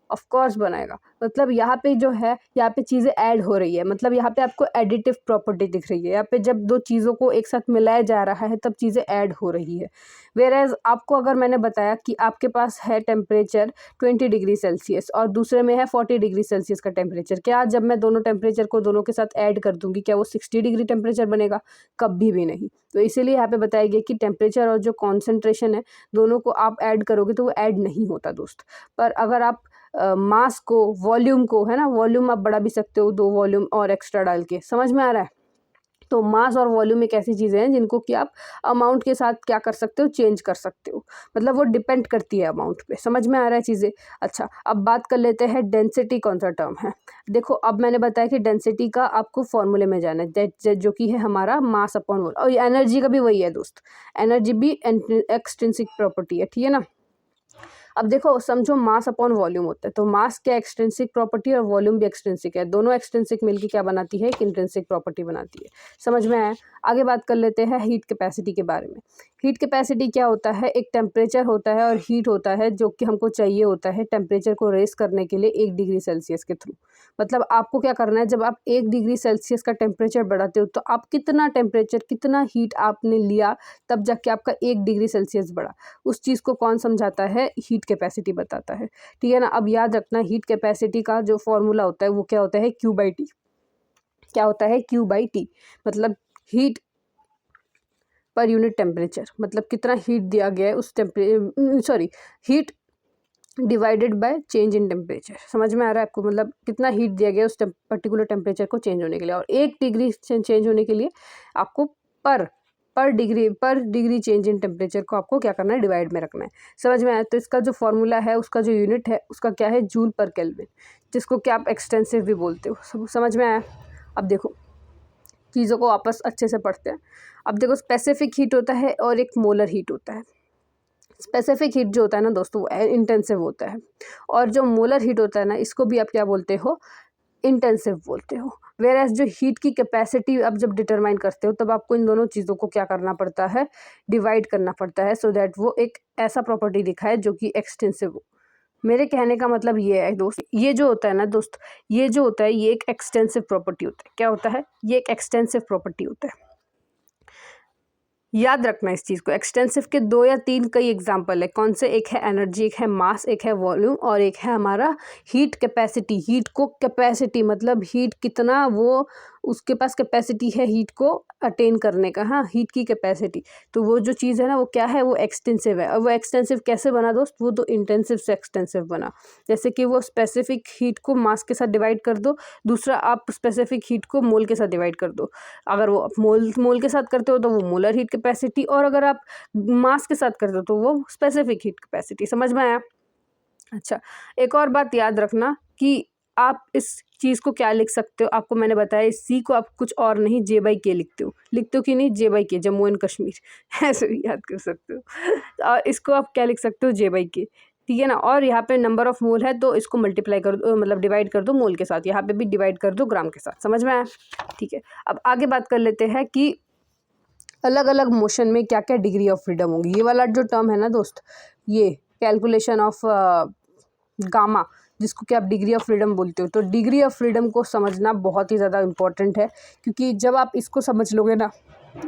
ऑफ कोर्स बनाएगा। मतलब यहाँ पे जो है, यहाँ पे चीज़ें ऐड हो रही है, मतलब यहाँ पे आपको एडिटिव प्रॉपर्टी दिख रही है। यहाँ पे जब 2 चीज़ों को एक साथ मिलाया जा रहा है तब चीज़ें ऐड हो रही है। व्हेयरएज़ आपको अगर मैंने बताया कि आपके पास है टेम्परेचर 20 डिग्री सेल्सियस और दूसरे में है 40 डिग्री सेल्सियस का टेम्परेचर, क्या जब मैं दोनों टेम्परेचर को दोनों के साथ ऐड कर दूँगी क्या वो 60 डिग्री टेम्परेचर बनेगा? कभी भी नहीं। तो इसीलिए यहाँ पे बताया गया कि टेम्परेचर और जो कॉन्सेंट्रेशन है दोनों को आप ऐड करोगे तो वो ऐड नहीं होता दोस्त। पर अगर आप मास को, वॉल्यूम को, है ना, वॉल्यूम आप बढ़ा भी सकते हो 2 वॉल्यूम और एक्स्ट्रा डाल के, समझ में आ रहा है? तो मास और वॉल्यूम एक ऐसी चीज़ें हैं जिनको कि आप अमाउंट के साथ क्या कर सकते हो, चेंज कर सकते हो, मतलब वो डिपेंड करती है अमाउंट पे। समझ में आ रहा है चीज़ें? अच्छा, अब बात कर लेते हैं डेंसिटी कौन सा टर्म है। देखो अब मैंने बताया कि डेंसिटी का आपको फॉर्मूले में जाना है, दैट जो कि है हमारा मास अपॉन वॉल्यूम, और एनर्जी का भी वही है दोस्त, एनर्जी भी एक्सट्रिंसिक प्रॉपर्टी है, ठीक है ना। अब देखो समझो मास अपॉन वॉल्यूम होता है, तो मास क्या एक्सट्रिंसिक प्रॉपर्टी और वॉल्यूम भी एक्सट्रिंसिक है, दोनों एक्सट्रिंसिक मिलकर क्या बनाती है, एक इंट्रिंसिक प्रॉपर्टी बनाती है। समझ में आया? आगे बात कर लेते हैं हीट कैपेसिटी के बारे में। हीट कैपेसिटी क्या होता है, एक टेम्परेचर होता है और हीट होता है जो कि हमको चाहिए होता है टेम्परेचर को रेस करने के लिए 1 डिग्री सेल्सियस के थ्रू। मतलब आपको क्या करना है, जब आप 1 डिग्री सेल्सियस का टेम्परेचर बढ़ाते हो तो आप कितना टेम्परेचर, कितना हीट आपने लिया, तब जाके आपका 1 डिग्री सेल्सियस बढ़ा। उस चीज़ को कौन समझाता है, हीट कैपेसिटी बताता है, ठीक है ना। अब याद रखना हीट कैपेसिटी का जो फॉर्मूला होता है वो क्या होता है, Q/T। क्या होता है, Q/T, मतलब हीट पर यूनिट टेम्परेचर, मतलब कितना हीट दिया गया है उस heat divided by change in temperature. समझ में आ रहा है आपको, मतलब कितना हीट दिया गया उस पर्टिकुलर टेम्परेचर को चेंज होने के लिए, और 1 डिग्री चेंज होने के लिए आपको पर डिग्री चेंज इन टेम्परेचर को आपको क्या करना है, डिवाइड में रखना है। समझ में आया? तो इसका जो फॉर्मूला है, उसका जो यूनिट है उसका क्या है, जूल पर केल्विन, जिसको क्या आप एक्सटेंसिव भी बोलते हो। समझ में आया? अब देखो चीज़ों को वापस अच्छे से पढ़ते हैं। अब देखो स्पेसिफिक हीट होता है और एक मोलर हीट होता है। स्पेसिफिक हीट जो होता है ना दोस्तों वो इंटेंसिव होता है, और जो मोलर हीट होता है ना इसको भी आप क्या बोलते हो, इंटेंसिव बोलते हो। वेयर एज जो हीट की कैपेसिटी आप जब डिटरमाइन करते हो तब आपको इन दोनों चीज़ों को क्या करना पड़ता है, डिवाइड करना पड़ता है, सो दैट वो एक ऐसा प्रॉपर्टी दिखाए जो कि एक्सटेंसिव हो। मेरे कहने का मतलब ये है दोस्त, ये जो होता है ना दोस्त, ये जो होता है ये एक एक्सटेंसिव प्रॉपर्टी होता है। क्या होता है, ये एक एक्सटेंसिव प्रॉपर्टी होता है। याद रखना इस चीज़ को, एक्सटेंसिव के 2 या 3 कई एग्जाम्पल है। कौन से, एक है एनर्जी, एक है मास, एक है वॉल्यूम, और एक है हमारा हीट कैपेसिटी। हीट को कैपेसिटी मतलब हीट कितना वो उसके पास कैपेसिटी है हीट को अटेन करने का, हाँ, हीट की कैपेसिटी। तो वो जो चीज़ है ना वो क्या है, वो एक्सटेंसिव है। और वो एक्सटेंसिव कैसे बना दोस्त, वो तो इंटेंसिव से एक्सटेंसिव बना। जैसे कि वो स्पेसिफिक हीट को मास के साथ डिवाइड कर दो, दूसरा आप स्पेसिफिक हीट को मोल के साथ डिवाइड कर दो। अगर वो मोल के साथ करते हो तो वो मोलर हीट कैपेसिटी, और अगर आप मास के साथ करते हो तो वो स्पेसिफिक हीट कैपेसिटी। समझ में आया? अच्छा, एक और बात याद रखना कि आप इस चीज़ को क्या लिख सकते हो, आपको मैंने बताया इस सी को आप कुछ और नहीं J/K लिखते हो कि नहीं, J/K, जम्मू एंड कश्मीर ऐसे भी याद कर सकते हो। और इसको आप क्या लिख सकते हो, J/K, ठीक है ना। और यहाँ पे नंबर ऑफ मोल है तो इसको मल्टीप्लाई कर दो, मतलब डिवाइड कर दो मोल के साथ, यहाँ पे भी डिवाइड कर दो ग्राम के साथ। समझ में आया? ठीक है, अब आगे बात कर लेते हैं कि अलग अलग मोशन में क्या क्या डिग्री ऑफ फ्रीडम होगी। ये वाला जो टर्म है ना दोस्त, ये कैलकुलेशन ऑफ गामा, जिसको कि आप डिग्री ऑफ फ्रीडम बोलते हो, तो डिग्री ऑफ फ्रीडम को समझना बहुत ही ज़्यादा इंपॉर्टेंट है, क्योंकि जब आप इसको समझ लोगे ना,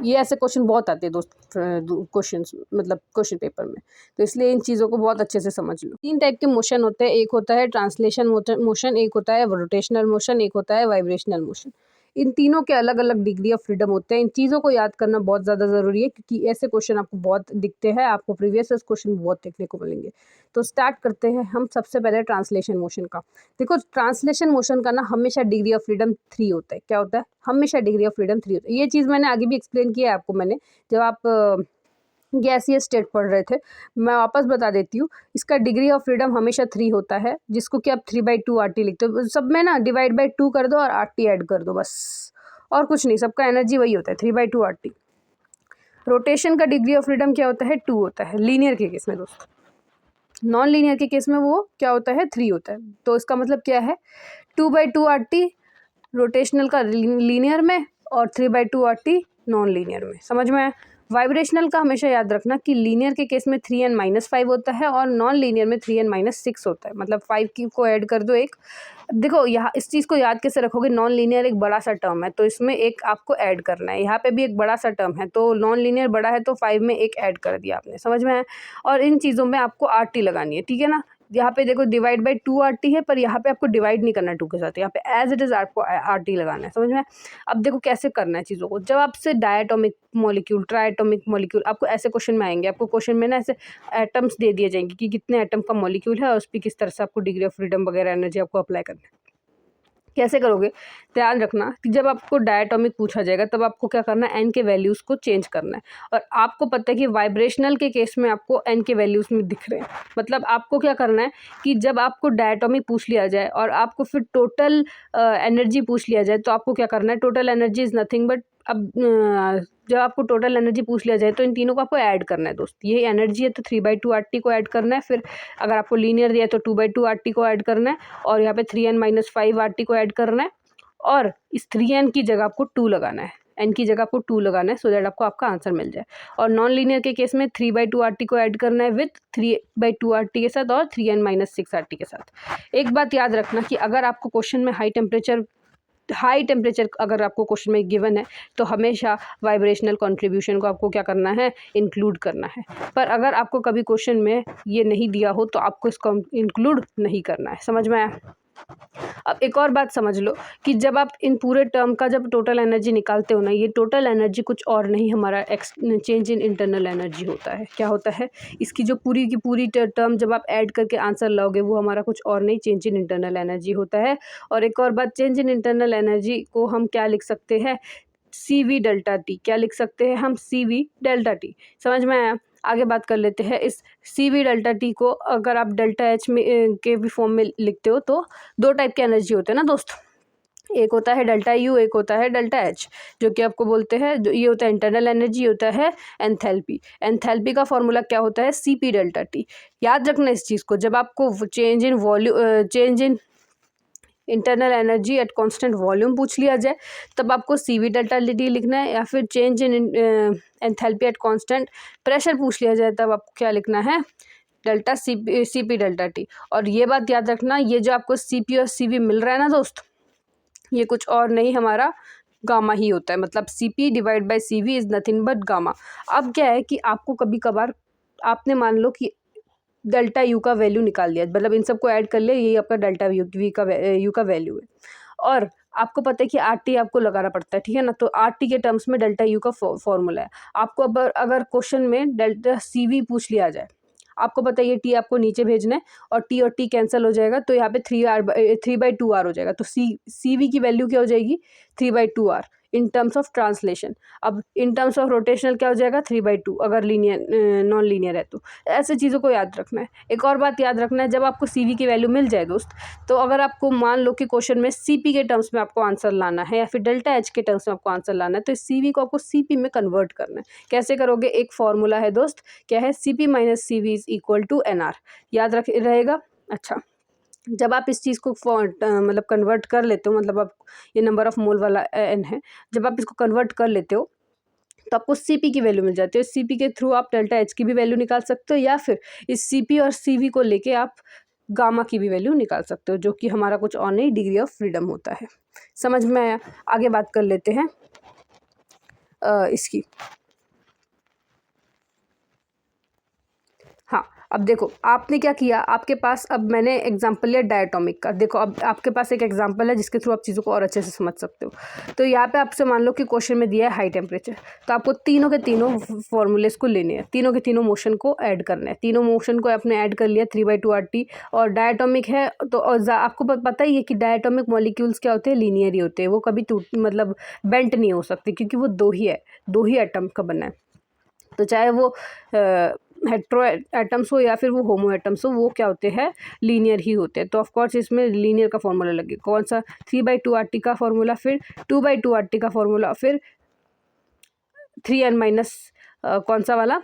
ये ऐसे क्वेश्चन बहुत आते हैं दोस्त, क्वेश्चंस मतलब क्वेश्चन पेपर में, तो इसलिए इन चीज़ों को बहुत अच्छे से समझ लो। 3 टाइप के मोशन होते हैं, एक होता है ट्रांसलेशन मोशन, एक होता है रोटेशनल मोशन, एक होता है वाइब्रेशनल मोशन। इन तीनों के अलग अलग डिग्री ऑफ फ्रीडम होते हैं। इन चीज़ों को याद करना बहुत ज़्यादा ज़रूरी है, क्योंकि ऐसे क्वेश्चन आपको बहुत दिखते हैं, आपको प्रीवियस क्वेश्चन बहुत देखने को मिलेंगे। तो स्टार्ट करते हैं हम सबसे पहले ट्रांसलेशन मोशन का। देखो, ट्रांसलेशन मोशन का ना हमेशा डिग्री ऑफ फ्रीडम 3 होता है। क्या होता है? हमेशा डिग्री ऑफ फ्रीडम 3 होता है। ये चीज़ मैंने आगे भी एक्सप्लेन किया है आपको, मैंने जब आप गैसीय स्टेट पढ़ रहे थे। मैं वापस बता देती हूँ, इसका डिग्री ऑफ फ्रीडम हमेशा 3 होता है, जिसको कि आप 3/2 RT लिखते हो। सब में ना डिवाइड बाई 2 कर दो और RT ऐड कर दो, बस और कुछ नहीं। सबका एनर्जी वही होता है, 3/2 RT। रोटेशन का डिग्री ऑफ फ्रीडम क्या होता है? 2 होता है लीनियर के केस में दोस्त। नॉन लीनियर के केस में वो क्या होता है? 3 होता है। तो इसका मतलब क्या है? 2/2 RT रोटेशनल का लीनियर में और 3/2 RT नॉन लीनियर में। समझ में आया? वाइब्रेशनल का हमेशा याद रखना कि लीनियर के केस में 3n-5 होता है और नॉन लीनियर में 3n-6 होता है। मतलब 5 की को ऐड कर दो एक। देखो, यहाँ इस चीज़ को याद कैसे रखोगे? नॉन लीनियर एक बड़ा सा टर्म है, तो इसमें एक आपको ऐड करना है। यहाँ पे भी एक बड़ा सा टर्म है, तो नॉन लीनियर बड़ा है तो 5 में एक ऐड कर दिया आपने। समझ में आया? और इन चीज़ों में आपको RT लगानी है, ठीक है ना? यहाँ पे देखो डिवाइड बाई 2 RT है, पर यहाँ पे आपको डिवाइड नहीं करना 2 के साथ, यहाँ पे एज इट इज़ आपको RT लगाना है। समझ में? अब देखो कैसे करना है चीज़ों को। जब आपसे डायटोमिक मॉलिक्यूल, ट्राइएटोमिक मॉलिक्यूल, आपको ऐसे क्वेश्चन में आएंगे। आपको क्वेश्चन में ना ऐसे एटम्स दे दिए जाएंगे कि कितने एटम का मॉलिक्यूल है और उस पर किस तरह से आपको डिग्री ऑफ फ्रीडम वगैरह एनर्जी आपको अप्लाई करना है। कैसे करोगे? ध्यान रखना कि जब आपको डायटोमिक पूछा जाएगा तब आपको क्या करना है? एन के वैल्यूज़ को चेंज करना है। और आपको पता है कि वाइब्रेशनल के केस में आपको एन के वैल्यूज़ में दिख रहे हैं। मतलब आपको क्या करना है कि जब आपको डायटोमिक पूछ लिया जाए और आपको फिर टोटल एनर्जी पूछ लिया जाए, तो आपको क्या करना है? Total energy is nothing but, अब जब आपको टोटल एनर्जी पूछ लिया जाए तो इन तीनों को आपको ऐड करना है दोस्त। ये एनर्जी है तो 3/2 RT को ऐड करना है। फिर अगर आपको लीनियर दिया है तो 2/2 RT को ऐड करना है और यहाँ पे 3n-5 RT को ऐड करना है। और इस 3n की जगह आपको 2 लगाना है, n की जगह आपको 2 लगाना है, सो दैट आपको आपका आंसर मिल जाए। और नॉन लीनियर के केस में 3/2 RT को ऐड करना है विथ 3/2 RT के साथ और 3n-6 RT के साथ। एक बात याद रखना कि अगर आपको क्वेश्चन में हाई टेम्परेचर अगर आपको क्वेश्चन में गिवन है, तो हमेशा वाइब्रेशनल कंट्रीब्यूशन को आपको क्या करना है? इंक्लूड करना है। पर अगर आपको कभी क्वेश्चन में ये नहीं दिया हो तो आपको इसको इंक्लूड नहीं करना है। समझ में आया? अब एक और बात समझ लो कि जब आप इन पूरे टर्म का जब टोटल एनर्जी निकालते हो ना, ये टोटल एनर्जी कुछ और नहीं, हमारा चेंज इन इंटरनल एनर्जी होता है। क्या होता है? इसकी जो पूरी की पूरी टर्म जब आप ऐड करके आंसर लाओगे, वो हमारा कुछ और नहीं, चेंज इन इंटरनल एनर्जी होता है। और एक और बात, चेंज इन इंटरनल एनर्जी को हम क्या लिख सकते हैं? CV delta T. क्या लिख सकते हैं हम? CV delta T. समझ में आया? आगे बात कर लेते हैं। इस CV डेल्टा टी को अगर आप डेल्टा H में के भी फॉर्म में लिखते हो तो 2 टाइप के एनर्जी होते हैं ना दोस्त। एक होता है डेल्टा U, एक होता है डेल्टा H, जो कि आपको बोलते हैं, ये होता है इंटरनल एनर्जी, होता है एंथैल्पी। एंथैल्पी का फॉर्मूला क्या होता है? CP delta T. याद रखना इस चीज़ को। जब आपको change in internal energy at constant volume पूछ लिया जाए, तब आपको CV डेल्टा टी लिखना है। या फिर change in enthalpy at constant pressure पूछ लिया जाए, तब आपको क्या लिखना है? Delta CP delta T. और ये बात याद रखना, ये जो आपको CP और CV मिल रहा है ना दोस्त, ये कुछ और नहीं, हमारा गामा ही होता है। मतलब CP divide by CV is nothing but gamma. अब क्या है कि आपको कभी कभार, आपने मान लो कि डेल्टा U का वैल्यू निकाल दिया, मतलब इन सबको ऐड कर लिया, यही आपका डेल्टा U का वैल्यू है। और आपको पता है कि RT आपको लगाना पड़ता है, ठीक है ना? तो RT के टर्म्स में डेल्टा U का फॉर्मूला है। आपको अब अगर क्वेश्चन में डेल्टा CV पूछ लिया जाए, आपको पता है ये T आपको नीचे भेजना है और T कैंसिल हो जाएगा, तो यहाँ पे 3/2R हो जाएगा। तो CV की वैल्यू क्या हो जाएगी? 3/2R in terms of translation. अब इन टर्म्स ऑफ रोटेशनल क्या हो जाएगा? 3/2, अगर लीनियर नॉन लीनियर है तो। ऐसे चीज़ों को याद रखना है। एक और बात याद रखना है, जब आपको CV की वैल्यू मिल जाए दोस्त, तो अगर आपको मान लो कि क्वेश्चन में CP के टर्म्स में आपको आंसर लाना है या फिर डेल्टा H के टर्म्स में आपको आंसर लाना है, तो इस CV को आपको CP में कन्वर्ट करना है। कैसे करोगे? एक फॉर्मूला है दोस्त, क्या है? CP minus CV is equal to NR। याद रहेगा? अच्छा, जब आप इस चीज़ को मतलब कन्वर्ट कर लेते हो, मतलब आप, ये नंबर ऑफ मोल वाला N है, जब आप इसको कन्वर्ट कर लेते हो तो आपको CP की वैल्यू मिल जाती है। CP के थ्रू आप डेल्टा H की भी वैल्यू निकाल सकते हो, या फिर इस CP और CV को लेके आप गामा की भी वैल्यू निकाल सकते हो, जो कि हमारा कुछ और नहीं, डिग्री ऑफ फ्रीडम होता है। समझ में आया? आगे बात कर लेते हैं इसकी। हाँ, अब देखो आपने क्या किया, आपके पास अब मैंने एग्जांपल लिया डायटोमिक का। देखो अब आपके पास एक एग्जांपल है जिसके थ्रू आप चीज़ों को और अच्छे से समझ सकते हो। तो यहाँ पे आपसे मान लो कि क्वेश्चन में दिया है हाई टेम्परेचर, तो आपको तीनों के तीनों फॉर्मूलेस को लेने हैं, तीनों के तीनों मोशन को ऐड करना है। तीनों मोशन को आपने ऐड कर लिया 3/2 RT। और डायटोमिक है तो आपको पता ही है कि डायटोमिक मॉलिक्यूल्स क्या होते हैं, लीनियर ही होते हैं, वो कभी टूट मतलब बेंट नहीं हो सकते, क्योंकि वो दो ही एटम का बना है। तो चाहे वो हेट्रो एटम्स हो या फिर वो होमो एटम्स हो, वो क्या होते हैं, लीनियर ही होते हैं। तो ऑफकोर्स इसमें लीनियर का फॉर्मूला लगे, कौन सा, 3/2 RT का फॉर्मूला, फिर 2/2 RT का फॉर्मूला, फिर 3n- कौन सा वाला,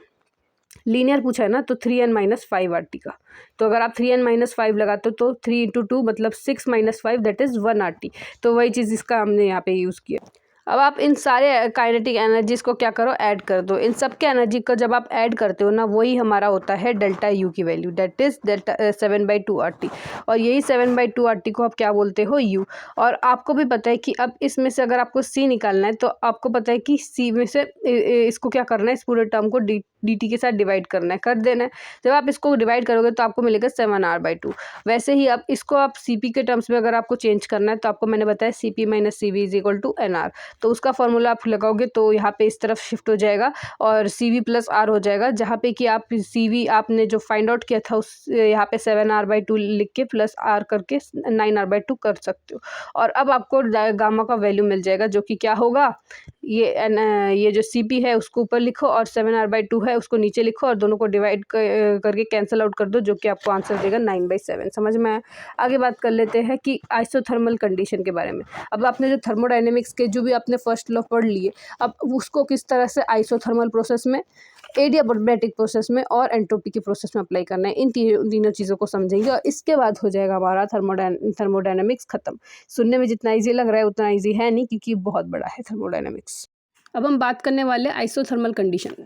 लीनियर पूछा है ना, तो 3n-5 RT का। तो अगर आप 3n-5 लगाते हो तो 3 × 2 मतलब 6 - 5 दैट इज़ 1 RT। तो वही चीज़ इसका हमने यहाँ पे यूज़ किया। अब आप इन सारे काइनेटिक एनर्जीज़ को क्या करो, ऐड कर दो। इन सब के एनर्जी को जब आप ऐड करते हो ना, वही हमारा होता है डेल्टा यू की value, that is delta 7/2 RT। और यही 7/2 RT को आप क्या बोलते हो, यू। और आपको भी पता है कि अब इसमें से अगर आपको सी निकालना है तो आपको पता है कि सी में से इसको क्या करना है, इस पूरे टर्म को dt के साथ डिवाइड करना है, कर देना है। जब आप इसको डिवाइड करोगे तो आपको मिलेगा 7r/2। वैसे ही अब इसको आप cp के टर्म्स में अगर आपको चेंज करना है तो आपको मैंने बताया cp - cv = nr। तो उसका फॉर्मूला आप लगाओगे तो यहाँ पे इस तरफ शिफ्ट हो जाएगा और cv + r हो जाएगा, जहाँ पे कि आप cv आपने जो फाइंड आउट किया था उस यहाँ पे 7r/2 लिख के प्लस r करके 9r/2 कर सकते हो। और अब आपको गामा का वैल्यू मिल जाएगा, जो कि क्या होगा, ये जो cp है उसको ऊपर लिखो और 7r/2 है उसको नीचे लिखो और दोनों को डिवाइड करके कैंसिल आउट कर दो, जो कि आपको आंसर देगा 9/7। समझ में आया। आगे बात कर लेते हैं कि आइसोथर्मल कंडीशन के बारे में। अब आपने जो थर्मोडायनेमिक्स के जो भी आपने फर्स्ट लॉ पढ़ लिए, अब उसको किस तरह से आइसोथर्मल प्रोसेस में, एडियाबैटिक प्रोसेस में और एंट्रोपी के प्रोसेस में अप्लाई करना है, इन तीनों चीज़ों को समझेंगे और इसके बाद हो जाएगा हमारा थर्मोडायनेमिक्स खत्म। सुनने में जितना ईजी लग रहा है उतना ईजी है नहीं, क्योंकि बहुत बड़ा है थर्मोडायनेमिक्स। अब हम बात करने वाले आइसोथर्मल कंडीशन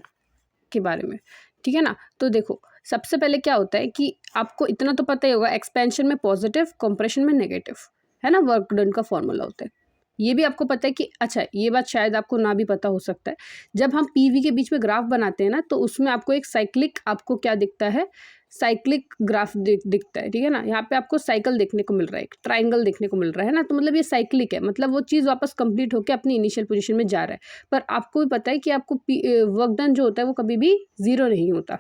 के बारे में, ठीक है ना। तो देखो सबसे पहले क्या होता है कि आपको इतना तो पता ही होगा, एक्सपेंशन में पॉजिटिव, कंप्रेशन में नेगेटिव, है ना, वर्क डन का फॉर्मूला होता है। ये भी आपको पता है कि, अच्छा ये बात शायद आपको ना भी पता हो सकता है, जब हम पीवी के बीच में ग्राफ बनाते हैं ना, तो उसमें आपको एक साइक्लिक, आपको क्या दिखता है, साइक्लिक ग्राफ दिखता है, ठीक है ना। यहाँ पे आपको साइकिल देखने को मिल रहा है, एक ट्राइंगल देखने को मिल रहा है ना, तो मतलब ये साइक्लिक है, मतलब वो चीज़ वापस कंप्लीट होकर अपनी इनिशियल पोजीशन में जा रहा है। पर आपको भी पता है कि आपको वर्क डन जो होता है वो कभी भी ज़ीरो नहीं होता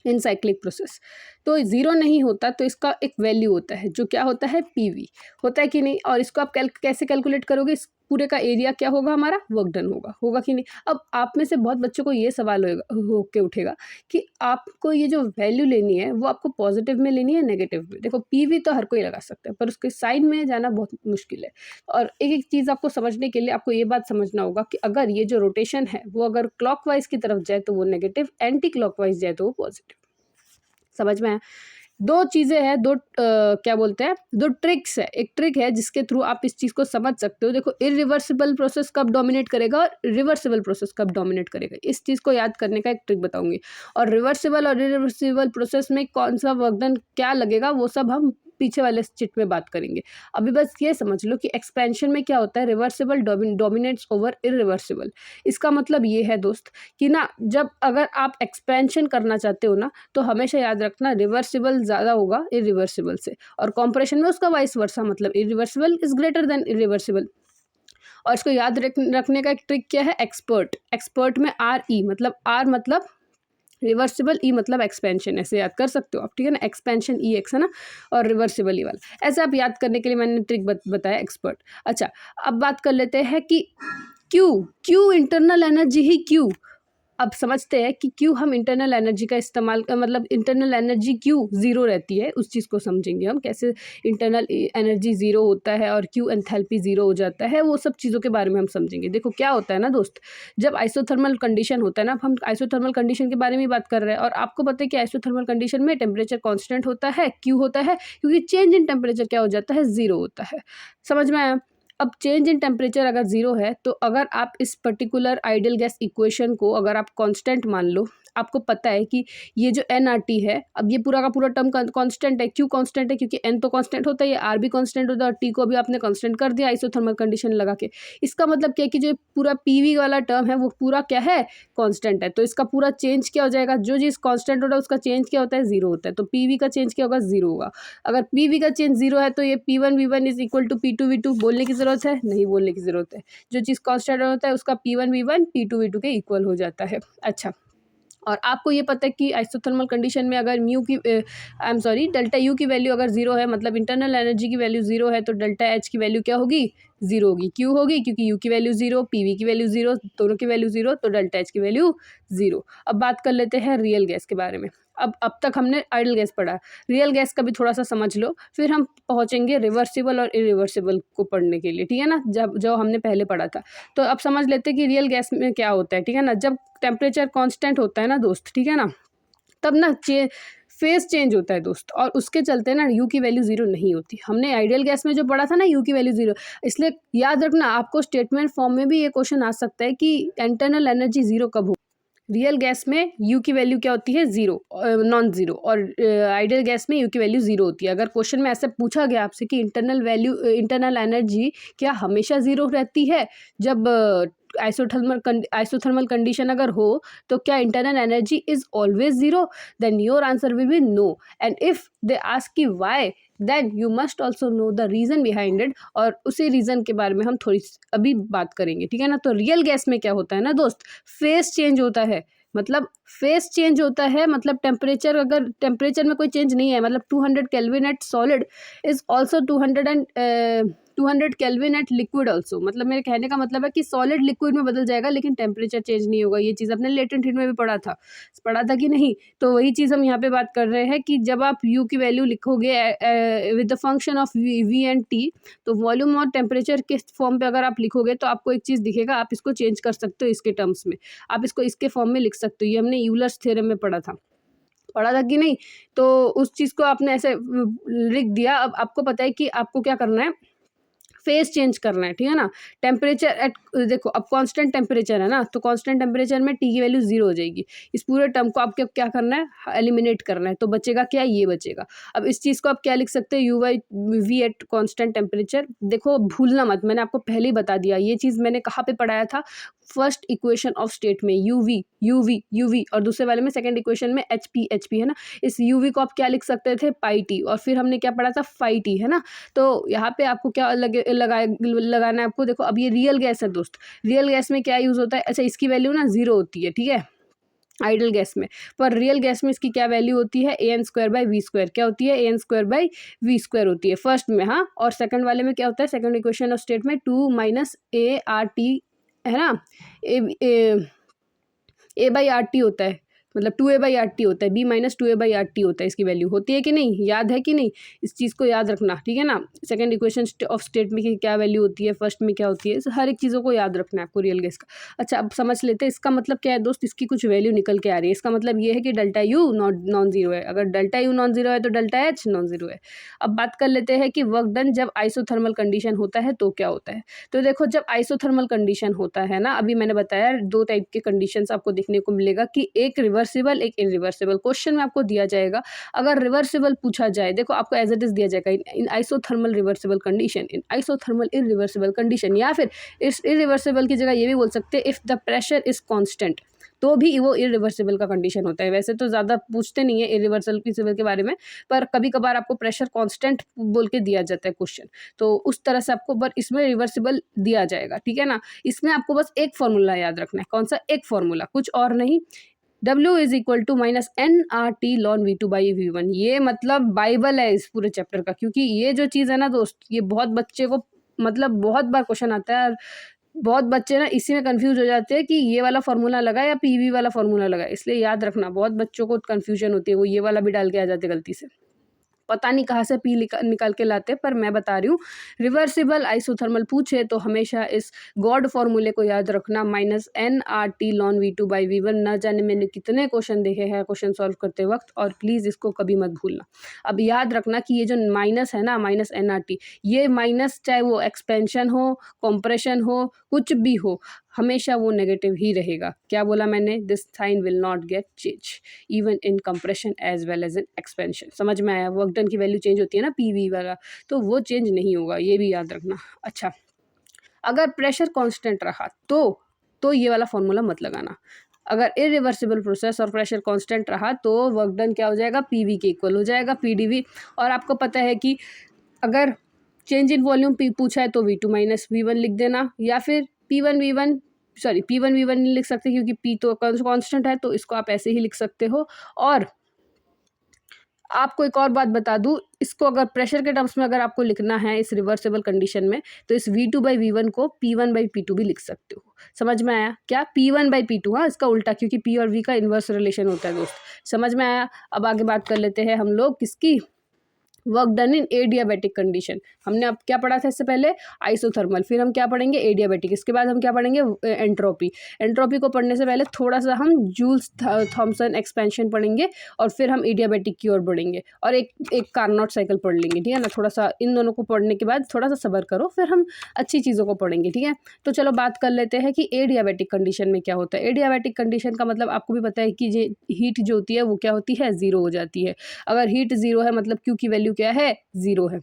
इन साइक्लिक प्रोसेस। तो ज़ीरो नहीं होता, तो इसका एक वैल्यू होता है जो क्या होता है, पीवी होता है कि नहीं। और इसको आप कैसे कैलकुलेट करोगे, इस पूरे का एरिया क्या होगा, हमारा वर्क डन होगा कि नहीं। अब आप में से बहुत बच्चों को ये सवाल होके उठेगा कि आपको ये जो वैल्यू लेनी है वो आपको पॉजिटिव में लेनी है, नेगेटिव में। देखो पीवी तो हर कोई लगा सकता है, पर उसके साइन में जाना बहुत मुश्किल है। और एक एक चीज़ आपको समझने के लिए आपको ये बात समझना होगा कि अगर ये जो रोटेशन है वो अगर क्लॉकवाइज की तरफ जाए तो वो नेगेटिव, एंटी क्लॉकवाइज जाए तो वो पॉजिटिव। समझ में आया। दो चीज़ें हैं, क्या बोलते हैं, दो ट्रिक्स है। एक ट्रिक है जिसके थ्रू आप इस चीज़ को समझ सकते हो। देखो इरिवर्सिबल प्रोसेस कब डोमिनेट करेगा और रिवर्सिबल प्रोसेस कब डोमिनेट करेगा, इस चीज़ को याद करने का एक ट्रिक बताऊंगी। और रिवर्सिबल और इरिवर्सिबल प्रोसेस में कौन सा वर्क डन क्या लगेगा, वो सब हम पीछे वाले चिट में बात करेंगे। अभी बस ये समझ लो कि एक्सपेंशन में क्या होता है, रिवर्सिबल डोमिनेट्स ओवर इरिवर्सिबल। इसका मतलब ये है दोस्त कि ना, जब अगर आप एक्सपेंशन करना चाहते हो ना, तो हमेशा याद रखना रिवर्सिबल ज़्यादा होगा इरिवर्सिबल से, और कॉम्प्रेशन में उसका वाइस वर्सा, मतलब irreversible is greater then irreversible. और इसको याद रखने का एक ट्रिक क्या है, एक्सपर्ट में RE मतलब R मतलब रिवर्सिबल, ई मतलब एक्सपेंशन, ऐसे याद कर सकते हो आप, ठीक है ना। एक्सपेंशन EX है ना, और रिवर्सिबल ई वाला, ऐसे आप याद करने के लिए मैंने ट्रिक बताया एक्सपर्ट। अच्छा अब बात कर लेते हैं कि क्यू इंटरनल एनर्जी ही क्यू। अब समझते हैं कि क्यों हम इंटरनल एनर्जी का इस्तेमाल, मतलब इंटरनल एनर्जी क्यों ज़ीरो रहती है, उस चीज़ को समझेंगे हम, कैसे इंटरनल एनर्जी ज़ीरो होता है और क्यों एंथैल्पी ज़ीरो हो जाता है, वो सब चीज़ों के बारे में हम समझेंगे। देखो क्या होता है ना दोस्त, जब आइसोथर्मल कंडीशन होता है ना, हम आइसोथर्मल कंडीशन के बारे में बात कर रहे हैं, और आपको पता है कि आइसोथर्मल कंडीशन में टेम्परेचर कॉन्स्टेंट होता है, क्यों होता है, क्योंकि चेंज इन टेम्परेचर क्या हो जाता है, ज़ीरो होता है। समझ में आया। अब चेंज इन टेम्परेचर अगर ज़ीरो है, तो अगर आप इस पर्टिकुलर आइडियल गैस इक्वेशन को अगर आप कांस्टेंट मान लो, आपको पता है कि ये जो nRT है, अब ये पूरा का पूरा टर्म कांस्टेंट है। क्यों कांस्टेंट है? क्योंकि n तो कांस्टेंट होता है, ये r भी कांस्टेंट होता है और t को भी आपने कांस्टेंट कर दिया आइसोथर्मल कंडीशन लगा के। इसका मतलब क्या है कि जो पूरा PV वाला टर्म है वो पूरा क्या है? कांस्टेंट है। तो इसका पूरा चेंज क्या हो जाएगा? जो चीज़ कांस्टेंट होता है उसका चेंज क्या होता है? 0 होता है। तो PV का चेंज क्या होगा? 0 होगा। अगर PV का चेंज 0 है तो ये P1V1 is equal to P2V2 बोलने की ज़रूरत है? नहीं बोलने की ज़रूरत है। जो चीज़ कांस्टेंट होता है उसका P1V1 P2V2 के इक्वल हो जाता है। अच्छा, और आपको ये पता है कि आइसोथर्मल कंडीशन में अगर डेल्टा यू की वैल्यू अगर 0 है, मतलब इंटरनल एनर्जी की वैल्यू 0 है, तो डेल्टा एच की वैल्यू क्या होगी? 0 होगी। क्यों होगी? क्योंकि यू की वैल्यू 0, पीवी की वैल्यू 0, दोनों की वैल्यू 0, तो डेल्टा एच की वैल्यू 0। अब बात कर लेते हैं रियल गैस के बारे में। अब तक हमने आइडल गैस पढ़ा, रियल गैस का भी थोड़ा सा समझ लो, फिर हम पहुँचेंगे रिवर्सिबल और इरिवर्सिबल को पढ़ने के लिए, ठीक है ना, जो हमने पहले पढ़ा था। तो अब समझ लेते हैं कि रियल गैस में क्या होता है, ठीक है ना। जब टेम्परेचर कांस्टेंट होता है ना दोस्त, ठीक है ना, तब ना फेज चेंज होता है दोस्त, और उसके चलते ना यू की वैल्यू 0 नहीं होती। हमने आइडियल गैस में जो पढ़ा था ना यू की वैल्यू 0, इसलिए याद रखना आपको स्टेटमेंट फॉर्म में भी ये क्वेश्चन आ सकता है कि इंटरनल एनर्जी 0 कब हो। रियल गैस में यू की वैल्यू क्या होती है? 0, नॉन ज़ीरो, और आइडियल गैस में यू की वैल्यू 0 होती है। अगर क्वेश्चन में ऐसे पूछा गया आपसे कि इंटरनल एनर्जी क्या हमेशा 0 रहती है? जब आइसोथर्मल कंडीशन अगर हो, तो क्या internal energy is always 0? Then your answer will be no. And if they ask की why, then you must also know the reason behind it, और उसी रीज़न के बारे में हम थोड़ी अभी बात करेंगे, ठीक है ना। तो रियल गैस में क्या होता है ना दोस्त, फेस चेंज होता है। मतलब फेस चेंज होता है, मतलब टेम्परेचर, अगर टेम्परेचर में कोई चेंज नहीं है, मतलब 200 kelvin at solid is also 200 kelvin at liquid also. मतलब मेरे कहने का मतलब है कि सॉलिड लिक्विड में बदल जाएगा लेकिन टेम्परेचर चेंज नहीं होगा। ये चीज़ अपने लेटेंट हीट में भी पढ़ा था कि नहीं? तो वही चीज़ हम यहाँ पे बात कर रहे हैं कि जब आप यू की वैल्यू लिखोगे with the function of V and T, तो वॉल्यूम और टेम्परेचर के फॉर्म पे अगर आप लिखोगे तो आपको एक चीज़ दिखेगा, आप इसको चेंज कर सकते हो इसके टर्म्स में, आप इसको इसके फॉर्म में लिख सकते हो। ये हमने यूलर्स थ्योरम में पढ़ा था कि नहीं? तो उस चीज़ को आपने ऐसे लिख दिया। अब आपको पता है कि आपको क्या करना है, फेज चेंज करना है, ठीक है ना। टेम्परेचर एट, देखो अब कांस्टेंट टेम्परेचर है ना, तो कांस्टेंट टेम्परेचर में टी की वैल्यू 0 हो जाएगी। इस पूरे टर्म को आपको क्या करना है, एलिमिनेट करना है, तो बचेगा क्या? ये बचेगा। अब इस चीज़ को आप क्या लिख सकते हैं, U by V at constant temperature. देखो भूलना मत, मैंने आपको पहले ही बता दिया, ये चीज़ मैंने कहाँ पे पढ़ाया था, फर्स्ट इक्वेशन ऑफ स्टेट में, यूवी, और दूसरे वाले में सेकेंड इक्वेशन में एचपी है ना। इस यूवी को आप क्या लिख सकते थे, पाई टी, और फिर हमने क्या पढ़ा था, फाई टी, है ना। तो यहाँ पे आपको क्या लगाना है आपको। देखो अब ये रियल गैस है दोस्त, रियल गैस में क्या यूज़ होता है, अच्छा इसकी वैल्यू ना 0 होती है, ठीक है, आइडल गैस में। पर रियल गैस में इसकी क्या वैल्यू होती है, an²/v²। क्या होती है, an²/v² होती है फर्स्ट में, हाँ। और सेकंड वाले में क्या होता है, सेकंड इक्वेशन ऑफ स्टेट में 2 - ART, है ना, A/RT होता है, मतलब 2A/RT होता है, B - 2A/RT होता है। इसकी वैल्यू होती है कि नहीं, याद है कि नहीं? इस चीज़ को याद रखना, ठीक है ना। सेकंड इक्वेशन ऑफ स्टेट में क्या वैल्यू होती है, फर्स्ट में क्या होती है, हर एक चीज़ों को याद रखना है आपको रियल गैस का। अच्छा अब समझ लेते हैं इसका मतलब क्या है दोस्त, इसकी कुछ वैल्यू निकल के आ रही है। इसका मतलब ये है कि डेल्टा यू नॉन ज़ीरो है। अगर डेल्टा यू नॉन ज़ीरो है तो डेल्टा एच नॉन ज़ीरो है। अब बात कर लेते हैं कि वर्क डन जब आइसोथर्मल कंडीशन होता है तो क्या होता है। तो देखो जब आइसोथर्मल कंडीशन होता है ना, अभी मैंने बताया 2 टाइप के कंडीशंस आपको देखने को मिलेगा कि एक रिवर्सिबल, एक इरिवर्सिबल। क्वेश्चन में आपको दिया जाएगा, अगर रिवर्सिबल पूछा जाए, देखो आपको एज इट इज दिया जाएगा in isothermal reversible condition, in isothermal irreversible condition, या फिर इस इरिवर्सिबल की जगह ये भी बोल सकते हैं if the pressure is constant, तो भी वो इरिवर्सिबल का कंडीशन होता है। वैसे तो ज़्यादा पूछते नहीं है इरिवर्सिबल के बारे में, पर कभी कभार आपको प्रेशर कांस्टेंट बोल के दिया जाता है क्वेश्चन, तो उस तरह से आपको बट इसमें रिवर्सिबल दिया जाएगा, ठीक है ना। इसमें आपको बस एक फॉर्मूला याद रखना है, कौन सा, एक फॉर्मूला, कुछ और नहीं, W is equal to -nRT ln V2/V1। ये मतलब बाइबल है इस पूरे चैप्टर का, क्योंकि ये जो चीज़ है ना दोस्त, ये बहुत बच्चे को, मतलब बहुत बार क्वेश्चन आता है और बहुत बच्चे ना इसी में कंफ्यूज हो जाते हैं कि ये वाला फॉर्मूला लगा या PV वाला फॉर्मूला लगा। इसलिए याद रखना, बहुत बच्चों को कन्फ्यूजन होती है, वो ये वाला भी डाल के आ जाते गलती से, पता नहीं कहाँ से पी निकाल के लाते, पर मैं बता रही हूँ। रिवर्सिबल आइसोथर्मल पूछे तो हमेशा इस गॉड फॉर्मूले को याद रखना, -nRT ln V2/V1। न जाने मैंने कितने क्वेश्चन देखे हैं क्वेश्चन सॉल्व करते वक्त, और प्लीज़ इसको कभी मत भूलना। अब याद रखना कि ये जो माइनस है ना, -nRT, ये माइनस चाहे वो एक्सपेंशन हो, कॉम्प्रेशन हो, कुछ भी हो, हमेशा वो नेगेटिव ही रहेगा। क्या बोला मैंने? This sign will not get change even in compression as well as in expansion. समझ में आया? वर्क डन की वैल्यू चेंज होती है ना पीवी वाला, तो वो चेंज नहीं होगा, ये भी याद रखना। अच्छा, अगर प्रेशर कांस्टेंट रहा तो ये वाला फॉर्मूला मत लगाना। अगर इरिवर्सिबल प्रोसेस और प्रेशर कांस्टेंट रहा तो वर्क डन क्या हो जाएगा? पीवी के इक्वल हो जाएगा, पीडीवी। और आपको पता है कि अगर चेंज इन वॉल्यूम पूछा है तो V2 माइनस V1 लिख देना, या फिर P1 V1 sorry P1 V1 नहीं लिख सकते क्योंकि P तो कांस्टेंट है, तो इसको आप ऐसे ही लिख सकते हो। और आपको एक और बात बता दूं, इसको अगर प्रेशर के टर्म्स में अगर आपको लिखना है इस रिवर्सिबल कंडीशन में, तो इस V2/V1 को P1/P2 भी लिख सकते हो। समझ में आया? क्या? P1/P2, हाँ, इसका उल्टा, क्योंकि P और V का इन्वर्स रिलेशन होता है दोस्त। समझ में आया? अब आगे बात कर लेते हैं हम लोग किसकी? Work done in adiabatic condition. हमने अब क्या पढ़ा था इससे पहले? आइसोथर्मल। फिर हम क्या पढ़ेंगे? एडियाबैटिक। इसके बाद हम क्या पढ़ेंगे? एंट्रोपी। एंट्रोपी को पढ़ने से पहले थोड़ा सा हम जूल्स थॉमसन एक्सपेंशन पढ़ेंगे, और फिर हम एडियाबैटिक की ओर बढ़ेंगे, और एक कार्नोट साइकिल पढ़ लेंगे, ठीक है ना। थोड़ा सा इन दोनों को पढ़ने के बाद थोड़ा सा सब्र करो, फिर हम अच्छी चीज़ों को पढ़ेंगे, ठीक है। तो चलो बात कर लेते हैं कि एडियाबैटिक कंडीशन में क्या होता है। एडियाबैटिक कंडीशन का मतलब आपको भी पता है कि ये हीट जो होती है वो क्या होती है? ज़ीरो हो जाती है। अगर हीट ज़ीरो है मतलब क्यू की वैल्यू क्या है? ज़ीरो है।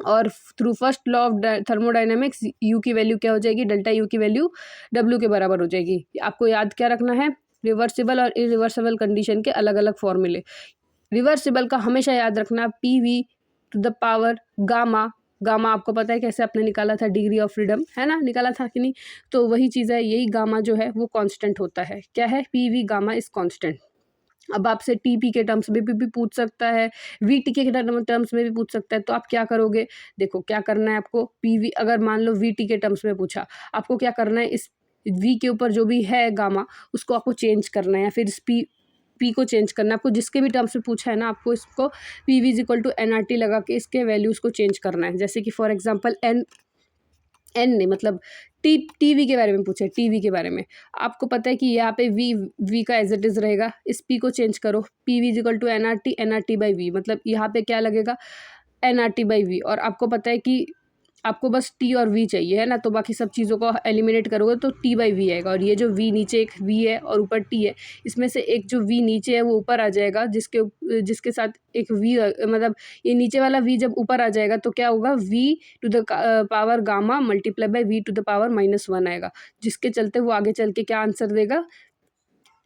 और through first law of thermodynamics you की वैल्यू क्या हो जाएगी? डेल्टा यू की वैल्यू डब्ल्यू के बराबर हो जाएगी। आपको याद क्या रखना है? रिवर्सिबल और इरिवर्सिबल कंडीशन के अलग अलग फॉर्मूले। रिवर्सिबल का हमेशा याद रखना PV to the power gamma. Gamma आपको पता है कैसे आपने निकाला था? डिग्री ऑफ फ्रीडम, है ना, निकाला था कि नहीं? तो वही चीज़ है, यही गामा जो है वो कांस्टेंट होता है। क्या है? PV gamma is constant. अब आपसे TP के टर्म्स में भी पूछ सकता है, VT के टर्म्स में भी पूछ सकता है, तो आप क्या करोगे? देखो क्या करना है आपको। PV अगर मान लो VT के टर्म्स में पूछा, आपको क्या करना है? इस V के ऊपर जो भी है गामा, उसको आपको चेंज करना है, या फिर इस P को चेंज करना है आपको। जिसके भी टर्म्स में पूछा है ना, आपको इसको PV is equal to NRT लगा के इसके वैल्यूज़ को चेंज करना है। जैसे कि फॉर एग्जाम्पल एन नहीं, मतलब टीवी के बारे में पूछे, टीवी के बारे में आपको पता है कि यहाँ पे वी का एज इट इज़ रहेगा। इस पी को चेंज करो, PV is equal to NRT by V, मतलब यहाँ पे क्या लगेगा? NRT by V। और आपको पता है कि आपको बस T और V चाहिए, है ना, तो बाकी सब चीज़ों को एलिमिनेट करोगे तो T/V आएगा। और ये जो V नीचे एक V है और ऊपर T है, इसमें से एक जो V नीचे है वो ऊपर आ जाएगा, जिसके साथ एक V, मतलब ये नीचे वाला V जब ऊपर आ जाएगा तो क्या होगा? V to the power gamma multiply by V to the power -1 आएगा, जिसके चलते वो आगे चल के क्या आंसर देगा?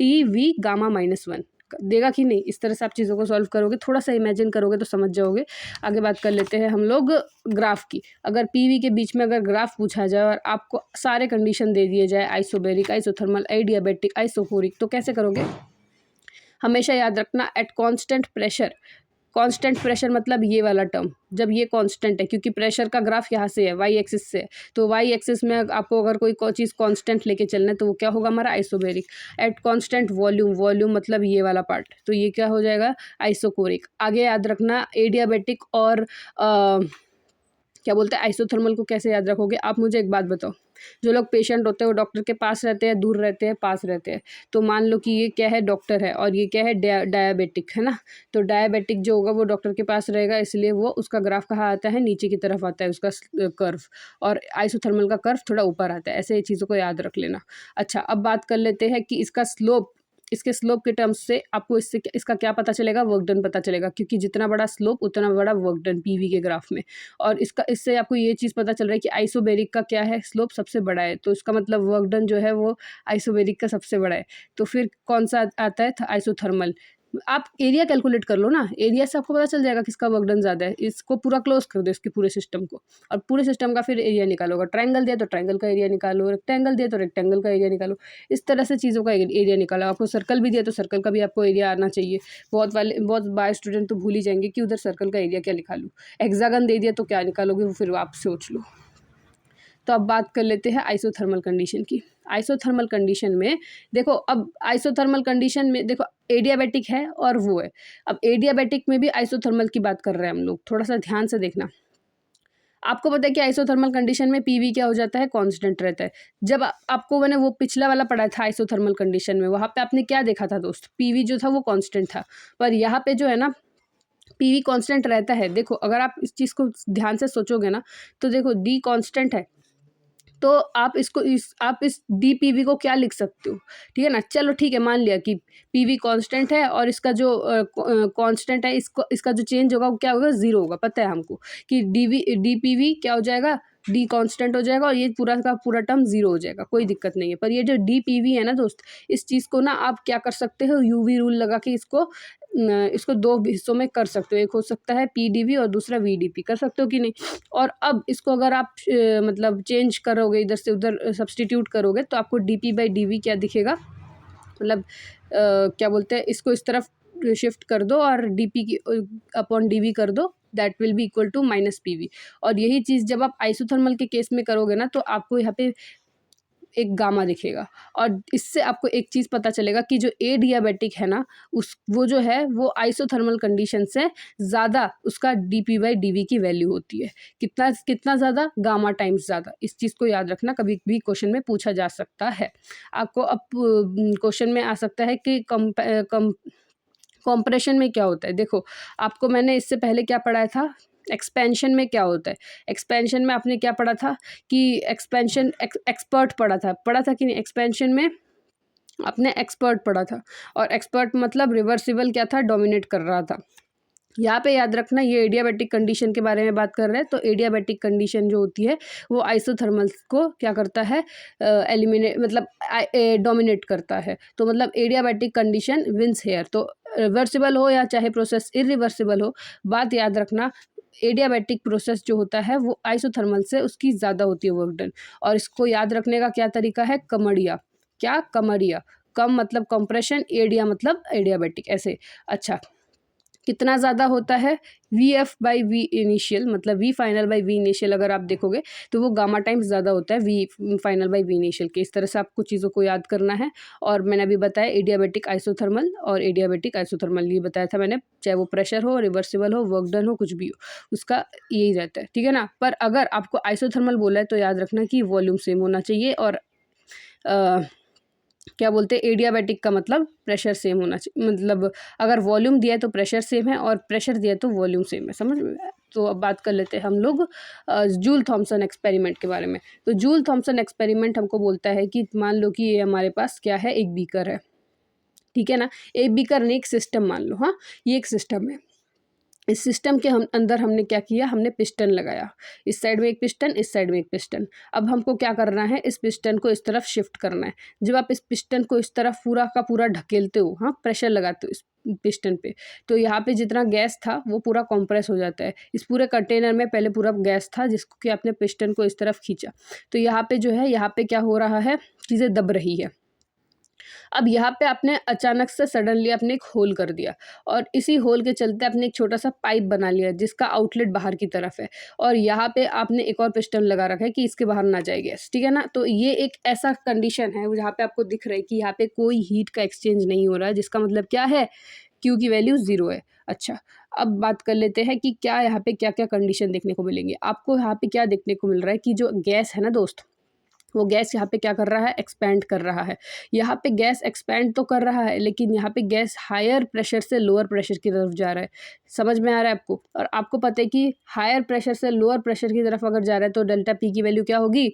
TV गामा -1 देगा कि नहीं? इस तरह से आप चीज़ों को सॉल्व करोगे, थोड़ा सा इमेजिन करोगे तो समझ जाओगे। आगे बात कर लेते हैं हम लोग ग्राफ की। अगर PV के बीच में अगर ग्राफ पूछा जाए और आपको सारे कंडीशन दे दिए जाए, आइसोबैरिक, आइसोथर्मल, एडियाबैटिक, आइसोफोरिक, तो कैसे करोगे? हमेशा याद रखना, at constant pressure. Constant pressure मतलब ये वाला टर्म, जब ये कांस्टेंट है, क्योंकि प्रेशर का ग्राफ यहाँ से है, वाई एक्सिस से है, तो वाई एक्सिस में आपको अगर कोई चीज़ कांस्टेंट लेके चलना है तो वो क्या होगा हमारा? Isobaric. At constant volume, volume मतलब ये वाला पार्ट, तो ये क्या हो जाएगा? आइसोकोरिक। आगे याद रखना, एडियाबैटिक और क्या बोलते हैं आइसोथर्मल को कैसे याद रखोगे? आप मुझे एक बात बताओ, जो लोग पेशेंट होते हैं वो डॉक्टर के पास रहते हैं, दूर रहते हैं, पास रहते हैं? तो मान लो कि ये क्या है? डॉक्टर है, और ये क्या है? डायबिटिक, है ना। तो डायबिटिक जो होगा वो डॉक्टर के पास रहेगा, इसलिए वो उसका ग्राफ कहाँ आता है? नीचे की तरफ आता है उसका कर्व, और आइसोथर्मल का कर्व थोड़ा ऊपर आता है। ऐसे ये चीज़ों को याद रख लेना। अच्छा, अब बात कर लेते हैं कि इसके स्लोप के टर्म्स से आपको इसका क्या पता चलेगा? वर्क डन पता चलेगा, क्योंकि जितना बड़ा स्लोप उतना बड़ा वर्क डन PV के ग्राफ में। और इससे आपको ये चीज़ पता चल रहा है कि आइसोबैरिक का क्या है? स्लोप सबसे बड़ा है, तो इसका मतलब वर्क डन जो है वो आइसोबैरिक का सबसे बड़ा है। तो फिर कौन सा आता है? आइसोथर्मल। आप एरिया कैलकुलेट कर लो ना, एरिया से आपको पता चल जाएगा किसका वर्क डन ज़्यादा है। इसको पूरा क्लोज कर दो, इसके पूरे सिस्टम को, और पूरे सिस्टम का फिर एरिया निकालो। अगर ट्रायंगल दिया तो ट्रायंगल का एरिया निकालो, रेक्टेंगल दिया तो रेक्टेंगल का एरिया निकालो। इस तरह से चीज़ों का एरिया निकालो। आपको सर्कल भी दिया तो सर्कल का भी आपको एरिया आना चाहिए। बहुत बाय स्टूडेंट तो भूल ही जाएंगे कि उधर सर्कल का एरिया क्या निकालूँ। हेक्सागन दे दिया तो क्या निकालोगे, वो फिर आप सोच लो। तो अब बात कर लेते हैं आइसोथर्मल कंडीशन की। आइसोथर्मल कंडीशन में देखो, अब आइसोथर्मल कंडीशन में देखो एडियाबैटिक है और वो है। अब एडियाबैटिक में भी आइसोथर्मल की बात कर रहे हैं हम लोग, थोड़ा सा ध्यान से देखना। आपको पता है कि आइसोथर्मल कंडीशन में PV क्या हो जाता है? कांस्टेंट रहता है। जब आपको मैंने वो पिछला वाला पढ़ा था आइसोथर्मल कंडीशन में, वहाँ पे आपने क्या देखा था दोस्त? PV जो था वो कांस्टेंट था, पर यहाँ पे जो है ना PV कांस्टेंट रहता है। देखो अगर आप इस चीज़ को ध्यान से सोचोगे ना, तो देखो D कांस्टेंट है, तो आप इस dPV को क्या लिख सकते हो, ठीक है ना। चलो ठीक है, मान लिया कि PV कांस्टेंट है और इसका जो कांस्टेंट है, इसका जो चेंज होगा वो क्या होगा, 0 होगा। पता है हमको कि dPV क्या हो जाएगा, D कांस्टेंट हो जाएगा और ये पूरा का पूरा टर्म 0 हो जाएगा, कोई दिक्कत नहीं है। पर ये जो dPV है ना दोस्त, इस चीज़ को ना आप क्या कर सकते हो, UV रूल लगा के इसको 2 हिस्सों में कर सकते हो। एक हो सकता है PdV और दूसरा VdP, कर सकते हो कि नहीं। और अब इसको अगर आप मतलब चेंज करोगे, इधर से उधर सब्स्टिट्यूट करोगे, तो आपको dP/dV क्या दिखेगा, मतलब क्या बोलते हैं, इसको इस तरफ शिफ्ट कर दो और dP की अपॉन dV कर दो, that will be equal to -PV। और यही चीज़ जब आप आइसोथर्मल के केस में करोगे ना, तो आपको यहाँ पे एक गामा दिखेगा। और इससे आपको एक चीज़ पता चलेगा कि जो एडियाबेटिक है ना, वो जो है वो आइसोथर्मल कंडीशन से ज़्यादा उसका dP/dV की वैल्यू होती है। कितना कितना ज़्यादा, गामा टाइम्स ज़्यादा। इस चीज़ को याद रखना, कभी भी क्वेश्चन में पूछा जा सकता है। आपको अब क्वेश्चन में आ सकता है कि कंप्रेशन में क्या होता है। देखो, आपको मैंने इससे पहले क्या पढ़ाया था, एक्सपेंशन में क्या होता है। एक्सपेंशन में आपने क्या पढ़ा था कि एक्सपेंशन एक्सपर्ट पढ़ा था कि नहीं। एक्सपेंशन में आपने एक्सपर्ट पढ़ा था, और एक्सपर्ट मतलब रिवर्सिबल क्या था, डोमिनेट कर रहा था। यहाँ पे याद रखना, ये एडियाबेटिक कंडीशन के बारे में बात कर रहे हैं। तो एडियाबेटिक कंडीशन जो होती है वो आइसोथर्मल्स को क्या करता है, एलिमिनेट मतलब डोमिनेट करता है। तो मतलब एडियाबेटिक कंडीशन विंस हेयर। तो रिवर्सिबल हो या चाहे प्रोसेस इरिवर्सिबल हो, बात याद रखना, एडियाबेटिक प्रोसेस जो होता है वो आइसोथर्मल से उसकी ज़्यादा होती है वर्क डन। और इसको याद रखने का क्या तरीका है, कमरिया। क्या, कमरिया। कम मतलब कंप्रेशन, एडिया मतलब एडियाबेटिक, ऐसे। अच्छा, कितना ज़्यादा होता है, VF/V इनिशियल, मतलब V final by V initial अगर आप देखोगे तो वो गामा टाइम्स ज़्यादा होता है V final by V initial के। इस तरह से आपको चीज़ों को याद करना है। और मैंने अभी बताया एडियाबेटिक आइसोथर्मल और एडियाबेटिक आइसोथर्मल, ये बताया था मैंने। चाहे वो प्रेशर हो, रिवर्सिबल हो, वर्क डन हो, कुछ भी हो, उसका यही रहता है, ठीक है ना। पर अगर आपको आइसोथर्मल बोला है तो याद रखना कि वॉल्यूम सेम होना चाहिए। और क्या बोलते हैं, एडियाबेटिक का मतलब प्रेशर सेम होना चाहिए। मतलब अगर वॉल्यूम दिया है तो प्रेशर सेम है, और प्रेशर दिया है तो वॉल्यूम सेम है। समझ में आया? तो अब बात कर लेते हैं हम लोग जूल थॉमसन एक्सपेरिमेंट के बारे में। तो जूल थॉमसन एक्सपेरिमेंट हमको बोलता है कि मान लो कि ये हमारे पास क्या है, एक बीकर है, ठीक है ना। एक बीकर नहीं, एक सिस्टम मान लो। हाँ, ये एक सिस्टम है। इस सिस्टम के अंदर हमने क्या किया, हमने पिस्टन लगाया। इस साइड में एक पिस्टन, इस साइड में एक पिस्टन। अब हमको क्या करना है, इस पिस्टन को इस तरफ शिफ्ट करना है। जब आप इस पिस्टन को इस तरफ पूरा का पूरा ढकेलते हो, हाँ, प्रेशर लगाते हो इस पिस्टन पे, तो यहाँ पे जितना गैस था वो पूरा कंप्रेस हो जाता है। इस पूरे कंटेनर में पहले पूरा गैस था, जिसको कि आपने पिस्टन को इस तरफ खींचा, तो यहाँ पे जो है, यहाँ पे क्या हो रहा है, चीज़ें दब रही है। अब यहाँ पे आपने अचानक से सडनली आपने एक होल कर दिया, और इसी होल के चलते आपने एक छोटा सा पाइप बना लिया जिसका आउटलेट बाहर की तरफ है, और यहाँ पे आपने एक और पिस्टन लगा रखा है कि इसके बाहर ना जाए गैस, ठीक है ना। तो ये एक ऐसा कंडीशन है जहाँ पे आपको दिख रहा है कि यहाँ पे कोई हीट का एक्सचेंज नहीं हो रहा है, जिसका मतलब क्या है, Q की वैल्यू 0 है। अच्छा, अब बात कर लेते हैं कि क्या यहाँ पे क्या क्या कंडीशन देखने को मिलेंगे। आपको यहाँ पे क्या देखने को मिल रहा है कि जो गैस है ना दोस्त, वो गैस यहाँ पे क्या कर रहा है, एक्सपैंड कर रहा है। यहाँ पे गैस एक्सपैंड तो कर रहा है, लेकिन यहाँ पे गैस हायर प्रेशर से लोअर प्रेशर की तरफ जा रहा है। समझ में आ रहा है आपको। और आपको पता है कि हायर प्रेशर से लोअर प्रेशर की तरफ अगर जा रहा है तो डेल्टा P की वैल्यू क्या होगी,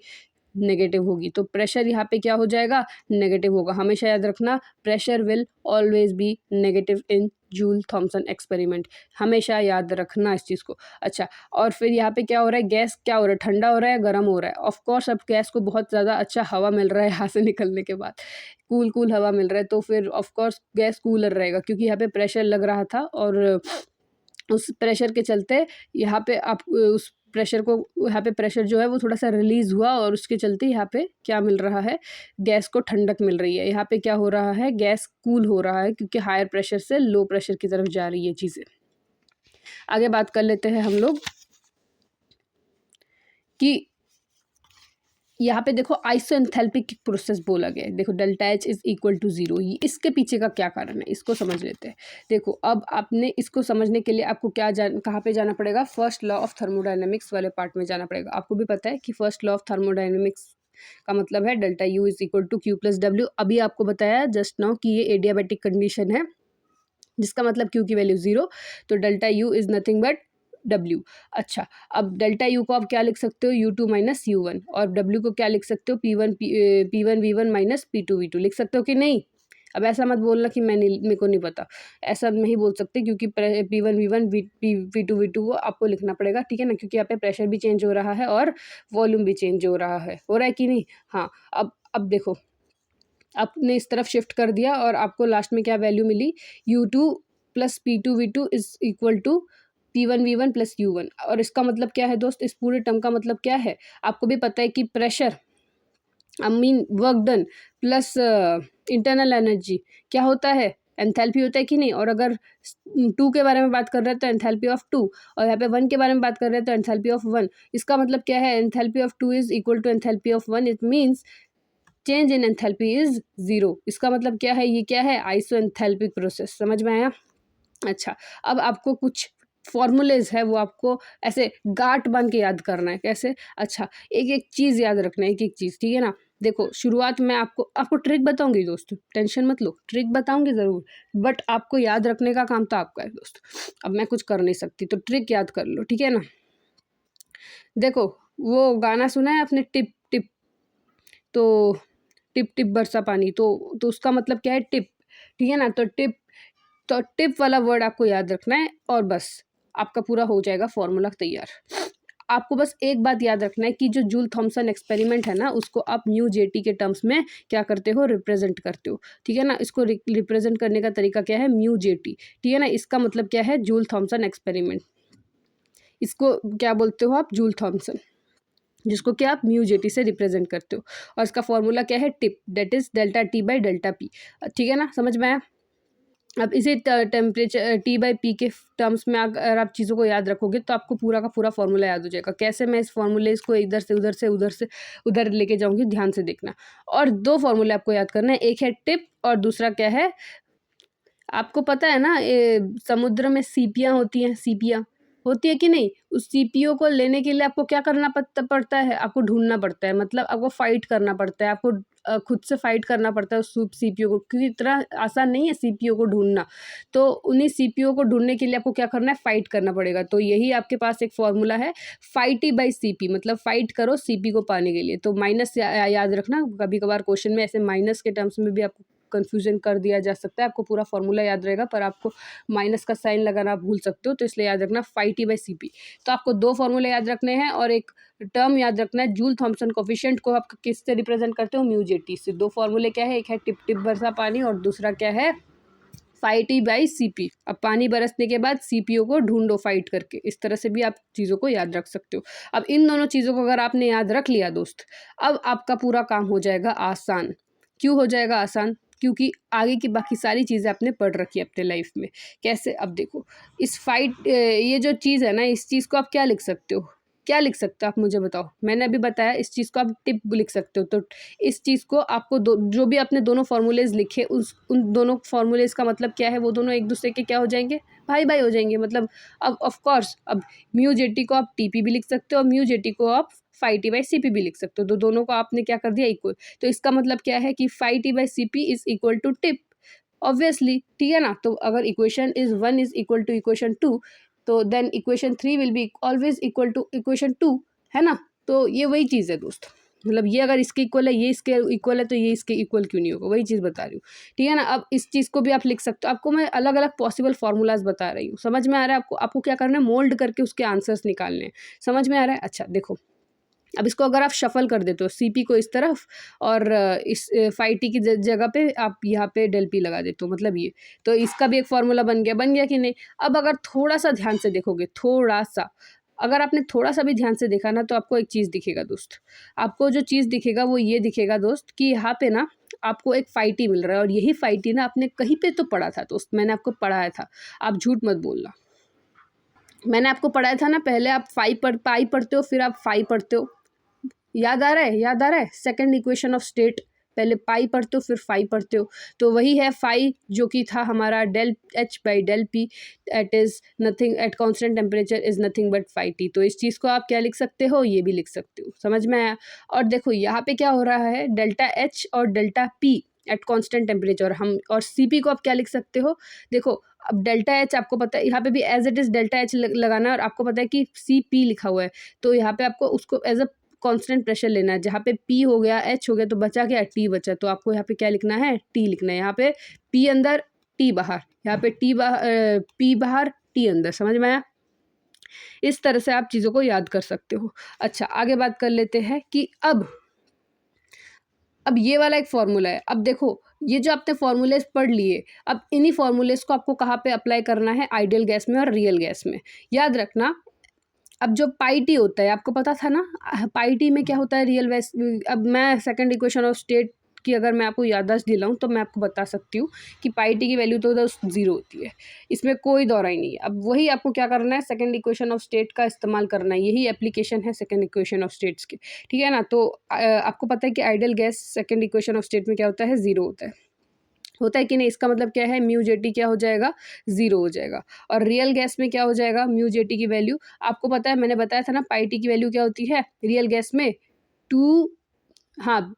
नेगेटिव होगी। तो प्रेशर यहाँ पे क्या हो जाएगा, नेगेटिव होगा। हमेशा याद रखना, pressure will always be negative in Joule Thomson experiment, हमेशा याद रखना इस चीज़ को। अच्छा, और फिर यहाँ पे क्या हो रहा है, गैस क्या हो रहा है, ठंडा हो रहा है, गर्म हो रहा है। ऑफ कोर्स अब गैस को बहुत ज़्यादा अच्छा हवा मिल रहा है यहाँ से निकलने के बाद, कूल हवा मिल रहा है, तो फिर ऑफ कोर्स गैस कूलर रहेगा, क्योंकि यहाँ पे प्रेशर लग रहा था, और उस प्रेशर के चलते यहाँ पे आप उस प्रेशर को, यहाँ पे प्रेशर जो है वो थोड़ा सा रिलीज़ हुआ, और उसके चलते यहाँ पे क्या मिल रहा है, गैस को ठंडक मिल रही है। यहाँ पे क्या हो रहा है, गैस कूल हो रहा है, क्योंकि हायर प्रेशर से लो प्रेशर की तरफ जा रही है चीज़ें। आगे बात कर लेते हैं हम लोग कि यहाँ पे देखो आइसोएंथैल्पिक प्रोसेस बोला गया है। देखो delta H is equal to 0, इसके पीछे का क्या कारण है, इसको समझ लेते हैं। देखो, अब आपने इसको समझने के लिए आपको कहाँ पे जाना पड़ेगा, फर्स्ट लॉ ऑफ थर्मोडायनेमिक्स वाले पार्ट में जाना पड़ेगा। आपको भी पता है कि फर्स्ट लॉ ऑफ थर्मोडायनेमिक्स का मतलब है delta U is equal to Q plus W। अभी आपको बताया जस्ट नाउ कि ये एडियाबेटिक कंडीशन है, जिसका मतलब Q की वैल्यू 0, तो delta U is nothing but W. अच्छा, अब डेल्टा यू को आप क्या लिख सकते हो, U2 माइनस U1, और डब्ल्यू को क्या लिख सकते हो, P1 V1 minus P2 V2 लिख सकते हो कि नहीं। अब ऐसा मत बोलना कि मेरे को नहीं पता, ऐसा नहीं बोल सकते, क्योंकि P1 V1 P2 V2 को आपको लिखना पड़ेगा, ठीक है ना, क्योंकि यहाँ पे प्रेशर भी चेंज हो रहा है और वॉल्यूम भी चेंज हो रहा है कि नहीं। हाँ, अब देखो, आपने इस तरफ शिफ्ट कर दिया और आपको लास्ट में क्या वैल्यू मिली, U2 plus P2 V2 is equal to P1 V1 plus U1। और इसका मतलब क्या है दोस्त, इस पूरे टर्म का मतलब क्या है, आपको भी पता है कि pressure work done plus internal energy क्या होता है, एंथैल्पी होता है कि नहीं। और अगर 2 के बारे में बात कर रहे हैं तो एंथैल्पी ऑफ 2, और यहाँ पे 1 के बारे में बात कर रहे हैं तो एंथैल्पी ऑफ 1। इसका मतलब क्या है, enthalpy of 2 is equal to enthalpy of 1, it means change in enthalpy is 0। इसका मतलब क्या है, ये क्या है, आइसोएंथैल्पिक प्रोसेस। समझ में आया। अच्छा, अब आपको कुछ फॉर्मूलेज है वो आपको ऐसे गांठ बांध के याद करना है। कैसे, अच्छा, एक एक चीज़ याद रखना है, एक एक चीज़, ठीक है ना। देखो, शुरुआत में आपको ट्रिक बताऊंगी दोस्त, टेंशन मत लो, ट्रिक बताऊंगी ज़रूर, बट आपको याद रखने का काम तो आपका है दोस्त। अब मैं कुछ कर नहीं सकती, तो ट्रिक याद कर लो, ठीक है ना। देखो, वो गाना सुना है आपने, टिप टिप, तो टिप टिप बरसा पानी, तो उसका मतलब क्या है, टिप, ठीक है ना। तो टिप वाला वर्ड आपको याद रखना है और बस आपका पूरा हो जाएगा फॉर्मूला तैयार। आपको बस एक बात याद रखना है कि जो जूल थॉमसन एक्सपेरिमेंट है ना, उसको आप म्यू जेटी के टर्म्स में क्या करते हो, रिप्रेजेंट करते हो, ठीक है ना। इसको रिप्रेजेंट करने का तरीका क्या है, म्यू जेटी, ठीक है ना। इसका मतलब क्या है, जूल थॉमसन एक्सपेरिमेंट, इसको क्या बोलते हो आप, जूल थॉमसन, जिसको क्या आप म्यू जेटी से रिप्रेजेंट करते हो। और इसका फॉर्मूला क्या है, tip, that is delta T by delta P, ठीक है ना, समझ में आया। अब इसे टेम्परेचर टी बाई पी के टर्म्स में अगर आप चीज़ों को याद रखोगे तो आपको पूरा का पूरा फॉर्मूला याद हो जाएगा। कैसे, मैं इस फॉर्मूले इसको इधर से उधर से उधर से उधर लेके जाऊंगी, ध्यान से देखना। और 2 फॉर्मूले आपको याद करना है, एक है टिप और दूसरा क्या है, आपको पता है ना, समुद्र में सीपियाँ होती हैं, सीपियाँ होती है कि नहीं। उस सीपियों को लेने के लिए आपको क्या करना पड़ता है, आपको ढूंढना पड़ता है, मतलब आपको फाइट करना पड़ता है, आपको खुद से फाइट करना पड़ता है उस सीपियों को, क्योंकि इतना आसान नहीं है सीपियों को ढूंढना। तो उन्हीं सीपियों को ढूंढने के लिए आपको क्या करना है, फाइट करना पड़ेगा। तो यही आपके पास एक फॉर्मूला है, फाइटी बाई सीपी, मतलब फाइट करो सीपी को पाने के लिए। तो माइनस याद रखना, कभी कभार क्वेश्चन में ऐसे माइनस के टर्म्स में भी आपको कन्फ्यूजन कर दिया जा सकता है। आपको पूरा फॉर्मूला याद रहेगा पर आपको माइनस का साइन लगाना आप भूल सकते हो, तो इसलिए याद रखना phi T by C P. तो आपको 2 फॉर्मूले याद रखने हैं और एक टर्म याद रखना है, जूल थॉमसन कोफिशिएंट को आप किससे रिप्रेजेंट करते हो, म्यू जे टी से। 2 फॉर्मूले क्या है, एक है टिप टिप बरसा पानी और दूसरा क्या है, phi T by C P. अब पानी बरसने के बाद सी पी ओ को ढूंढो फाइट करके, इस तरह से भी आप चीज़ों को याद रख सकते हो। अब इन दोनों चीज़ों को अगर आपने याद रख लिया दोस्त, अब आपका पूरा काम हो जाएगा आसान। क्यों हो जाएगा आसान, क्योंकि आगे की बाकी सारी चीज़ें आपने पढ़ रखी है अपने लाइफ में। कैसे, अब देखो, इस फाइट ये जो चीज़ है ना, इस चीज़ को आप क्या लिख सकते हो, क्या लिख सकते हो आप मुझे बताओ। मैंने अभी बताया इस चीज़ को आप टिप लिख सकते हो, तो इस चीज़ को आपको जो भी आपने दोनों फॉर्मूलेज लिखे, उन दोनों फॉर्मूलेज का मतलब क्या है, वो दोनों एक दूसरे के क्या हो जाएंगे, भाई भाई हो जाएंगे। मतलब अब ऑफ कोर्स, अब म्यू जेटी को आप टीपी भी लिख सकते हो और म्यू जेटी को आप phi T by C P भी लिख सकते हो। तो दोनों को आपने क्या कर दिया, इक्वल। तो इसका मतलब क्या है कि phi T by C P is equal to tip, obviously, ठीक है ना। तो अगर equation is 1 is equal to equation 2, तो then equation 3 will be always equal to equation 2, है ना। तो ये वही चीज़ है दोस्त, मतलब ये अगर इसके इक्वल है, ये इसके इक्वल है, तो ये इसके इक्वल क्यों नहीं होगा, वही चीज़ बता रही हूँ, ठीक है ना। अब इस चीज़ को भी आप लिख सकते हो, आपको मैं अलग अलग पॉसिबल फार्मूलाज बता रही हूँ, समझ में आ रहा है आपको। आपको क्या करना है, मोल्ड करके उसके आंसर्स निकालने हैं, समझ में आ रहा है। अच्छा देखो, अब इसको अगर आप शफल कर देते हो, सी पी को इस तरफ और इस फाई टी की जगह पे आप यहाँ पे डेल पी लगा देते हो, मतलब ये, तो इसका भी एक फार्मूला बन गया कि नहीं। अब अगर थोड़ा सा ध्यान से देखोगे, थोड़ा सा, अगर आपने थोड़ा सा भी ध्यान से देखा ना, तो आपको एक चीज़ दिखेगा दोस्त। आपको जो चीज़ दिखेगा वो ये दिखेगा दोस्त, कि यहाँ पे ना आपको एक फाई टी मिल रहा है, और यही फाई टी ना आपने कहीं पे तो पढ़ा था दोस्त, मैंने आपको पढ़ाया था, आप झूठ मत बोलना। मैंने आपको पढ़ाया था ना, पहले आप पाई पढ़ते हो, फिर आप फाई पढ़ते हो, याद आ रहा है, याद आ रहा है। सेकंड इक्वेशन ऑफ स्टेट, पहले पाई पढ़ते हो फिर फाई पढ़ते हो, तो वही है फाई, जो कि था हमारा del H by del P, at is nothing at constant temperature is nothing but phi T. तो इस चीज़ को आप क्या लिख सकते हो, ये भी लिख सकते हो, समझ में आया। और देखो यहाँ पे क्या हो रहा है, डेल्टा एच और delta P eight constant temperature, हम और सी पी को आप क्या लिख सकते हो, देखो अब डेल्टा एच आपको पता है, यहाँ पे भी as it is delta H लगाना है, और आपको पता है कि सी पी लिखा हुआ है, तो यहाँ पे आपको उसको एज अ कांस्टेंट प्रेशर लेना है। जहाँ पे पी हो गया, एच हो गया, तो बचा क्या, टी बचा, तो आपको यहाँ पे क्या लिखना है, टी लिखना है। यहाँ पे पी अंदर, टी बाहर, यहाँ पे टी बाहर, पी बाहर, टी अंदर। समझ में आया? इस तरह से आप चीज़ों को याद कर सकते हो। अच्छा, आगे बात कर लेते हैं कि अब ये वाला एक फॉर्मूला है। अब देखो, ये जो आपने फॉर्मूलेज पढ़ लिए, अब इन्हीं फॉर्मूलेज को आपको कहाँ पे अप्लाई करना है, आइडियल गैस में और रियल गैस में। याद रखना, अब जो पाई टी होता है, आपको पता था ना पाई टी में क्या होता है, रियल गैस। अब मैं सेकंड इक्वेशन ऑफ स्टेट की अगर मैं आपको याददाश्त दिलाऊं तो मैं आपको बता सकती हूँ कि पाई टी की वैल्यू तो ज़ीरो होती है, इसमें कोई दौरा ही नहीं है। अब वही आपको क्या करना है, सेकंड इक्वेशन ऑफ स्टेट का इस्तेमाल करना है, यही एप्लीकेशन है सेकंड इक्वेशन ऑफ स्टेट्स की, ठीक है ना। तो आपको पता है कि ideal gas second equation of state में क्या होता है, ज़ीरो होता है कि नहीं। इसका मतलब क्या है, म्यू जेटी क्या हो जाएगा, ज़ीरो हो जाएगा। और रियल गैस में क्या हो जाएगा, म्यू जेटी की वैल्यू आपको पता है, मैंने बताया था ना पाई टी की वैल्यू क्या होती है रियल गैस में, टू, हाँ,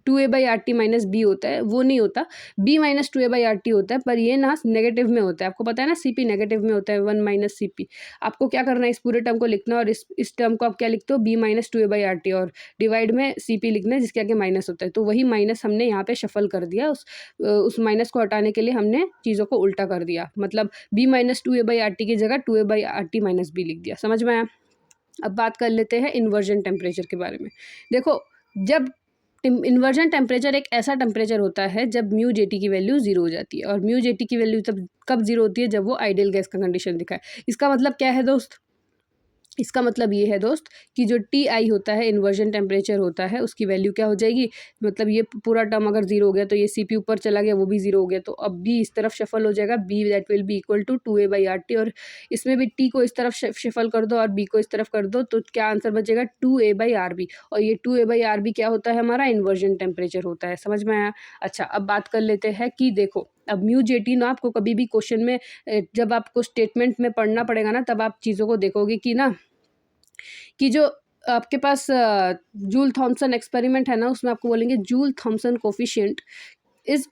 2a/RT माइनस बी होता है, वो नहीं होता, b माइनस 2a/RT होता है, पर ये ना नेगेटिव में होता है। आपको पता है ना CP नेगेटिव में होता है, 1 माइनस CP। आपको क्या करना है, इस पूरे टर्म को लिखना, और इस टर्म को आप क्या लिखते हो, b माइनस 2a/RT, और डिवाइड में CP लिखना है जिसके आगे माइनस होता है। तो वही माइनस हमने यहाँ पे शफल कर दिया, उस माइनस को हटाने के लिए हमने चीज़ों को उल्टा कर दिया, मतलब b माइनस 2a/RT की जगह 2a/RT माइनस b लिख दिया। समझ में आया? अब बात कर लेते हैं इन्वर्जन टेम्परेचर के बारे में। देखो, जब इन्वर्जन टेम्परेचर एक ऐसा टेम्परेचर होता है जब म्यू जेटी की वैल्यू ज़ीरो हो जाती है, और म्यू जेटी की वैल्यू तब कब ज़ीरो होती है, जब वो आइडियल गैस का कंडीशन दिखाए। इसका मतलब क्या है दोस्त, इसका मतलब ये है दोस्त कि जो टी आई होता है, इन्वर्जन टेम्परेचर होता है, उसकी वैल्यू क्या हो जाएगी, मतलब ये पूरा टर्म अगर जीरो हो गया तो ये CP ऊपर चला गया, वो भी जीरो हो गया, तो अब बी इस तरफ शफल हो जाएगा, be that will be equal to 2a/RT, और इसमें भी टी को इस तरफ शफल कर दो और बी को इस तरफ कर दो, तो क्या आंसर बचेगा, 2a/RB। और ये 2a/RB क्या होता है, हमारा इन्वर्जन टेम्परेचर होता है। समझ में आया? अच्छा, अब बात कर लेते हैं कि देखो, अब म्यू जेटी ना आपको कभी भी क्वेश्चन में, जब आपको स्टेटमेंट में पढ़ना पड़ेगा ना, तब आप चीज़ों को देखोगे कि ना, कि जो आपके पास जूल थॉम्सन एक्सपेरिमेंट है ना, उसमें आपको बोलेंगे joule Thompson coefficient is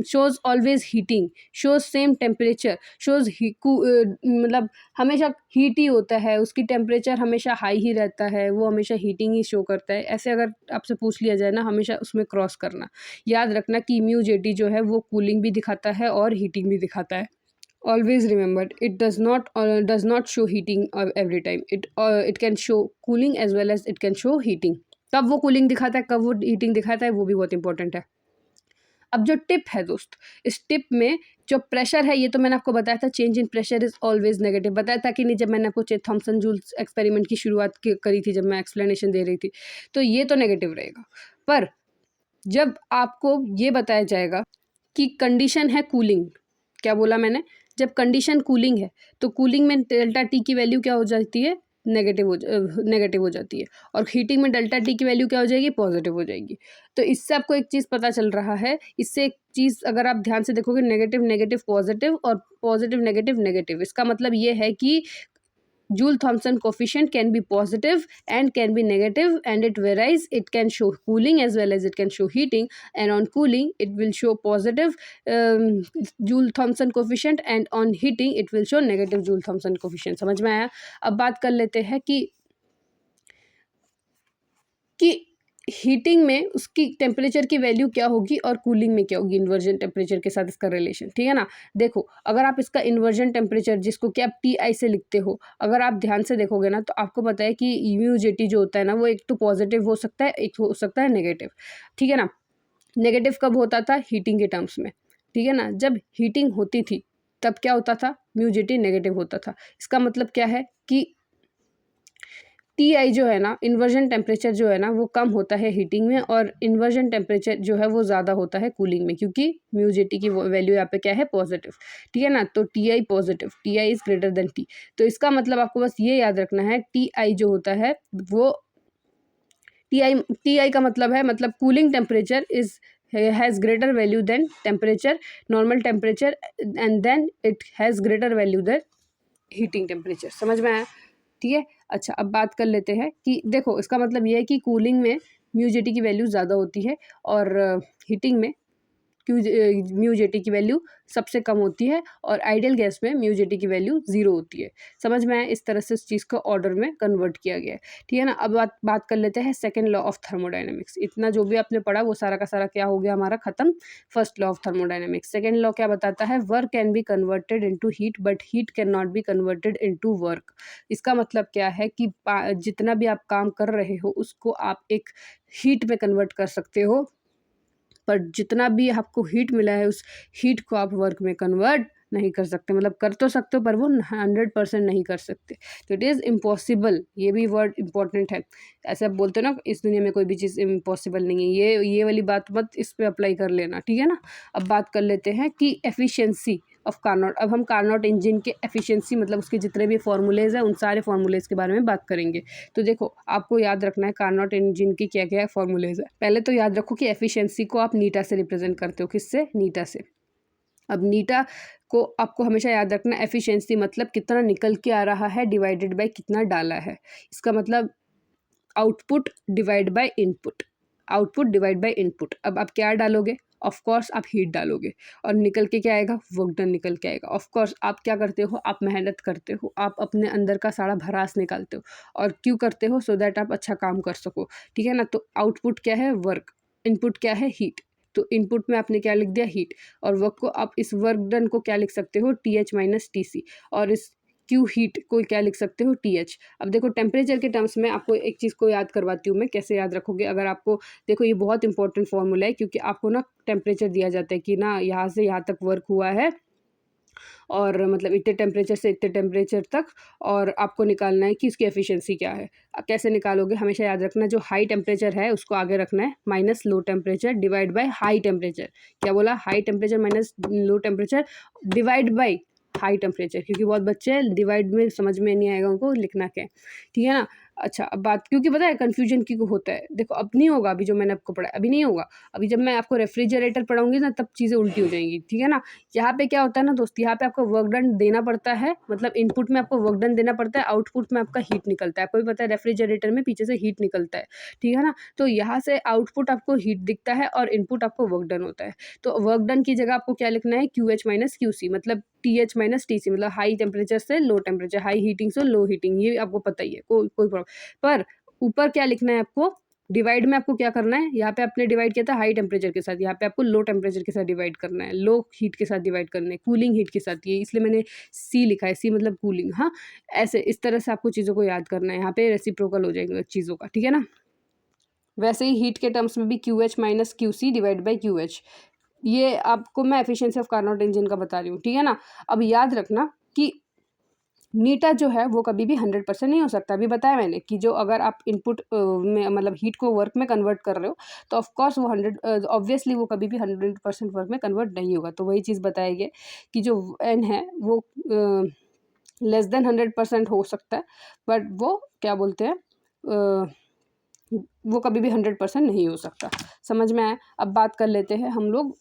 shows always heating, shows same temperature, shows मतलब हमेशा हीट ही होता है, उसकी टेम्परेचर हमेशा हाई ही रहता है, वो हमेशा हीटिंग ही शो करता है। ऐसे अगर आपसे पूछ लिया जाए ना, हमेशा उसमें क्रॉस करना। याद रखना कि म्यू जेटी जो है वो कूलिंग भी दिखाता है और हीटिंग भी दिखाता है। Always remember, it does not show heating every time. It can show cooling as well as it can show heating. कब वो कूलिंग दिखाता है, कब वो हीटिंग दिखाता है, वो भी बहुत इंपॉर्टेंट है। अब जो टिप है दोस्त, इस टिप में जो प्रेशर है, ये तो मैंने आपको बताया था, change in pressure is always negative, बताया था कि नहीं, जब मैंने आपको थॉम्सन जूल एक्सपेरिमेंट की शुरुआत करी थी, जब मैं एक्सप्लेनेशन दे रही थी, तो ये तो नेगेटिव रहेगा। पर जब आपको ये बताया जाएगा कि कंडीशन है कूलिंग, क्या बोला मैंने, जब कंडीशन कूलिंग है तो कूलिंग में डेल्टा टी की वैल्यू क्या हो जाती है, नेगेटिव हो जाती है, और हीटिंग में डेल्टा टी की वैल्यू क्या हो जाएगी, पॉजिटिव हो जाएगी। तो इससे आपको एक चीज़ पता चल रहा है, इससे एक चीज़ अगर आप ध्यान से देखोगे, नेगेटिव नेगेटिव पॉजिटिव और पॉजिटिव नेगेटिव नेगेटिव, इसका मतलब ये है कि Joule Thomson coefficient can be positive and can be negative, and it varies. It can show cooling as well as it can show heating, and on cooling it will show positive Joule Thomson coefficient, and on heating it will show negative Joule Thomson coefficient. समझ में आया? अब बात कर लेते हैं कि हीटिंग में उसकी टेम्परेचर की वैल्यू क्या होगी और कूलिंग में क्या होगी, इन्वर्जन टेम्परेचर के साथ इसका रिलेशन, ठीक है ना। देखो, अगर आप इसका इन्वर्जन टेम्परेचर, जिसको कि आप TI से लिखते हो, अगर आप ध्यान से देखोगे ना, तो आपको पता है कि म्यूजेटी जो होता है ना, वो एक तो पॉजिटिव हो सकता है, एक हो सकता है नेगेटिव, ठीक है ना। नेगेटिव कब होता था, हीटिंग के टर्म्स में, ठीक है ना। जब हीटिंग होती थी तब क्या होता था, म्यूजेटी नेगेटिव होता था। इसका मतलब क्या है कि TI जो है ना, इन्वर्जन टेम्परेचर जो है ना, वो कम होता है हीटिंग में, और इन्वर्जन टेम्परेचर जो है वो ज़्यादा होता है कूलिंग में, क्योंकि म्यूजेटी की वैल्यू यहाँ पे क्या है, पॉजिटिव, ठीक है ना। तो TI positive, TI is greater than T। तो इसका मतलब आपको बस ये याद रखना है, TI जो होता है वो TI का मतलब है, मतलब cooling temperature is has greater value than temperature, normal temperature, and then it has greater value than heating temperature. समझ में आया? ठीक है। अच्छा, अब बात कर लेते हैं कि देखो, इसका मतलब ये है कि कूलिंग में म्यूजेटी की वैल्यू ज़्यादा होती है और हीटिंग में, म्यू जे टी की वैल्यू सबसे कम होती है और आइडियल गैस में म्यू जे टी की वैल्यू 0 होती है। समझ में आया? इस तरह से उस चीज़ को ऑर्डर में कन्वर्ट किया गया है, ठीक है ना। अब बात कर लेते हैं सेकेंड लॉ ऑफ थर्मोडाइनमिक्स। इतना जो भी आपने पढ़ा वो सारा का सारा क्या हो गया हमारा खत्म। First law of thermodynamics. Second law क्या बताता है? Work can be converted into heat but heat can not be converted into work. इसका मतलब क्या है कि जितना भी आप काम कर रहे हो उसको आप एक हीट में कन्वर्ट कर सकते हो, पर जितना भी आपको हीट मिला है उस हीट को आप वर्क में कन्वर्ट नहीं कर सकते। मतलब कर तो सकते हो पर वो 100% नहीं कर सकते। तो इट इज़ इम्पॉसिबल, ये भी वर्ड इंपॉर्टेंट है। ऐसे आप बोलते हो ना इस दुनिया में कोई भी चीज़ इम्पॉसिबल नहीं है, ये वाली बात मत इस पर अप्लाई कर लेना, ठीक है ना। अब बात कर लेते हैं कि एफिशिएंसी ऑफ कार्नोट। अब हम कार्नोट इंजन के एफिशिएंसी मतलब उसके जितने भी फार्मूलेज हैं उन सारे फार्मूलेज के बारे में बात करेंगे। तो देखो आपको याद रखना है कार्नोट इंजन की क्या क्या फार्मूलेज है। पहले तो याद रखो कि एफिशिएंसी को आप नीटा से रिप्रेजेंट करते हो। किससे? नीटा से। अब नीटा को आपको हमेशा याद रखना, एफिशिएंसी मतलब कितना निकल के आ रहा है डिवाइडेड बाय कितना डाला है। इसका मतलब output divide by input, output divide by input. अब आप क्या डालोगे? ऑफ कोर्स आप हीट डालोगे और निकल के क्या आएगा? वर्क डन निकल के आएगा। ऑफ कोर्स आप क्या करते हो? आप मेहनत करते हो, आप अपने अंदर का सारा भड़ास निकालते हो। और क्यों करते हो? सो दैट आप अच्छा काम कर सको, ठीक है ना। तो आउटपुट क्या है? वर्क। इनपुट क्या है? हीट। तो इनपुट में आपने क्या लिख दिया? हीट। और वर्क को आप इस वर्क डन को क्या लिख सकते हो? TH minus TC। और इस क्यू हीट को क्या लिख सकते हो? TH। अब देखो टेम्परेचर के टर्म्स में आपको एक चीज़ को याद करवाती हूँ मैं, कैसे याद रखोगे। अगर आपको देखो ये बहुत इंपॉर्टेंट फॉर्मूला है क्योंकि आपको ना टेम्परेचर दिया जाता है कि ना यहाँ से यहाँ तक वर्क हुआ है और मतलब इतने टेम्परेचर से इतने टेम्परेचर तक, और आपको निकालना है कि उसकी एफिशिएंसी क्या है। अब कैसे निकालोगे? हमेशा याद रखना जो हाई टेम्परेचर है उसको आगे रखना है minus low temperature divide by high temperature. क्या बोला? High temperature minus low temperature divide by high temperature, क्योंकि बहुत बच्चे डिवाइड में समझ में नहीं आएगा उनको लिखना क्या है, ठीक है ना। अच्छा अब बात, क्योंकि पता है कन्फ्यूजन क्यों होता है। देखो अब नहीं होगा, अभी जो मैंने आपको पढ़ाया अभी नहीं होगा। अभी जब मैं आपको रेफ्रिजरेटर पढ़ाऊंगी ना तब चीज़ें उल्टी हो जाएंगी, ठीक है ना। यहाँ पे क्या होता है ना दोस्त, यहाँ पे आपको वर्क डन देना पड़ता है, मतलब इनपुट में आपको वर्क डन देना पड़ता है, आउटपुट में आपका हीट निकलता है। आपको भी पता है रेफ्रिजरेटर में पीछे से हीट निकलता है, ठीक है ना। तो यहाँ से आउटपुट आपको हीट दिखता है और इनपुट आपको वर्क डन होता है। तो वर्क डन की जगह आपको क्या लिखना है? QH माइनस QC, मतलब TH माइनस TC, मतलब हाई टेम्परेचर से लो टेम्परेचर, हाई हीटिंग से लो हीटिंग, ये आपको पता ही है, कोई प्रॉब्लम। पर ऊपर क्या लिखना है आपको? डिवाइड में आपको क्या करना है? यहाँ पे आपने डिवाइड किया था हाई टेम्परेचर के साथ, यहाँ पे आपको लो टेम्परेचर के साथ डिवाइड करना है, लो हीट के साथ डिवाइड करना है, कूलिंग हीट के साथ। ये इसलिए मैंने C लिखा है, C मतलब कूलिंग। हाँ ऐसे इस तरह से आपको चीज़ों को याद करना है, यहाँ पे रेसिप्रोकल हो जाएगा चीज़ों का, ठीक है ना। वैसे ही हीट के टर्म्स में भी QH minus QC divide by QH। ये आपको मैं एफिशिएंसी ऑफ कार्नोट इंजन का बता रही हूँ, ठीक है ना। अब याद रखना कि नीटा जो है वो कभी भी 100% नहीं हो सकता। अभी बताया मैंने कि जो अगर आप इनपुट में मतलब हीट को वर्क में कन्वर्ट कर रहे हो तो ऑफ कोर्स वो 100 ऑब्वियसली वो कभी भी 100% वर्क में कन्वर्ट नहीं होगा। तो वही चीज़ बताई गई कि जो एन है वो लेस देन 100% हो सकता है, बट वो क्या बोलते हैं वो कभी भी 100% नहीं हो सकता। समझ में आया? अब बात कर लेते हैं हम लोग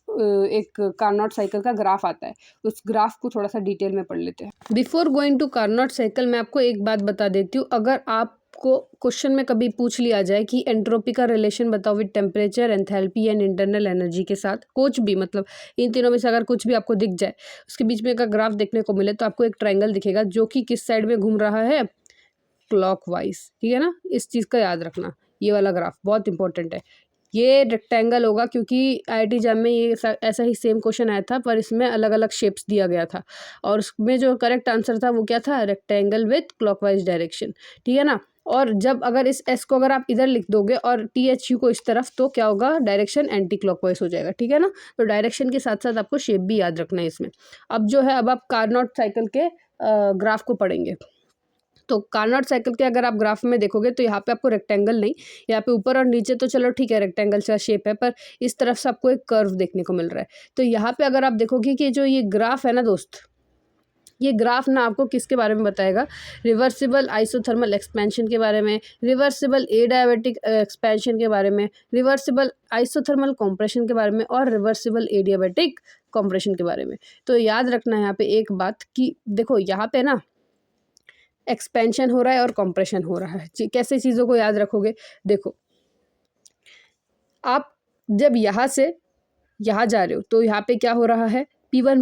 एक कार्नोट साइकिल का ग्राफ आता है, उस ग्राफ को थोड़ा सा डिटेल में पढ़ लेते हैं। Before going to Carnot cycle मैं आपको एक बात बता देती हूँ। अगर आपको क्वेश्चन में कभी पूछ लिया जाए कि एंट्रोपी का रिलेशन बताओ with temperature, enthalpy and internal energy के साथ, कुछ भी मतलब इन तीनों में से अगर कुछ भी आपको दिख जाए, उसके बीच में का ग्राफ देखने को मिले तो आपको एक ट्राइंगल दिखेगा जो कि किस साइड में घूम रहा है? क्लॉकवाइज, ठीक है ना। इस चीज़ का याद रखना, ये वाला ग्राफ बहुत इंपॉर्टेंट है। ये रेक्टेंगल होगा क्योंकि IIT एग्जाम में ये ऐसा ही सेम क्वेश्चन आया था पर इसमें अलग अलग शेप्स दिया गया था और उसमें जो करेक्ट आंसर था वो क्या था? रेक्टेंगल विथ क्लॉकवाइज डायरेक्शन, ठीक है ना। और जब अगर इस S को अगर आप इधर लिख दोगे और THU को इस तरफ तो क्या होगा? डायरेक्शन एंटी क्लॉकवाइज हो जाएगा, ठीक है ना। तो डायरेक्शन के साथ साथ आपको शेप भी याद रखना है इसमें। अब जो है अब आप कार्नोट साइकिल के ग्राफ को पढ़ेंगे। तो कार्नोट साइकिल के अगर आप ग्राफ में देखोगे तो यहाँ पे आपको रेक्टेंगल नहीं, यहाँ पे ऊपर और नीचे तो चलो ठीक है रेक्टेंगल का शेप है, पर इस तरफ से आपको एक कर्व देखने को मिल रहा है। तो यहाँ पे अगर आप देखोगे कि जो ये ग्राफ है ना दोस्त, ये ग्राफ ना आपको किसके बारे में बताएगा? रिवर्सिबल आइसोथर्मल एक्सपेंशन के बारे में, रिवर्सिबल एडियाबैटिक एक्सपेंशन के बारे में, रिवर्सिबल आइसोथर्मल कॉम्प्रेशन के बारे में और रिवर्सिबल एडियाबैटिक कॉम्प्रेशन के बारे में। तो याद रखना है यहाँ पे एक बात कि देखो यहाँ पे ना एक्सपेंशन हो रहा है और कंप्रेशन हो रहा है। कैसे चीज़ों को याद रखोगे? देखो आप जब यहाँ से यहाँ जा रहे हो तो यहाँ पे क्या हो रहा है, P1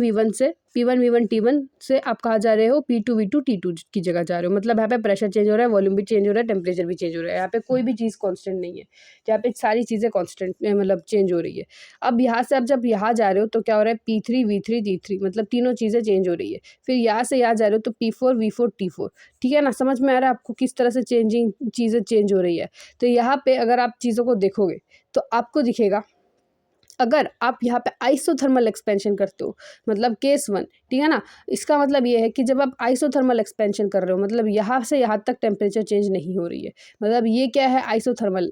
V1 T1 से आप कहाँ जा रहे हो, P2 V2 T2 की जगह जा रहे हो। मतलब यहाँ पे प्रेशर चेंज हो रहा है, वॉल्यूम भी चेंज हो रहा है, टेम्परेचर भी चेंज हो रहा है। यहाँ पे कोई भी चीज़ कांस्टेंट नहीं है, यहाँ पे सारी चीज़ें कांस्टेंट मतलब चेंज हो रही है। अब यहाँ से आप जब यहाँ जा रहे हो तो क्या हो रहा है, P3 V3 T3 मतलब तीनों चीज़ें चेंज हो रही है। फिर यहाँ से यहाँ जा रहे हो तो P4 V4 T4। ठीक है ना, समझ में आ रहा है आपको किस तरह से चीज़ें चेंज हो रही है। तो यहाँ पे अगर आप चीज़ों को देखोगे तो आपको दिखेगा, अगर आप यहाँ पे आइसोथर्मल एक्सपेंशन करते हो मतलब केस 1, ठीक है ना, इसका मतलब ये है कि जब आप आइसोथर्मल एक्सपेंशन कर रहे हो मतलब यहाँ से यहाँ तक टेम्परेचर चेंज नहीं हो रही है, मतलब ये क्या है, आइसोथर्मल,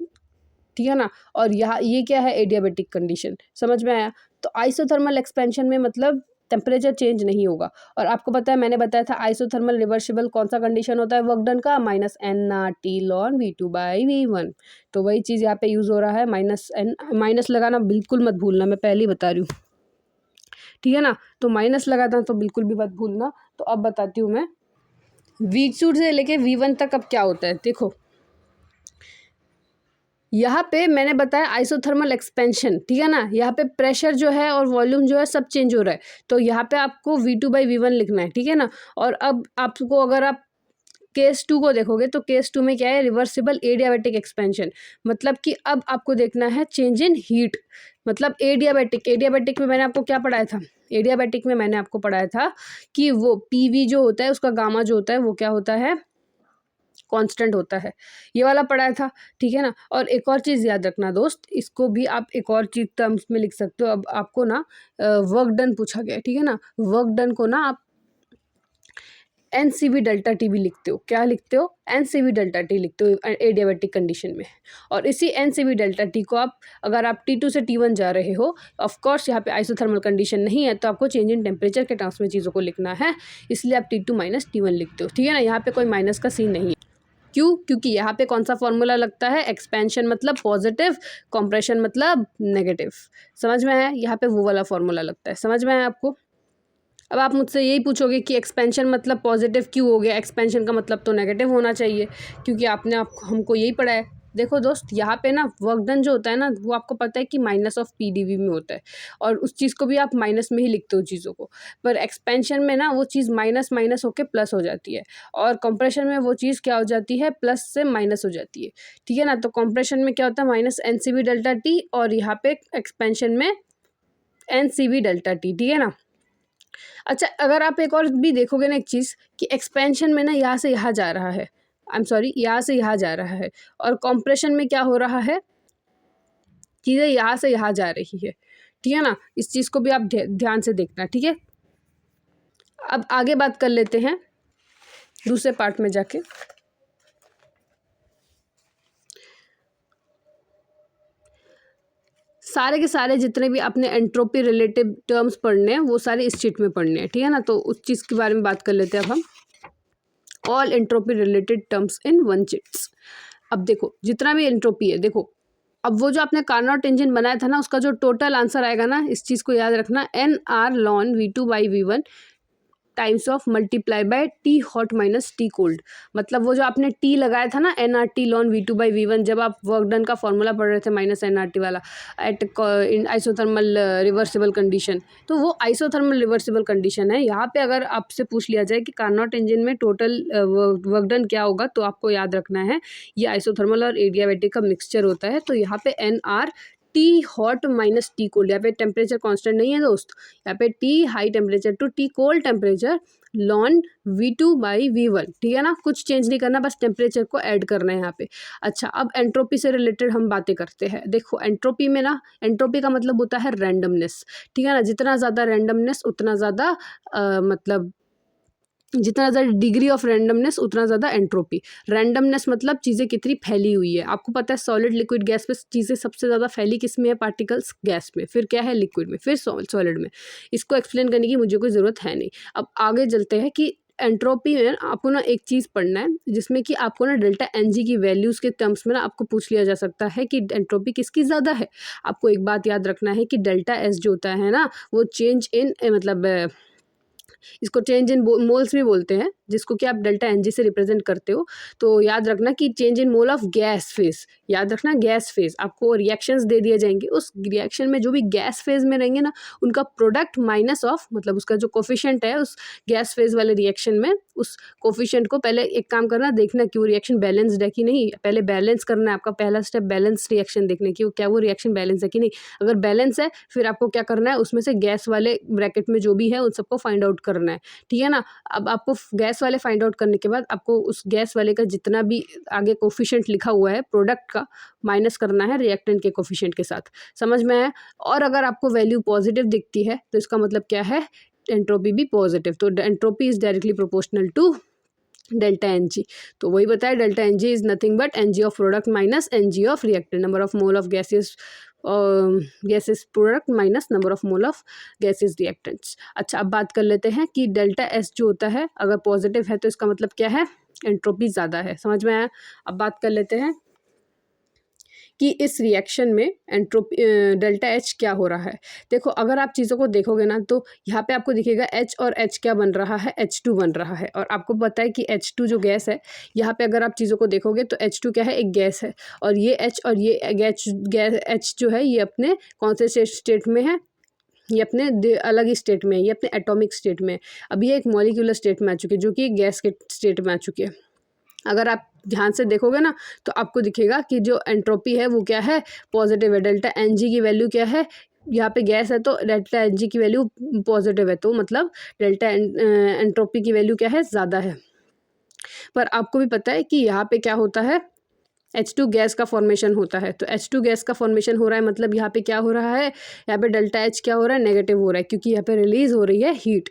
ठीक है ना। और यहाँ ये क्या है, एडियाबेटिक कंडीशन। समझ में आया। तो आइसोथर्मल एक्सपेंशन में मतलब टेम्परेचर चेंज नहीं होगा। और आपको पता है, मैंने बताया था आइसोथर्मल रिवर्सिबल कौन सा कंडीशन होता है वर्क डन का, -nRT ln V2/V1। तो वही चीज़ यहाँ पे यूज़ हो रहा है, माइनस लगाना बिल्कुल मत भूलना, मैं पहले ही बता रही हूँ, ठीक है ना। तो माइनस लगाता तो बिल्कुल भी मत भूलना। तो अब बताती हूँ मैं V2 से लेके V1 तक अब क्या होता है। देखो यहाँ पे मैंने बताया आइसोथर्मल एक्सपेंशन, ठीक है ना, यहाँ पे प्रेशर जो है और वॉल्यूम जो है सब चेंज हो रहा है। तो यहाँ पे आपको V2/V1 लिखना है, ठीक है ना। और अब आपको अगर आप केस 2 को देखोगे तो केस 2 में क्या है, रिवर्सिबल एडियाबेटिक एक्सपेंशन। मतलब कि अब आपको देखना है चेंज इन हीट। मतलब एडियाबेटिक में मैंने आपको क्या पढ़ाया था, एडियाबेटिक में मैंने आपको पढ़ाया था कि वो PV जो होता है उसका गामा जो होता है वो क्या होता है, कांस्टेंट होता है। ये वाला पढ़ाया था, ठीक है ना। और एक और चीज़ याद रखना दोस्त, इसको भी आप एक और चीज़ टर्म्स में लिख सकते हो। अब आपको ना वर्क डन पूछा गया है, ठीक है ना, वर्क डन को ना आप NCV डेल्टा टी भी लिखते हो। क्या लिखते हो, NCV डेल्टा टी लिखते हो एडियाबेटिक कंडीशन में। और इसी NCV डेल्टा टी को आप अगर आप T2 से T1 जा रहे हो, ऑफ कोर्स यहाँ पे आइसोथर्मल कंडीशन नहीं है तो आपको चेंज इन टेम्परेचर के टर्म्स में चीज़ों को लिखना है, इसलिए आप T2 - T1 लिखते हो, ठीक है ना। यहाँ पे कोई माइनस का सीन नहीं है। क्यों, क्योंकि यहाँ पे कौन सा फॉर्मूला लगता है, एक्सपेंशन मतलब पॉजिटिव, कंप्रेशन मतलब नेगेटिव। समझ में आया, यहाँ पे वो वाला फॉर्मूला लगता है। समझ में आया आपको। अब आप मुझसे यही पूछोगे कि एक्सपेंशन मतलब पॉजिटिव क्यों हो गया, एक्सपेंशन का मतलब तो नेगेटिव होना चाहिए, क्योंकि आपने हमको यही पढ़ा है। देखो दोस्त, यहाँ पे ना वर्क डन जो होता है ना वो आपको पता है कि -PdV में होता है, और उस चीज़ को भी आप माइनस में ही लिखते हो चीज़ों को। पर एक्सपेंशन में ना वो चीज़ माइनस माइनस होके प्लस हो जाती है, और कंप्रेशन में वो चीज़ क्या हो जाती है, प्लस से माइनस हो जाती है, ठीक है ना। तो कंप्रेशन में क्या होता है, -NCV डेल्टा टी, और यहाँ पे एक्सपेंशन में NCV डेल्टा टी, ठीक है ना। अच्छा, अगर आप एक और भी देखोगे ना एक चीज़, कि एक्सपेंशन में ना यहाँ से यहाँ जा रहा है, आई एम सॉरी, यहाँ से यहाँ जा रहा है, और कंप्रेशन में क्या हो रहा है, चीज़ें यहाँ से यहाँ जा रही है, ठीक है ना। इस चीज़ को भी आप ध्यान से देखना, ठीक है। अब आगे बात कर लेते हैं दूसरे पार्ट में जाके। सारे के सारे जितने भी अपने एंट्रोपी रिलेटिव टर्म्स पढ़ने हैं वो सारे इस शीट में पढ़ने हैं, ठीक है ना। तो उस चीज़ के बारे में बात कर लेते हैं अब हम, all entropy related terms in one sheets. अब देखो जितना भी एंट्रोपी है, देखो अब वो जो आपने कार्नोट इंजन बनाया था ना उसका जो टोटल आंसर आएगा ना, इस चीज़ को याद रखना, NR ln V2/V1 times of multiply by T hot minus T cold. मतलब वो जो आपने T लगाया था ना, NRT ln V2/V1, जब आप वर्क डन का फॉर्मूला पढ़ रहे थे -NRT वाला eight in isothermal reversible condition, तो वो आइसोथर्मल रिवर्सिबल कंडीशन है। यहाँ पे अगर आपसे पूछ लिया जाए कि कार्नोट इंजन में टोटल वर्क डन क्या होगा, तो आपको याद रखना है ये आइसोथर्मल और एडियाबेटिक का मिक्सचर होता है। तो यहाँ पे NR T hot minus T cold, यहाँ पे टेम्परेचर कांस्टेंट नहीं है दोस्त, यहाँ पे T high temperature to T cold temperature ln V2/V1, ठीक है ना। कुछ चेंज नहीं करना, बस टेम्परेचर को ऐड करना है यहाँ पे। अच्छा, अब एंट्रोपी से रिलेटेड हम बातें करते हैं। देखो एंट्रोपी में ना, एंट्रोपी का मतलब होता है रैंडमनेस, ठीक है ना। जितना ज़्यादा रैंडमनेस उतना ज़्यादा मतलब जितना ज़्यादा डिग्री ऑफ रैंडमनेस उतना ज़्यादा एंट्रोपी। रैंडमनेस मतलब चीज़ें कितनी फैली हुई है। आपको पता है सॉलिड लिक्विड गैस में चीज़ें सबसे ज़्यादा फैली किस में है, पार्टिकल्स गैस में, फिर क्या है लिक्विड में, फिर सॉलिड में। इसको एक्सप्लेन करने की मुझे कोई ज़रूरत है नहीं। अब आगे चलते हैं कि एंट्रोपी में आपको ना एक चीज़ पढ़ना है, जिसमें कि आपको ना डेल्टा NG की वैल्यूज़ के टर्म्स में ना आपको पूछ लिया जा सकता है कि एंट्रोपी किसकी ज़्यादा है। आपको एक बात याद रखना है कि डेल्टा S जो होता है ना, वो चेंज इन मतलब इसको चेंज इन मोल्स भी बोलते हैं, जिसको कि आप डेल्टा एन जी से रिप्रेजेंट करते हो। तो याद रखना कि change in mole of gas phase, याद रखना गैस फेज, आपको रिएक्शंस दे दिए जाएंगे, उस रिएक्शन में जो भी गैस फेज में रहेंगे ना, उनका प्रोडक्ट माइनस ऑफ, मतलब उसका जो कोफिशिएंट है उस गैस फेज वाले रिएक्शन में, उस कोफिशिएंट को पहले एक काम करना, देखना कि वो रिएक्शन बैलेंस्ड है कि नहीं। पहले बैलेंस करना है, आपका पहला स्टेप बैलेंस रिएक्शन देखने की, क्या वो रिएक्शन बैलेंस है कि नहीं। अगर बैलेंस है फिर आपको क्या करना है, उसमें से गैस वाले ब्रैकेट में जो भी है उन सबको फाइंड आउट करना है, ठीक है ना। अब आपको गैस वाले फाइंड आउट करने के बाद आपको उस गैस वाले का जितना भी आगे कोफिशिएंट लिखा हुआ है प्रोडक्ट का, माइनस करना है रिएक्टेंट के कोफिशिएंट के साथ। समझ में आया। और अगर आपको वैल्यू पॉजिटिव दिखती है तो इसका मतलब क्या है, एंट्रोपी भी पॉजिटिव। तो entropy is directly proportional to delta N G. तो वही बताया, delta N G is nothing but N G of product minus N G of reactant, number of mole of gases product minus number of mole of gases reactants. अच्छा, अब बात कर लेते हैं कि डेल्टा एस जो होता है अगर पॉजिटिव है तो इसका मतलब क्या है, एंट्रोपी ज़्यादा है। समझ में आया। अब बात कर लेते हैं कि इस रिएक्शन में एंट्रोपी डेल्टा एच क्या हो रहा है। देखो, अगर आप चीज़ों को देखोगे ना तो यहाँ पे आपको दिखेगा एच, और एच क्या बन रहा है, H2 बन रहा है। और आपको पता है कि H2 जो गैस है, यहाँ पे अगर आप चीज़ों को देखोगे तो H2 क्या है, एक गैस है, और ये H और ये गैस H जो है ये अपने कौन से स्टेट में है, ये अपने अलग ही स्टेट में है, ये अपने एटॉमिक स्टेट में है। अब ये एक मॉलिक्यूलर स्टेट में आ चुकी है, जो कि गैस के स्टेट में आ चुकी है। अगर आप ध्यान से देखोगे ना तो आपको दिखेगा कि जो एंट्रोपी है वो क्या है, पॉजिटिव है। डेल्टा एन जी की वैल्यू क्या है, यहाँ पे गैस है तो डेल्टा एन जी की वैल्यू पॉजिटिव है, तो मतलब डेल्टा एंट्रोपी की वैल्यू क्या है, ज़्यादा है। पर आपको भी पता है कि यहाँ पे क्या होता है, H2 गैस का फॉर्मेशन होता है। तो H2 गैस का फॉर्मेशन हो रहा है, मतलब यहाँ पे क्या हो रहा है, यहाँ पे डेल्टा H क्या हो रहा है, नेगेटिव हो रहा है, क्योंकि यहाँ पे रिलीज हो रही है हीट।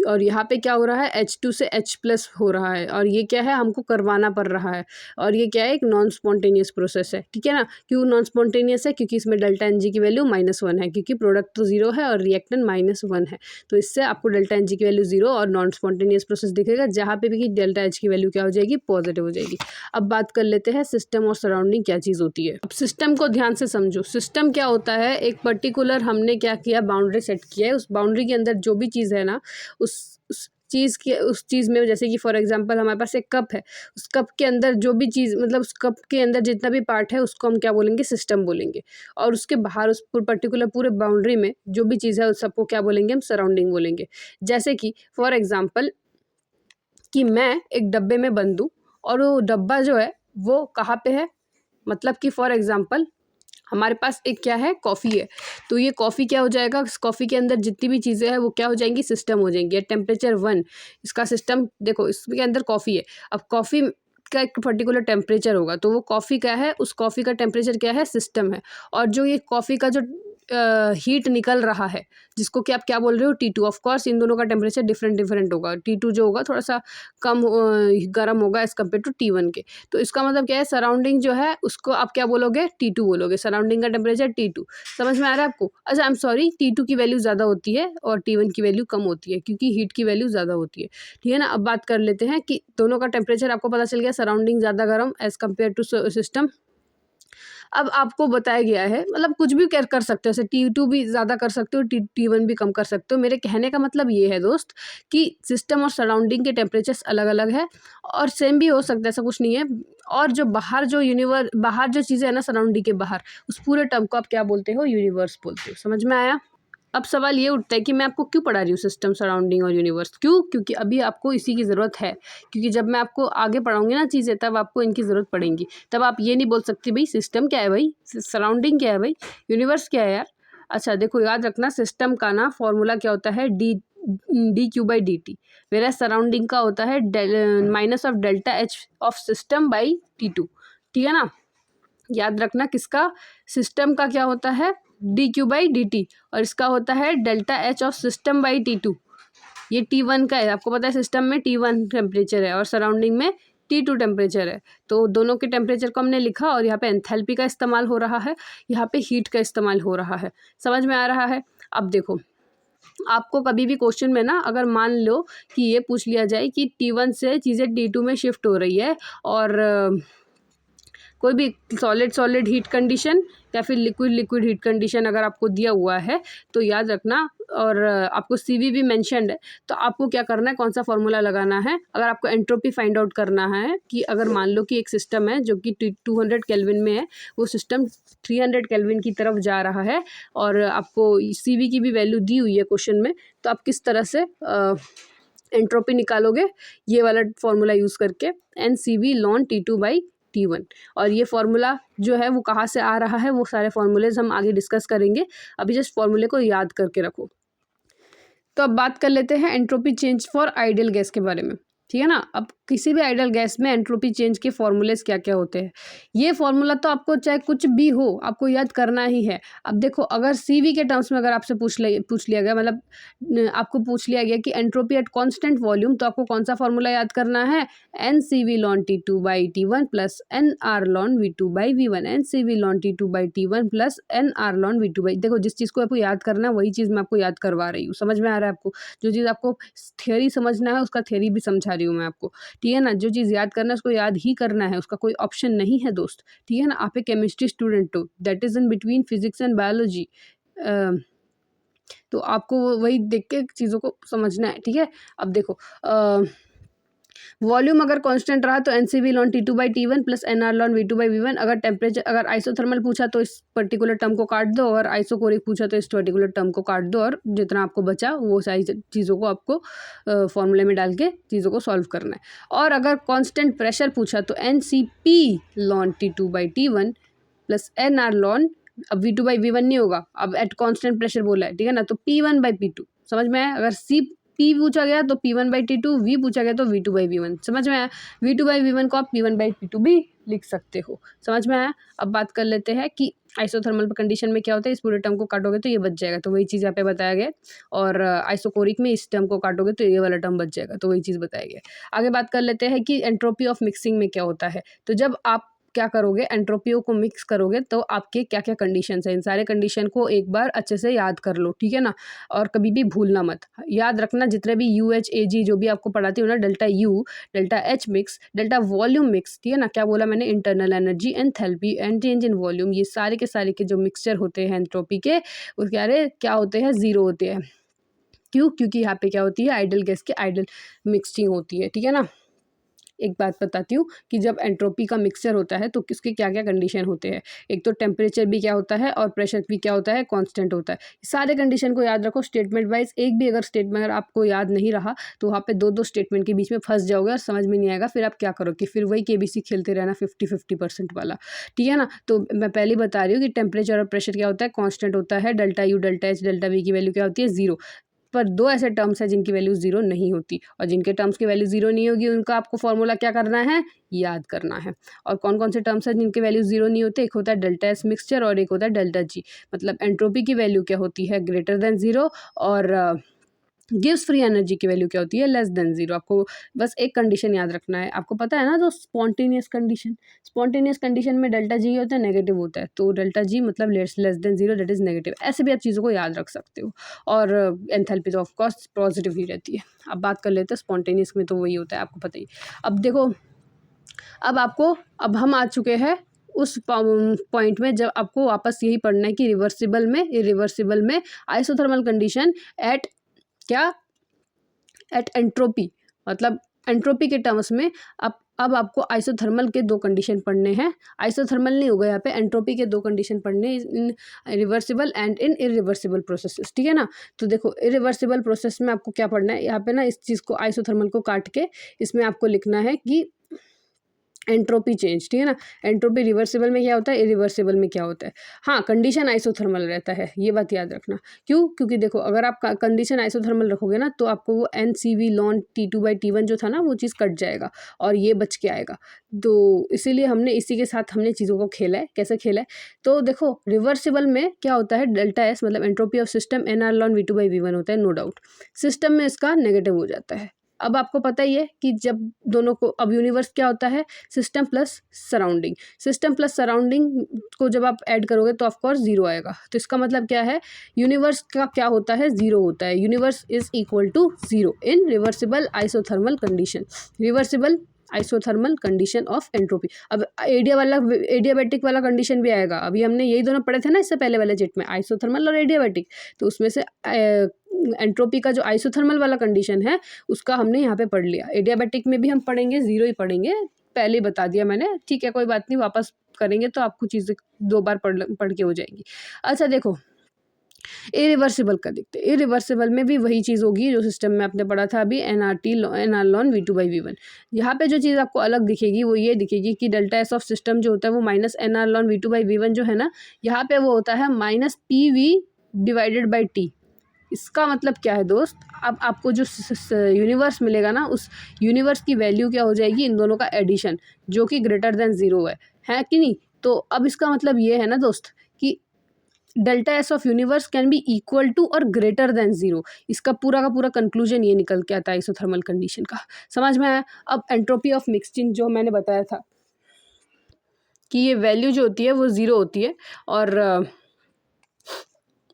और यहाँ पे क्या हो रहा है, H2 से H+ हो रहा है, और ये क्या है, हमको करवाना पड़ रहा है। और ये क्या है, एक नॉन स्पॉन्टेनियस प्रोसेस है, ठीक है ना। क्यों नॉन स्पॉन्टेनियस है, क्योंकि इसमें डेल्टा एन जी की वैल्यू -1 है, क्योंकि प्रोडक्ट तो 0 है और रिएक्टेंट -1 है। तो इससे आपको डेल्टा एन जी की वैल्यू 0 और नॉन स्पॉन्टेनियस प्रोसेस दिखेगा, जहाँ पे भी कि डेल्टा एच की वैल्यू क्या हो जाएगी, पॉजिटिव हो जाएगी। अब बात कर लेते हैं सिस्टम और सराउंडिंग क्या चीज़ होती है। अब सिस्टम को ध्यान से समझो। सिस्टम क्या होता है, एक पर्टिकुलर हमने क्या किया, बाउंड्री सेट किया है, उस बाउंड्री के अंदर जो भी चीज़ है ना, उस चीज़ में, जैसे कि फॉर एग्जांपल हमारे पास एक कप है, उस कप के अंदर जो भी चीज़, मतलब उस कप के अंदर जितना भी पार्ट है उसको हम क्या बोलेंगे, सिस्टम बोलेंगे। और उसके बाहर उस पर्टिकुलर पूरे बाउंड्री में जो भी चीज़ है उस सबको क्या बोलेंगे, हम सराउंडिंग बोलेंगे। जैसे कि फॉर एग्जांपल कि मैं एक डब्बे में बंद हूँ, और वो डब्बा जो है वो कहाँ पे है, मतलब कि फॉर एग्जांपल हमारे पास एक क्या है, कॉफ़ी है, तो ये कॉफ़ी क्या हो जाएगा, इस कॉफ़ी के अंदर जितनी भी चीज़ें हैं वो क्या हो जाएंगी, सिस्टम हो जाएंगी। टेम्परेचर 1 इसका सिस्टम, देखो इसके अंदर कॉफ़ी है, अब कॉफ़ी का एक पर्टिकुलर टेम्परेचर होगा, तो वो कॉफ़ी क्या है, उस कॉफ़ी का टेम्परेचर क्या है, सिस्टम है। और जो ये कॉफ़ी का जो हीट निकल रहा है, जिसको कि आप क्या बोल रहे हो, T2। ऑफ कोर्स इन दोनों का टेम्परेचर डिफरेंट होगा। T2 जो होगा थोड़ा सा कम गर्म होगा एज़ कम्पेयर टू T1 के। तो इसका मतलब क्या है, सराउंडिंग जो है उसको आप क्या बोलोगे, T2 बोलोगे। सराउंडिंग का टेम्परेचर T2। समझ में आ रहा है आपको। अच्छा, आई एम सॉरी, T2 की वैल्यू ज़्यादा होती है और T1 की वैल्यू कम होती है, क्योंकि हीट की वैल्यू ज़्यादा होती है, ठीक है ना। अब बात कर लेते हैं कि दोनों का टेम्परेचर आपको पता चल गया, सराउंडिंग ज़्यादा गर्म एज़ कम्पेयर टू सिस्टम। अब आपको बताया गया है, मतलब कुछ भी कर सकते हो, जैसे T2 भी ज़्यादा कर सकते हो, T1 भी कम कर सकते हो। मेरे कहने का मतलब ये है दोस्त कि सिस्टम और सराउंडिंग के टेम्परेचर्स अलग अलग है, और सेम भी हो सकता है, ऐसा कुछ नहीं है। और जो बाहर बाहर जो चीज़ें है ना, सराउंडिंग के बाहर, उस पूरे टर्म को आप क्या बोलते हो, यूनिवर्स बोलते हो। समझ में आया। अब सवाल ये उठता है कि मैं आपको क्यों पढ़ा रही हूँ सिस्टम, सराउंडिंग और यूनिवर्स, क्यों, क्योंकि अभी आपको इसी की ज़रूरत है। क्योंकि जब मैं आपको आगे पढ़ाऊँगी ना चीज़ें, तब आपको इनकी ज़रूरत पड़ेगी। तब आप ये नहीं बोल सकते भाई सिस्टम क्या है, भाई सराउंडिंग क्या है, भाई यूनिवर्स क्या है यार। अच्छा देखो, याद रखना, सिस्टम का ना फॉर्मूला क्या होता है, dQ/dt, मेरा सराउंडिंग का होता है minus of delta H of system by T2, ठीक है ना। याद रखना, किसका, सिस्टम का क्या होता है, dQ/dt, और इसका होता है delta H of system by T2। ये T1 का है, आपको पता है सिस्टम में T1 टेम्परेचर है और सराउंडिंग में T2 टेम्परेचर है। तो दोनों के टेम्परेचर को हमने लिखा, और यहाँ पे एंथैल्पी का इस्तेमाल हो रहा है, यहाँ पे हीट का इस्तेमाल हो रहा है। समझ में आ रहा है। अब देखो, आपको कभी भी क्वेश्चन में ना अगर मान लो कि ये पूछ लिया जाए कि T1 से चीज़ें T2 में शिफ्ट हो रही है, और कोई भी सॉलिड हीट कंडीशन या फिर लिक्विड हीट कंडीशन अगर आपको दिया हुआ है, तो याद रखना और आपको CV भी मेंशन्ड है, तो आपको क्या करना है, कौन सा फॉर्मूला लगाना है। अगर आपको एंट्रोपी फाइंड आउट करना है कि अगर मान लो कि एक सिस्टम है जो कि 200 केल्विन में है, वो सिस्टम 300 केल्विन की तरफ जा रहा है और आपको CV की भी वैल्यू दी हुई है क्वेश्चन में, तो आप किस तरह से एंट्रोपी निकालोगे, ये वाला फॉर्मूला यूज़ करके, NCV ln T2/T1। और ये फॉर्मूला जो है वो कहाँ से आ रहा है, वो सारे फॉर्मूलेज हम आगे डिस्कस करेंगे, अभी जस्ट फॉर्मूले को याद करके रखो। तो अब बात कर लेते हैं entropy change for ideal gas के बारे में, ठीक है ना। अब किसी भी आइडियल गैस में एंट्रोपी चेंज के फॉर्मूलेज क्या क्या होते हैं, ये फॉर्मूला तो आपको चाहे कुछ भी हो आपको याद करना ही है। अब देखो, अगर CV के टर्म्स में अगर आपसे पूछ लिया गया, मतलब आपको पूछ लिया गया कि एंट्रोपी एट कांस्टेंट वॉल्यूम, तो आपको कौन सा फॉर्मूला याद करना है, NCV ln T2/T1 plus NR ln V2/V1, NCV ln T2/T1 plus NR ln V2/। देखो, जिस चीज़ को आपको याद करना है वही चीज़ मैं आपको याद करवा रही हूँ, समझ में आ रहा है आपको। जो चीज़ आपको थ्योरी समझना है उसका थ्योरी भी समझा रही हूँ मैं आपको, ठीक है ना। जो चीज़ याद करना है उसको याद ही करना है, उसका कोई ऑप्शन नहीं है दोस्त, ठीक है ना। आप एक केमिस्ट्री स्टूडेंट हो, that is in between physics and biology, तो आपको वही देख के चीज़ों को समझना है, ठीक है। अब देखो, वॉल्यूम अगर कांस्टेंट रहा तो NCV ln T2/T1 plus NR ln V2/V1। अगर टेम्परेचर, अगर आइसोथर्मल पूछा तो इस पर्टिकुलर टर्म को काट दो, और आइसोकोरिक पूछा तो इस पर्टिकुलर टर्म को काट दो, और जितना आपको बचा वो सारी चीज़ों को आपको फॉर्मूले में डाल के चीज़ों को सॉल्व करना है। और अगर कांस्टेंट प्रेशर पूछा तो NCP ln T2/T1 plus NR ln, अब V2/V1 नहीं होगा, अब एट कांस्टेंट प्रेशर बोला है, ठीक है ना, तो P1/P2, समझ में आया। अगर P पूछा गया तो P1/T2, V पूछा गया तो V2/V1, समझ में आया। V2/V1 को आप P1/P2 भी लिख सकते हो, समझ में आया। अब बात कर लेते हैं कि आइसोथर्मल कंडीशन में क्या होता है, इस पूरे टर्म को काटोगे तो ये बच जाएगा, तो वही चीज़ यहाँ पे बताया गया। और आइसोकोरिक में इस टर्म को काटोगे तो ये वाला टर्म बच जाएगा, तो वही चीज़ बताया गया। आगे बात कर लेते हैं कि एंट्रोपी ऑफ मिक्सिंग में क्या होता है। तो जब आप क्या करोगे, एंट्रोपियों को मिक्स करोगे तो आपके क्या क्या कंडीशंस हैं, इन सारे कंडीशन को एक बार अच्छे से याद कर लो, ठीक है ना। और कभी भी भूलना मत, याद रखना जितने भी UH AG जो भी आपको पढ़ाती हो ना, delta U, delta H mix, delta volume mix, ठीक है ना। क्या बोला मैंने, internal energy, enthalpy and change in volume, ये सारे के जो मिक्सचर होते हैं एंट्रोपी के, वो क्या होते हैं, ज़ीरो होते हैं। क्यों, क्योंकि यहाँ पे क्या होती है, आइडियल गैस की आइडियल मिक्सिंग होती है, ठीक है ना। एक बात बताती हूँ कि जब एंट्रोपी का मिक्सचर होता है तो किसके क्या क्या कंडीशन होते हैं। एक तो टेम्परेचर भी क्या होता है और प्रेशर भी क्या होता है, कांस्टेंट होता है। सारे कंडीशन को याद रखो स्टेटमेंट वाइज, एक भी अगर स्टेटमेंट अगर आपको याद नहीं रहा तो वहाँ पे दो स्टेटमेंट के बीच में फंस जाओगे और समझ में नहीं आएगा, फिर आप क्या करोगे, फिर वही KBC खेलते रहना 50-50% वाला, ठीक है ना। तो मैं पहले बता रही हूँ कि टेम्परेचर और प्रेशर क्या होता है, कॉन्स्टेंट होता है, delta U, delta H, delta V की वैल्यू क्या होती है, 0। पर दो ऐसे टर्म्स हैं जिनकी वैल्यू 0 नहीं होती, और जिनके टर्म्स की वैल्यू 0 नहीं होगी उनका आपको फॉर्मूला क्या करना है, याद करना है। और कौन कौन से टर्म्स हैं जिनके वैल्यू 0 नहीं होते, एक होता है डेल्टा S मिक्सचर और एक होता है डेल्टा G। मतलब एंट्रोपी की वैल्यू क्या होती है, ग्रेटर देन 0, और गिव्स फ्री एनर्जी की वैल्यू क्या होती है, लेस देन 0। आपको बस एक कंडीशन याद रखना है, आपको पता है ना, जो स्पॉन्टेनियस कंडीशन में डेल्टा G होता है, नेगेटिव होता है, तो डेल्टा G मतलब less than 0, that is negative. ऐसे भी आप चीज़ों को याद रख सकते हो। और एंथैल्पी तो ऑफकोर्स पॉजिटिव ही रहती है। अब बात कर लेते हैं स्पॉन्टेनियस में, तो वही होता है, आपको पता ही। अब देखो, अब हम आ चुके हैं उस पॉइंट में जब आपको वापस यही पढ़ना है कि रिवर्सिबल में आइसोथर्मल कंडीशन एट एंट्रोपी, मतलब एंट्रोपी के टर्म्स में अब आपको आइसोथर्मल के दो कंडीशन पढ़ने हैं। आइसोथर्मल नहीं होगा यहाँ पे, एंट्रोपी के दो कंडीशन पढ़ने, इन reversible and in irreversible processes, ठीक है ना। तो देखो, इरिवर्सिबल प्रोसेस में आपको क्या पढ़ना है, यहाँ पे ना इस चीज़ को, आइसोथर्मल को काट के इसमें आपको लिखना है कि एंट्रोपी चेंज, ठीक है ना। एंट्रोपी रिवर्सिबल में क्या होता है, इरिवर्सिबल में क्या होता है। हाँ, कंडीशन आइसोथर्मल रहता है, ये बात याद रखना। क्यों, क्योंकि देखो, अगर आप कंडीशन आइसोथर्मल रखोगे ना तो आपको वो NCV ln T2/T1 जो था ना, वो चीज़ कट जाएगा और ये बच के आएगा। तो इसीलिए हमने इसी के साथ हमने चीज़ों को खेला है। कैसे खेला है, तो देखो, रिवर्सिबल में क्या होता है, डेल्टा S मतलब entropy of system NR ln V2/V1 होता है, नो डाउट। सिस्टम में इसका नेगेटिव हो जाता है। अब आपको पता ही है कि जब दोनों को, अब यूनिवर्स क्या होता है, सिस्टम प्लस सराउंडिंग को जब आप ऐड करोगे तो ऑफकोर्स 0 आएगा। तो इसका मतलब क्या है, यूनिवर्स का क्या होता है, 0 होता है। Universe is equal to 0 in reversible isothermal condition of entropy. अब एडियाबैटिक वाला कंडीशन भी आएगा। अभी हमने यही दोनों पढ़े थे ना इससे पहले वाले चैप्टर में, आइसोथर्मल और एडियाबैटिक। तो उसमें से एंट्रोपी का जो आइसोथर्मल वाला कंडीशन है उसका हमने यहाँ पे पढ़ लिया। एडियाबैटिक में भी हम पढ़ेंगे, 0 ही पढ़ेंगे, पहले ही बता दिया मैंने, ठीक है कोई बात नहीं, वापस करेंगे तो आपको चीज़ें 2 बार पढ़ के हो जाएंगी। अच्छा देखो, इरिवर्सिबल का देखते हैं। इरिवर्सिबल में भी वही चीज़ होगी जो सिस्टम में आपने पढ़ा था अभी, एनआर लॉन V2/V1। यहाँ पे जो चीज़ आपको अलग दिखेगी वो ये दिखेगी कि डेल्टा एस ऑफ सिस्टम जो होता है वो माइनस एनआर लॉन V2/V1 जो है ना, यहाँ पे वो होता है माइनस PV/T। इसका मतलब क्या है दोस्त, अब आपको जो यूनिवर्स मिलेगा ना, उस यूनिवर्स की वैल्यू क्या हो जाएगी, इन दोनों का एडिशन, जो कि ग्रेटर देन 0 है कि नहीं। तो अब इसका मतलब ये है ना दोस्त कि delta S of universe can be equal to और ग्रेटर देन 0। इसका पूरा का पूरा कंक्लूजन ये निकल के आता है आइसोथर्मल कंडीशन का। समझ में आया। अब एंट्रोपी ऑफ मिक्सचिंग जो मैंने बताया था कि ये वैल्यू जो होती है वो 0 होती है, और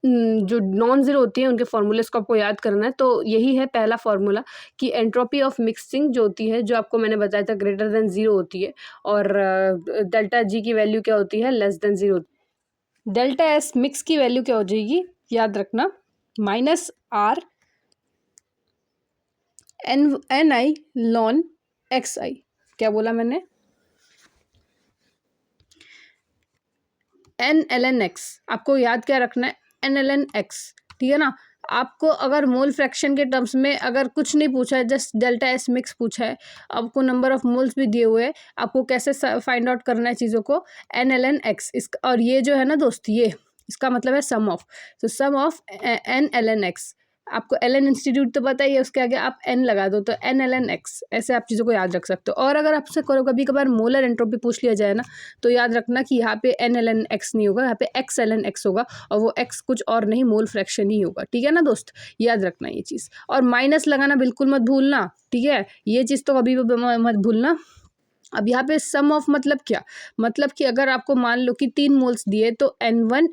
जो नॉन ज़ीरो होती है उनके फॉर्मूलेस को आपको याद करना है। तो यही है पहला फार्मूला कि एंट्रोपी ऑफ मिक्सिंग जो होती है, जो आपको मैंने बताया था, ग्रेटर देन 0 होती है, और डेल्टा जी की वैल्यू क्या होती है, less than 0। Delta S mix की वैल्यू क्या हो जाएगी, याद रखना, minus R n i ln x i. क्या बोला मैंने, एन एल एन एक्स। आपको याद क्या रखना है, एन एल एन एक्स, ठीक है ना। आपको अगर मोल फ्रैक्शन के टर्म्स में अगर कुछ नहीं पूछा है, जस्ट डेल्टा एस मिक्स पूछा है, आपको नंबर ऑफ मोल्स भी दिए हुए हैं, आपको कैसे फाइंड आउट करना है चीज़ों को, एन एल एन एक्स। इस और ये जो है ना दोस्त, ये इसका मतलब है सम ऑफ, तो sum of n l n x. आपको एल एन इंस्टीट्यूट तो पता ही है, उसके आगे आप एन लगा दो तो एन एल एन एक्स। ऐसे आप चीज़ों को याद रख सकते हो। और अगर आपसे कभी कभार मोलर एंट्रोपी पूछ लिया जाए ना, तो याद रखना कि यहाँ पे एन एल एन एक्स नहीं होगा, यहाँ पे एक्स एल एन एक्स होगा, और वो एक्स कुछ और नहीं, मोल फ्रैक्शन ही होगा, ठीक है ना दोस्त। याद रखना ये चीज़, और माइनस लगाना बिल्कुल मत भूलना, ठीक है, ये चीज़ तो कभी भी मत भूलना। अब यहाँ पे सम ऑफ मतलब क्या, मतलब कि अगर आपको मान लो कि 3 मोल्स दिए, तो N1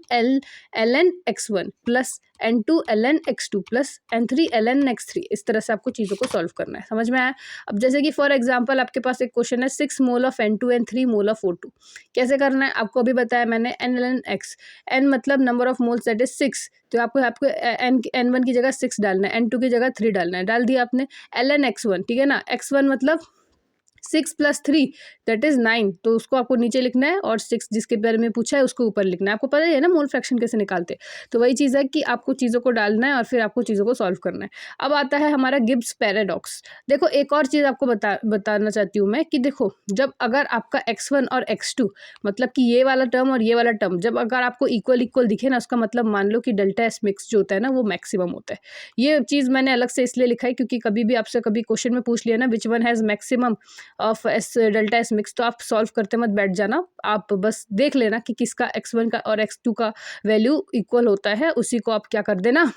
ln x1 plus N2 ln x2 plus N3 ln x3, इस तरह से आपको चीज़ों को सॉल्व करना है। समझ में आया। अब जैसे कि फॉर एग्जांपल आपके पास एक क्वेश्चन है, 6 mole of N2 and 3 mole of O2। कैसे करना है आपको अभी बताया मैंने, n ln x, n मतलब number of moles that is 6, तो आपको N1 की जगह 6 डालना है, N2 की जगह 3 डालना है, डाल दिया आपने, ln x1, ठीक है ना। x1 मतलब 6 + 3 दैट इज 9, तो उसको आपको नीचे लिखना है, और 6 जिसके बारे में पूछा है उसको ऊपर लिखना है। आपको पता ही है ना मोल फ्रैक्शन कैसे निकालते, तो वही चीज़ है कि आपको चीज़ों को डालना है और फिर आपको चीज़ों को सॉल्व करना है। अब आता है हमारा गिब्स पैराडॉक्स। देखो एक और चीज़ आपको बताना चाहती हूँ मैं कि देखो, जब अगर आपका x1 और x2, मतलब कि ये वाला टर्म और ये वाला टर्म, जब अगर आपको इक्वल इक्वल दिखे ना, उसका मतलब मान लो कि डेल्टा एस मिक्स जो होता है ना वो मैक्सिमम होता है। ये चीज़ मैंने अलग से इसलिए लिखा है क्योंकि कभी भी आपसे कभी क्वेश्चन में पूछ लिया ना, which one has maximum of S delta S mix, तो आप सॉल्व करते मत बैठ जाना, आप बस देख लेना कि किसका x1 का और x2 का वैल्यू इक्वल होता है, उसी को आप क्या कर देना,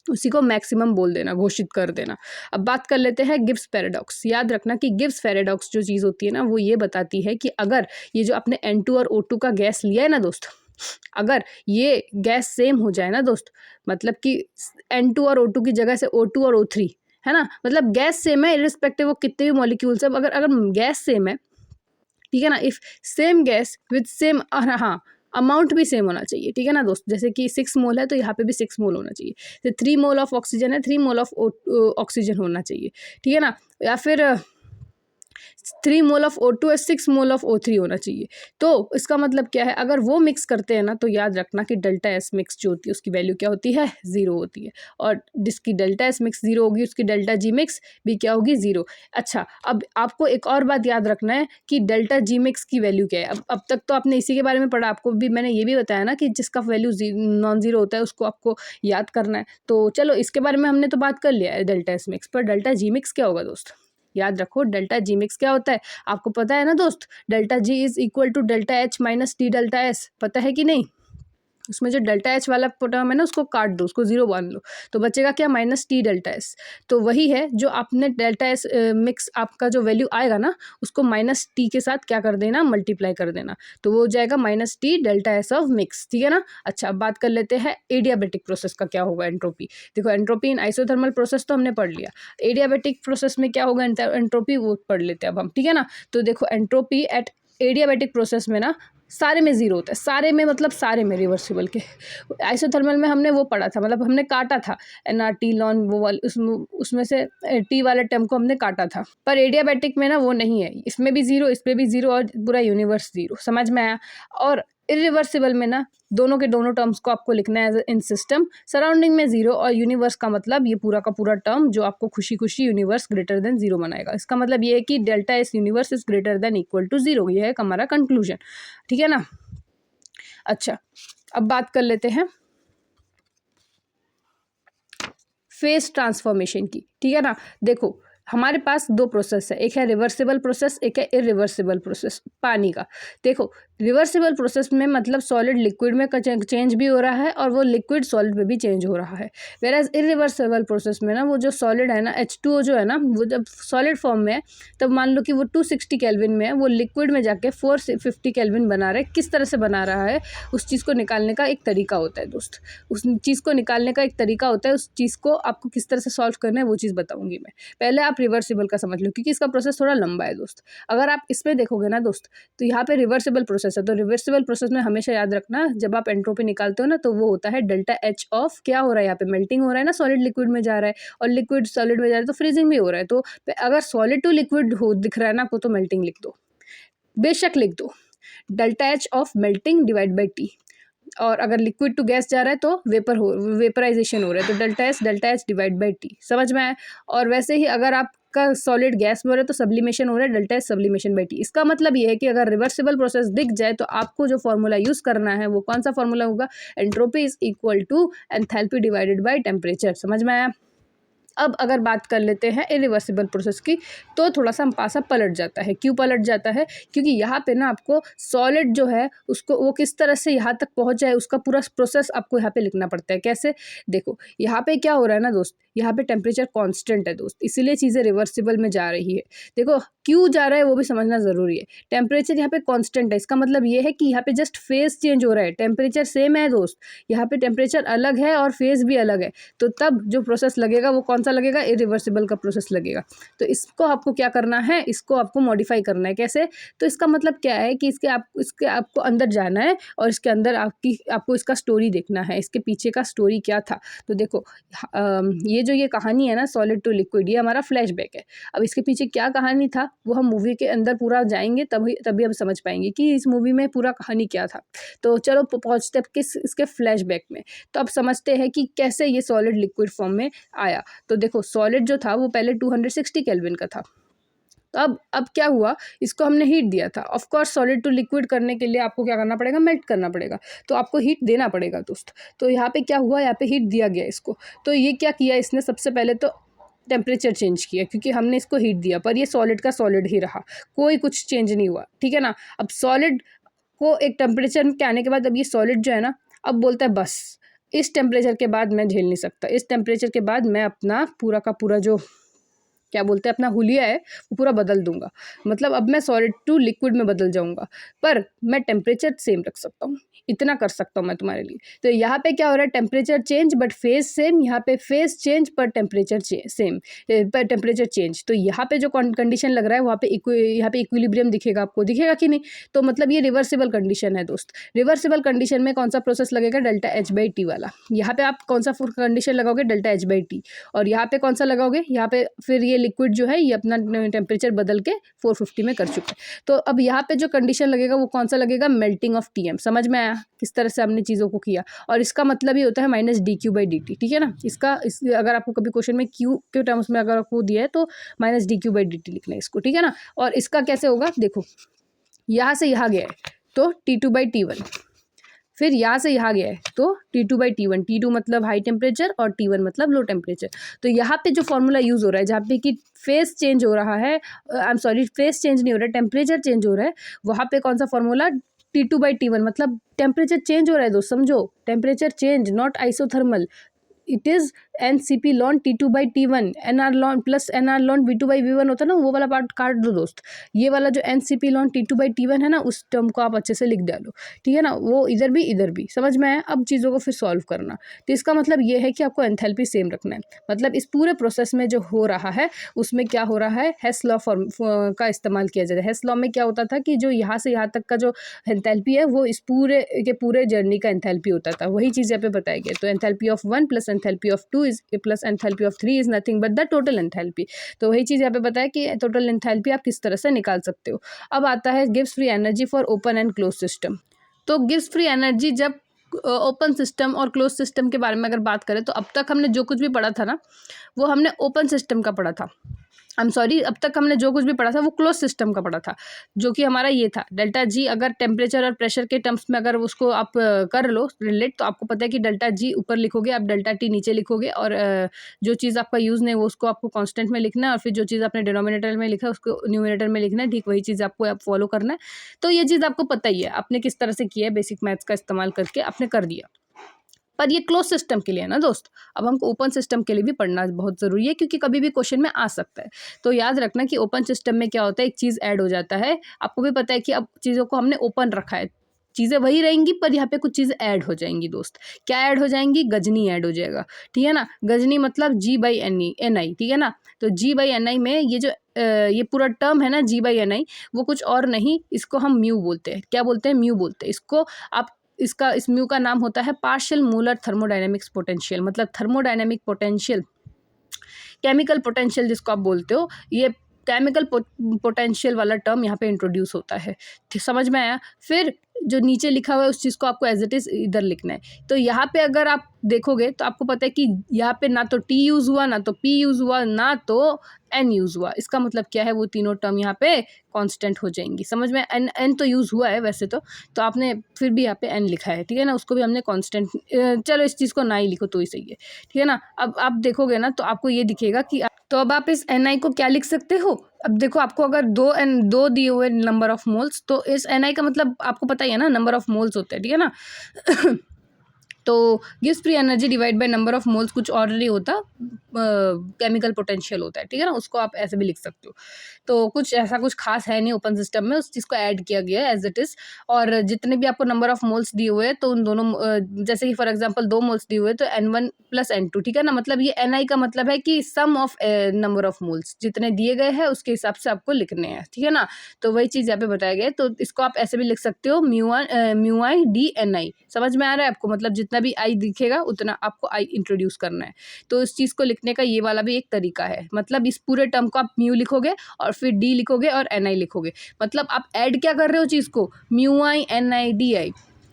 उसी को मैक्सिमम बोल देना, घोषित कर देना। अब बात कर लेते हैं गिब्स पैराडॉक्स। याद रखना कि गिब्स पैराडॉक्स जो चीज़ होती है ना, वो ये बताती है कि अगर ये जो आपने N2 और O2 का गैस लिया है ना दोस्त, अगर ये गैस सेम हो जाए ना दोस्त, मतलब कि N2 और O2 की जगह से O2 और O3 है ना, मतलब गैस सेम है इरिस्पेक्टिव वो कितने भी मॉलिक्यूल्स है, अगर गैस सेम है, ठीक है ना, if same gas with same, हाँ अमाउंट भी सेम होना चाहिए, ठीक है ना दोस्त। जैसे कि 6 मोल है तो यहाँ पे भी 6 मोल होना चाहिए, तो 3 मोल ऑफ ऑक्सीजन है, 3 मोल ऑफ ऑक्सीजन होना चाहिए, ठीक है ना। या फिर 3 मोल ऑफ O2 है, 6 मोल ऑफ O3 होना चाहिए। तो इसका मतलब क्या है, अगर वो मिक्स करते हैं ना, तो याद रखना कि डेल्टा एस मिक्स जो होती है उसकी वैल्यू क्या होती है, 0 होती है, और जिसकी डेल्टा एस मिक्स 0 होगी उसकी डेल्टा जी मिक्स भी क्या होगी, 0। अच्छा, अब आपको एक और बात याद रखना है कि डेल्टा जी मिक्स की वैल्यू क्या है। अब तक तो आपने इसी के बारे में पढ़ा, आपको भी मैंने ये भी बताया ना कि जिसका वैल्यू नॉन जीरो होता है उसको आपको याद करना है। तो चलो इसके बारे में हमने तो बात कर लिया है डेल्टा एस मिक्स, पर डेल्टा जी मिक्स क्या होगा दोस्त, याद रखो डेल्टा जी मिक्स क्या होता है, आपको पता है ना दोस्त, delta G is equal to delta H minus T delta S, पता है कि नहीं। उसमें जो डेल्टा एच वाला टर्म है ना उसको काट दो, उसको 0 मान लो, तो बचेगा क्या, माइनस टी डेल्टा एस। तो वही है जो आपने डेल्टा एस मिक्स आपका जो वैल्यू आएगा ना, उसको माइनस टी के साथ क्या कर देना, मल्टीप्लाई कर देना, तो वो हो जाएगा minus T delta S of mix, ठीक है ना। अच्छा, अब बात कर लेते हैं एडियाबेटिक प्रोसेस का क्या होगा एंट्रोपी। देखो एंट्रोपी इन आइसोथर्मल प्रोसेस तो हमने पढ़ लिया, एडियाबेटिक प्रोसेस में क्या होगा एंट्रोपी, वो पढ़ लेते हैं अब हम, ठीक है ना। तो देखो एंट्रोपी एट एडियाबेटिक प्रोसेस में ना सारे में ज़ीरो होता है, सारे में मतलब सारे में रिवर्सिबल के। आइसोथर्मल में हमने वो पढ़ा था, मतलब हमने काटा था एनआरटी लॉन वो वाले उसमें से टी वाले टर्म को हमने काटा था। पर एडियाबैटिक में ना वो नहीं है, इसमें भी ज़ीरो, इसमें भी ज़ीरो और पूरा यूनिवर्स ज़ीरो। समझ में आया? और इरिवर्सिबल में ना दोनों के दोनों टर्म्स को आपको लिखना है इन सिस्टम। सराउंडिंग में ज़ीरो और यूनिवर्स का मतलब ये पूरा का पूरा टर्म जो आपको खुशी खुशी यूनिवर्स ग्रेटर देन ज़ीरो बनाएगा। इसका मतलब ये है कि delta S universe is greater than equal to zero. ये है हमारा कंक्लूजन। ठीक है ना? अच्छा, अब बात कर लेते हैं फेज ट्रांसफॉर्मेशन की। ठीक है ना? देखो हमारे पास दो प्रोसेस है, एक है रिवर्सिबल प्रोसेस, एक है इरिवर्सिबल प्रोसेस पानी का। देखो रिवर्सिबल प्रोसेस में मतलब सॉलिड लिक्विड में चेंज भी हो रहा है और वो लिक्विड सॉलिड में भी चेंज हो रहा है। वेराज इरिवर्सिबल प्रोसेस में ना वो जो सॉलिड है ना H2O जो है ना, वो जब सॉलिड फॉर्म में है तब मान लो कि वो 260 केल्विन में है, वो लिक्विड में जाके 450 केल्विन बना रहा है। किस तरह से बना रहा है उस चीज़ को निकालने का एक तरीका होता है दोस्त। उस चीज़ को निकालने का एक तरीका होता है, उस चीज़ को आपको किस तरह से सॉल्व करना है वो चीज़ बताऊंगी मैं। पहले आप रिवर्सिबल का समझ लो क्योंकि इसका प्रोसेस थोड़ा लंबा है दोस्त। अगर आप इसमें देखोगे ना दोस्त तो यहाँ पे रिवर्सिबल प्रोसेस है, तो रिवर्सिबल प्रोसेस में हमेशा याद रखना जब आप एंट्रोपी निकालते हो ना तो वो होता है डेल्टा एच ऑफ क्या हो रहा है यहाँ पे मेल्टिंग हो रहा है ना, सॉलिड लिक्विड में जा रहा है और लिक्विड सॉलिड में जा रहा है तो फ्रीजिंग भी हो रहा है। तो अगर सॉलिड टू लिक्विड हो दिख रहा है ना आपको तो मेल्टिंग लिख दो, बेशक लिख दो delta H of melting divide by T. और अगर लिक्विड टू गैस जा रहा है तो वेपराइजेशन हो रहा है तो delta H divide by T. समझ में आया? और वैसे ही अगर आपका सॉलिड गैस में हो रहा है तो सब्लिमेशन हो रहा है, delta H sublimation by T. इसका मतलब ये है कि अगर रिवर्सिबल प्रोसेस दिख जाए तो आपको जो फॉर्मूला यूज़ करना है वो कौन सा फॉर्मूला होगा? Entropy is equal to enthalpy divided by temperature. समझ में आया? अब अगर बात कर लेते हैं इरिवर्सिबल प्रोसेस की तो थोड़ा सा पासा पलट जाता है। क्यों पलट जाता है? क्योंकि यहाँ पे ना आपको सॉलिड जो है उसको वो किस तरह से यहाँ तक पहुँच जाए उसका पूरा प्रोसेस आपको यहाँ पे लिखना पड़ता है। कैसे? देखो यहाँ पे क्या हो रहा है ना दोस्त, यहाँ पे टेम्परेचर कांस्टेंट है दोस्त, इसीलिए चीज़ें रिवर्सिबल में जा रही है। देखो क्यों जा रहा है वो भी समझना ज़रूरी है। टेम्परेचर यहाँ पे कांस्टेंट है, इसका मतलब ये है कि यहाँ पे जस्ट फेज चेंज हो रहा है, टेम्परेचर सेम है दोस्त, यहाँ पे टेम्परेचर अलग है और फेज भी अलग है। तो तब जो प्रोसेस लगेगा वो कौन सा लगेगा? इरिवर्सिबल का प्रोसेस लगेगा। तो इसको आपको क्या करना है? इसको आपको मॉडिफाई करना है। कैसे? तो इसका मतलब क्या है कि इसके आपको अंदर जाना है और इसके अंदर आपको इसका स्टोरी देखना है, इसके पीछे का स्टोरी क्या था। तो देखो ये कहानी है ना सॉलिड टू लिक्विड, ये हमारा फ्लैशबैक है। अब इसके पीछे क्या कहानी था वो हम मूवी के अंदर पूरा जाएंगे तभी हम समझ पाएंगे कि इस मूवी में पूरा कहानी क्या था। तो चलो पहुँचते हैं इसके फ्लैशबैक में। तो अब समझते हैं कि कैसे ये सॉलिड लिक्विड फॉर्म में आया। तो देखो सॉलिड जो था वो पहले 260 केल्विन का था। तो अब क्या हुआ, इसको हमने हीट दिया था। Of course solid to liquid करने के लिए आपको क्या करना पड़ेगा? मेल्ट करना पड़ेगा, तो आपको हीट देना पड़ेगा दोस्त। तो यहाँ पे क्या हुआ, यहाँ पे हीट दिया गया इसको। तो ये क्या किया इसने, सबसे पहले तो टेम्परेचर चेंज किया क्योंकि हमने इसको हीट दिया, पर ये सॉलिड का सॉलिड ही रहा, कोई कुछ चेंज नहीं हुआ। ठीक है ना? अब सॉलिड को एक टेम्परेचर के आने के बाद अब ये सॉलिड जो है ना अब बोलता है बस इस टेम्परेचर के बाद मैं झेल नहीं सकता, इस टेम्परेचर के बाद मैं अपना पूरा का पूरा जो क्या बोलते हैं अपना हुलिया है वो पूरा बदल दूंगा। मतलब अब मैं सॉलिड टू लिक्विड में बदल जाऊंगा, पर मैं टेम्परेचर सेम रख सकता हूँ, इतना कर सकता हूँ मैं तुम्हारे लिए। तो यहाँ पे क्या हो रहा है, temperature change but phase same, यहाँ पे फेज चेंज पर टेम्परेचर सेम, पर टेम्परेचर चेंज। तो यहाँ पे जो कंडीशन लग रहा है वहाँ पे यहाँ पे इक्विलिब्रियम दिखेगा, आपको दिखेगा कि नहीं? तो मतलब ये रिवर्सिबल कंडीशन है दोस्त। रिवर्सिबल कंडीशन में कौन सा प्रोसेस लगेगा? डेल्टा एच बाई टी वाला। यहाँ पे आप कौन सा कंडीशन लगाओगे? Delta H by T. और यहाँ पे कौन सा लगाओगे? यहाँ पे फिर ये लिक्विड जो है ये अपना टेम्परेचर बदल के 450 में कर चुका है। तो अब यहाँ पे जो कंडीशन लगेगा वो कौन सा लगेगा? Melting of TM. समझ में आया किस तरह से हमने चीज़ों को किया? और इसका मतलब ही होता है minus D Q by D T. ठीक है ना? अगर आपको कभी क्वेश्चन में क्यू के टर्म्स में अगर आपको दिया है तो minus D Q by D T लिखना है इसको। ठीक है ना? और इसका कैसे होगा? देखो यहाँ से यहाँ गया है तो T two by T one, फिर यहाँ से यहाँ गया है तो T2 बाई T1। T2 मतलब हाई टेम्परेचर और T1 मतलब लो टेम्परेचर। तो यहाँ पे जो फॉर्मूला यूज़ हो रहा है जहाँ पे कि फेस चेंज हो रहा है, फेस चेंज नहीं हो रहा है, टेम्परेचर चेंज हो रहा है, वहाँ पे कौन सा फॉर्मूला? T2 बाई T1 मतलब टेम्परेचर चेंज हो रहा है दोस्त, समझो temperature change, not isothermal, it is NCP ln T2/T1 NR ln plus NR ln V2/V1 होता है ना, वो वाला पार्ट काट दो दोस्त। ये वाला जो NCP ln T2/T1 है ना, उस टर्म को आप अच्छे से लिख डालो, ठीक है ना, वो इधर भी समझ में आया। अब चीज़ों को फिर सॉल्व करना, तो इसका मतलब ये है कि आपको एंथैल्पी सेम रखना है। मतलब इस पूरे प्रोसेस में जो हो रहा है उसमें क्या हो रहा है, हेस लॉ फॉर्म का इस्तेमाल किया जाता है। हेस लॉ में क्या होता था कि जो यहाँ से यहाँ तक का जो एंथैल्पी है वो इस पूरे के पूरे जर्नी का एंथैल्पी होता था, वही चीज़ यहाँ पे बताई गई। तो enthalpy of 1 plus enthalpy of 2 is plus enthalpy of 3 is nothing but the total enthalpy. तो वही चीज़ यहाँ पे बताया कि टोटल एंथैल्पी आप किस तरह से निकाल सकते हो। अब आता है gives free energy for open and close system. तो गिव्स फ्री एनर्जी जब ओपन सिस्टम और क्लोज सिस्टम के बारे में अगर बात करें, तो अब तक हमने जो कुछ भी पढ़ा था ना, वो हमने ओपन सिस्टम का पढ़ा था। अब तक हमने जो कुछ भी पढ़ा था वो क्लोज सिस्टम का पढ़ा था, जो कि हमारा ये था डेल्टा जी। अगर टेम्परेचर और प्रेशर के टर्म्स में अगर उसको आप कर लो रिलेट, तो आपको पता है कि डेल्टा जी ऊपर लिखोगे, आप डेल्टा टी नीचे लिखोगे, और जो चीज़ आपका यूज़ नहीं वो उसको आपको कांस्टेंट में लिखना है, और फिर जो चीज़ आपने डिनोमिनेटर में लिखा है उसको न्यूमिनेटर में लिखना है। ठीक वही चीज़ आपको आप फॉलो करना है। तो ये चीज़ आपको पता ही है, आपने किस तरह से किया है, बेसिक मैथ्स का इस्तेमाल करके आपने कर दिया। पर ये क्लोज सिस्टम के लिए है ना दोस्त। अब हमको ओपन सिस्टम के लिए भी पढ़ना बहुत ज़रूरी है, क्योंकि कभी भी क्वेश्चन में आ सकता है। तो याद रखना कि ओपन सिस्टम में क्या होता है, एक चीज़ ऐड हो जाता है। आपको भी पता है कि अब चीज़ों को हमने ओपन रखा है, चीज़ें वही रहेंगी पर यहाँ पे कुछ चीज़ें ऐड हो जाएंगी दोस्त। क्या ऐड हो जाएंगी, गजनी ऐड हो जाएगा, ठीक है ना। गजनी मतलब G/NI, ठीक है ना। तो G/NI में ये जो ये पूरा टर्म है ना G/NI, वो कुछ और नहीं, इसको हम म्यू बोलते हैं। क्या बोलते हैं, म्यू बोलते हैं इसको। आप इस म्यू का नाम होता है पार्शियल मोलर थर्मोडायनेमिक्स पोटेंशियल, मतलब थर्मोडायनेमिक पोटेंशियल, केमिकल पोटेंशियल जिसको आप बोलते हो, ये केमिकल पोटेंशियल वाला टर्म यहाँ पे इंट्रोड्यूस होता है। समझ में आया। फिर जो नीचे लिखा हुआ है उस चीज़ को आपको एज इट इज़ इधर लिखना है। तो यहाँ पे अगर आप देखोगे तो आपको पता है कि यहाँ पे ना तो टी यूज़ हुआ, ना तो पी यूज़ हुआ, ना तो एन यूज़ हुआ। इसका मतलब क्या है, वो तीनों टर्म यहाँ पे कांस्टेंट हो जाएंगी। समझ में, एन तो यूज़ हुआ है वैसे तो आपने फिर भी यहाँ पे एन लिखा है, ठीक है ना, उसको भी हमने कांस्टेंट, चलो इस चीज़ को ना ही लिखो तो ही सही है, ठीक है ना। अब आप देखोगे ना तो आपको ये दिखेगा कि तो अब आप इस एन आई को क्या लिख सकते हो। अब देखो, आपको अगर दो दिए हुए नंबर ऑफ मोल्स, तो इस एन आई का मतलब आपको पता ही है ना, नंबर ऑफ मोल्स होते हैं, ठीक है ना। तो गिव्स free energy divide by number of moles कुछ और नहीं होता, केमिकल पोटेंशियल होता है, ठीक है ना। उसको आप ऐसे भी लिख सकते हो। तो कुछ ऐसा कुछ खास है नहीं ओपन सिस्टम में, उस चीज़ को ऐड किया गया है एज इट इज़। और जितने भी आपको नंबर ऑफ मोल्स दिए हुए हैं, तो उन दोनों जैसे कि फॉर एग्जांपल 2 मोल्स दिए हुए, तो N1 + N2, ठीक है ना। मतलब ये Ni का मतलब है कि सम ऑफ नंबर ऑफ मोल्स जितने दिए गए हैं उसके हिसाब से आपको लिखने हैं, ठीक है ना। तो वही चीज़ यहाँ पे बताया गया है। तो इसको आप ऐसे भी लिख सकते हो, म्यू डी एन आई। समझ में आ रहा है आपको, मतलब जितना भी आई दिखेगा उतना आपको आई इंट्रोड्यूस करना है। तो इस चीज़ को लिखने का ये वाला भी एक तरीका है। मतलब इस पूरे टर्म को आप म्यू लिखोगे और फिर डी लिखोगे और एन आई लिखोगे। मतलब आप ऐड क्या कर रहे हो चीज़ को, mu I N I D I.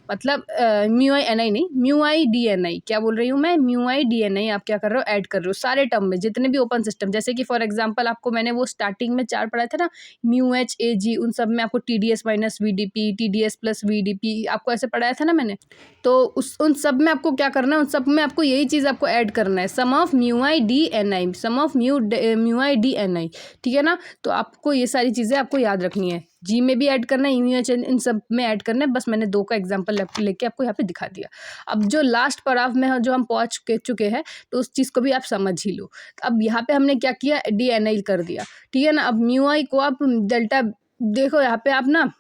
मतलब म्यू आई एन आई नहीं, mu I D N I. क्या बोल रही हूँ मैं, mu I D N I आप क्या कर रहे हो, ऐड कर रहे हो सारे टर्म में जितने भी ओपन सिस्टम। जैसे कि फॉर एग्जांपल आपको मैंने वो स्टार्टिंग में 4 पढ़ाया था ना, म्यू एच ए जी, उन सब में आपको T D S minus V D P, T D S plus V D P, आपको ऐसे पढ़ाया था ना मैंने। तो उन सब में आपको क्या करना है, उन सब में आपको यही चीज़ आपको ऐड करना है, sum of mu I D N i, sum of mu I D N i, ठीक है ना। तो आपको ये सारी चीज़ें आपको याद रखनी है। जी में भी ऐड करना है, यूएच इन सब में ऐड करना है। बस मैंने 2 का एग्जांपल लेके आपको यहाँ पे दिखा दिया। अब जो लास्ट पड़ाव में जो हम पहुँच के चुके हैं, तो उस चीज़ को भी आप समझ ही लो। अब यहाँ पे हमने क्या किया, डी एन आई कर दिया, ठीक है ना। अब म्यू आई को आप डेल्टा, देखो यहाँ पे आप ना,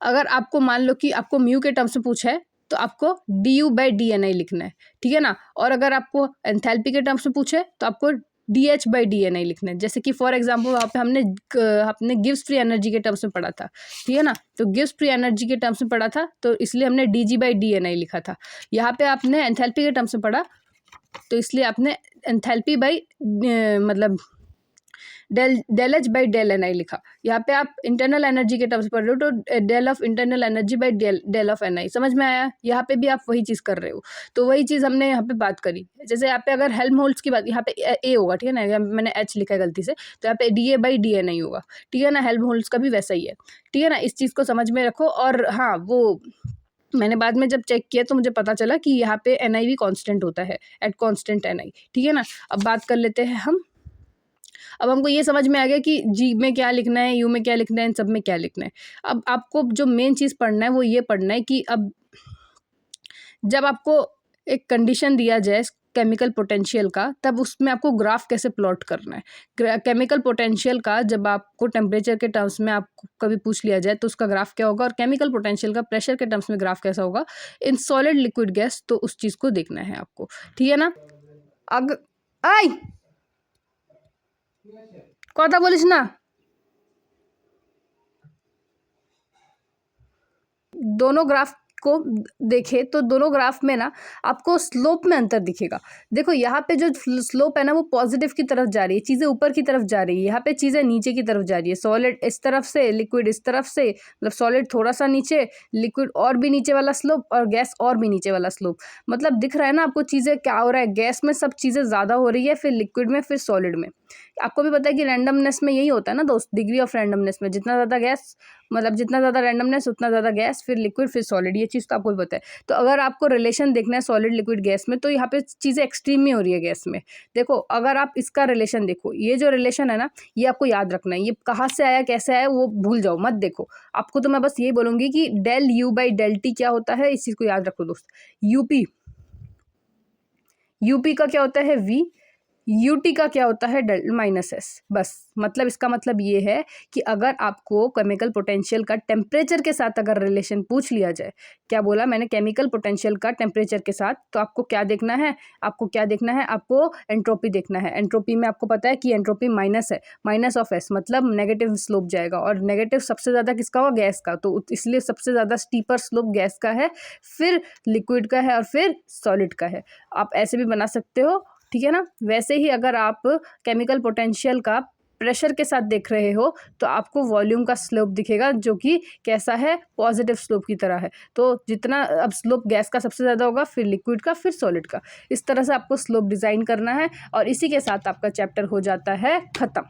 अगर आपको मान लो कि आपको म्यू के टर्म्स में पूछा है, तो आपको d U by d N i लिखना है, ठीक है ना। और अगर आपको एंथैल्पी के टर्म्स में पूछे तो आपको d H by d N i लिखना है। जैसे कि फॉर एग्जाम्पल वहाँ पे हमने गिव्स फ्री एनर्जी के टर्म्स में पढ़ा था, ठीक है ना। तो गिव्स फ्री एनर्जी के टर्म्स में पढ़ा था, तो इसलिए हमने d G by d N i लिखा था। यहाँ पे आपने एंथैल्पी के टर्म्स में पढ़ा, तो इसलिए आपने एंथैल्पी बाई मतलब del H by del n i लिखा। यहाँ पे आप इंटरनल एनर्जी के टर्म्स पढ़ रहे हो, तो del of internal energy by del of n i. समझ में आया। यहाँ पे भी आप वही चीज़ कर रहे हो। तो वही चीज़ हमने यहाँ पे बात करी। जैसे यहाँ पे अगर हेल्महोल्ट्ज़ की बात, यहाँ पे ए होगा, ठीक है ना, मैंने एच लिखा है गलती से, तो यहाँ पे d A by d N i होगा, ठीक है ना। हेल्महोल्ट्ज़ का भी वैसा ही है, ठीक है ना। इस चीज़ को समझ में रखो। और हाँ, वो मैंने बाद में जब चेक किया तो मुझे पता चला कि यहाँ पे एन आई भी कॉन्स्टेंट होता है, एट कॉन्स्टेंट एन आई, ठीक है ना। अब बात कर लेते हैं हम। अब हमको ये समझ में आ गया कि जी में क्या लिखना है, यू में क्या लिखना है, इन सब में क्या लिखना है। अब आपको जो मेन चीज़ पढ़ना है वो ये पढ़ना है कि अब जब आपको एक कंडीशन दिया जाए केमिकल पोटेंशियल का, तब उसमें आपको ग्राफ कैसे प्लॉट करना है। केमिकल पोटेंशियल का जब आपको टेम्परेचर के टर्म्स में आपको कभी पूछ लिया जाए तो उसका ग्राफ क्या होगा, और केमिकल पोटेंशियल का प्रेशर के टर्म्स में ग्राफ कैसा होगा इन सॉलिड लिक्विड गैस, तो उस चीज़ को देखना है आपको, ठीक है ना। आई कथा बोलिस ना, दोनों ग्राफ को देखे तो दोनों ग्राफ में ना आपको स्लोप में अंतर दिखेगा। देखो यहाँ पे जो स्लोप है ना वो पॉजिटिव की तरफ जा रही है, चीज़ें ऊपर की तरफ जा रही है, यहाँ पे चीज़ें नीचे की तरफ जा रही है। सॉलिड इस तरफ से, लिक्विड इस तरफ से, मतलब सॉलिड थोड़ा सा नीचे, लिक्विड और भी नीचे वाला स्लोप, और गैस और भी नीचे वाला स्लोप। मतलब दिख रहा है ना आपको चीज़ें क्या हो रहा है, गैस में सब चीज़ें ज़्यादा हो रही है, फिर लिक्विड में, फिर सॉलिड में। आपको भी पता है कि रैंडमनेस में यही होता है ना दोस्त, डिग्री ऑफ रैंडमनेस में जितना ज़्यादा गैस, मतलब जितना ज़्यादा रैंडमनेस उतना ज़्यादा गैस, फिर लिक्विड, फिर सॉलिड, ये चीज़ तो आपको भी पता है। तो अगर आपको रिलेशन देखना है सॉलिड लिक्विड गैस में, तो यहाँ पे चीज़ें एक्सट्रीम में हो रही है गैस में। देखो अगर आप इसका रिलेशन देखो, ये जो रिलेशन है ना ये आपको याद रखना है, ये कहाँ से आया कैसे आया वो भूल जाओ, मत देखो। आपको तो मैं बस यही बोलूँगी कि del U by del T क्या होता है, इस चीज़ को याद रखो दोस्त। यूपी का क्या होता है वी, यूटी का क्या होता है डेल माइनस एस। बस मतलब इसका मतलब ये है कि अगर आपको केमिकल पोटेंशियल का टेम्परेचर के साथ अगर रिलेशन पूछ लिया जाए, क्या बोला मैंने, केमिकल पोटेंशियल का टेम्परेचर के साथ, तो आपको क्या देखना है, आपको क्या देखना है, आपको एंट्रोपी देखना है। एंट्रोपी में आपको पता है कि एंट्रोपी माइनस है, माइनस ऑफ एस, मतलब नेगेटिव स्लोप जाएगा, और नेगेटिव सबसे ज़्यादा किसका होगा, गैस का, तो इसलिए सबसे ज़्यादा स्टीपर स्लोप गैस का है, फिर लिक्विड का है, और फिर सॉलिड का है। आप ऐसे भी बना सकते हो, ठीक है ना। वैसे ही अगर आप केमिकल पोटेंशियल का प्रेशर के साथ देख रहे हो तो आपको वॉल्यूम का स्लोप दिखेगा, जो कि कैसा है, पॉजिटिव स्लोप की तरह है। तो जितना अब स्लोप गैस का सबसे ज़्यादा होगा, फिर लिक्विड का, फिर सॉलिड का। इस तरह से आपको स्लोप डिज़ाइन करना है, और इसी के साथ आपका चैप्टर हो जाता है ख़त्म।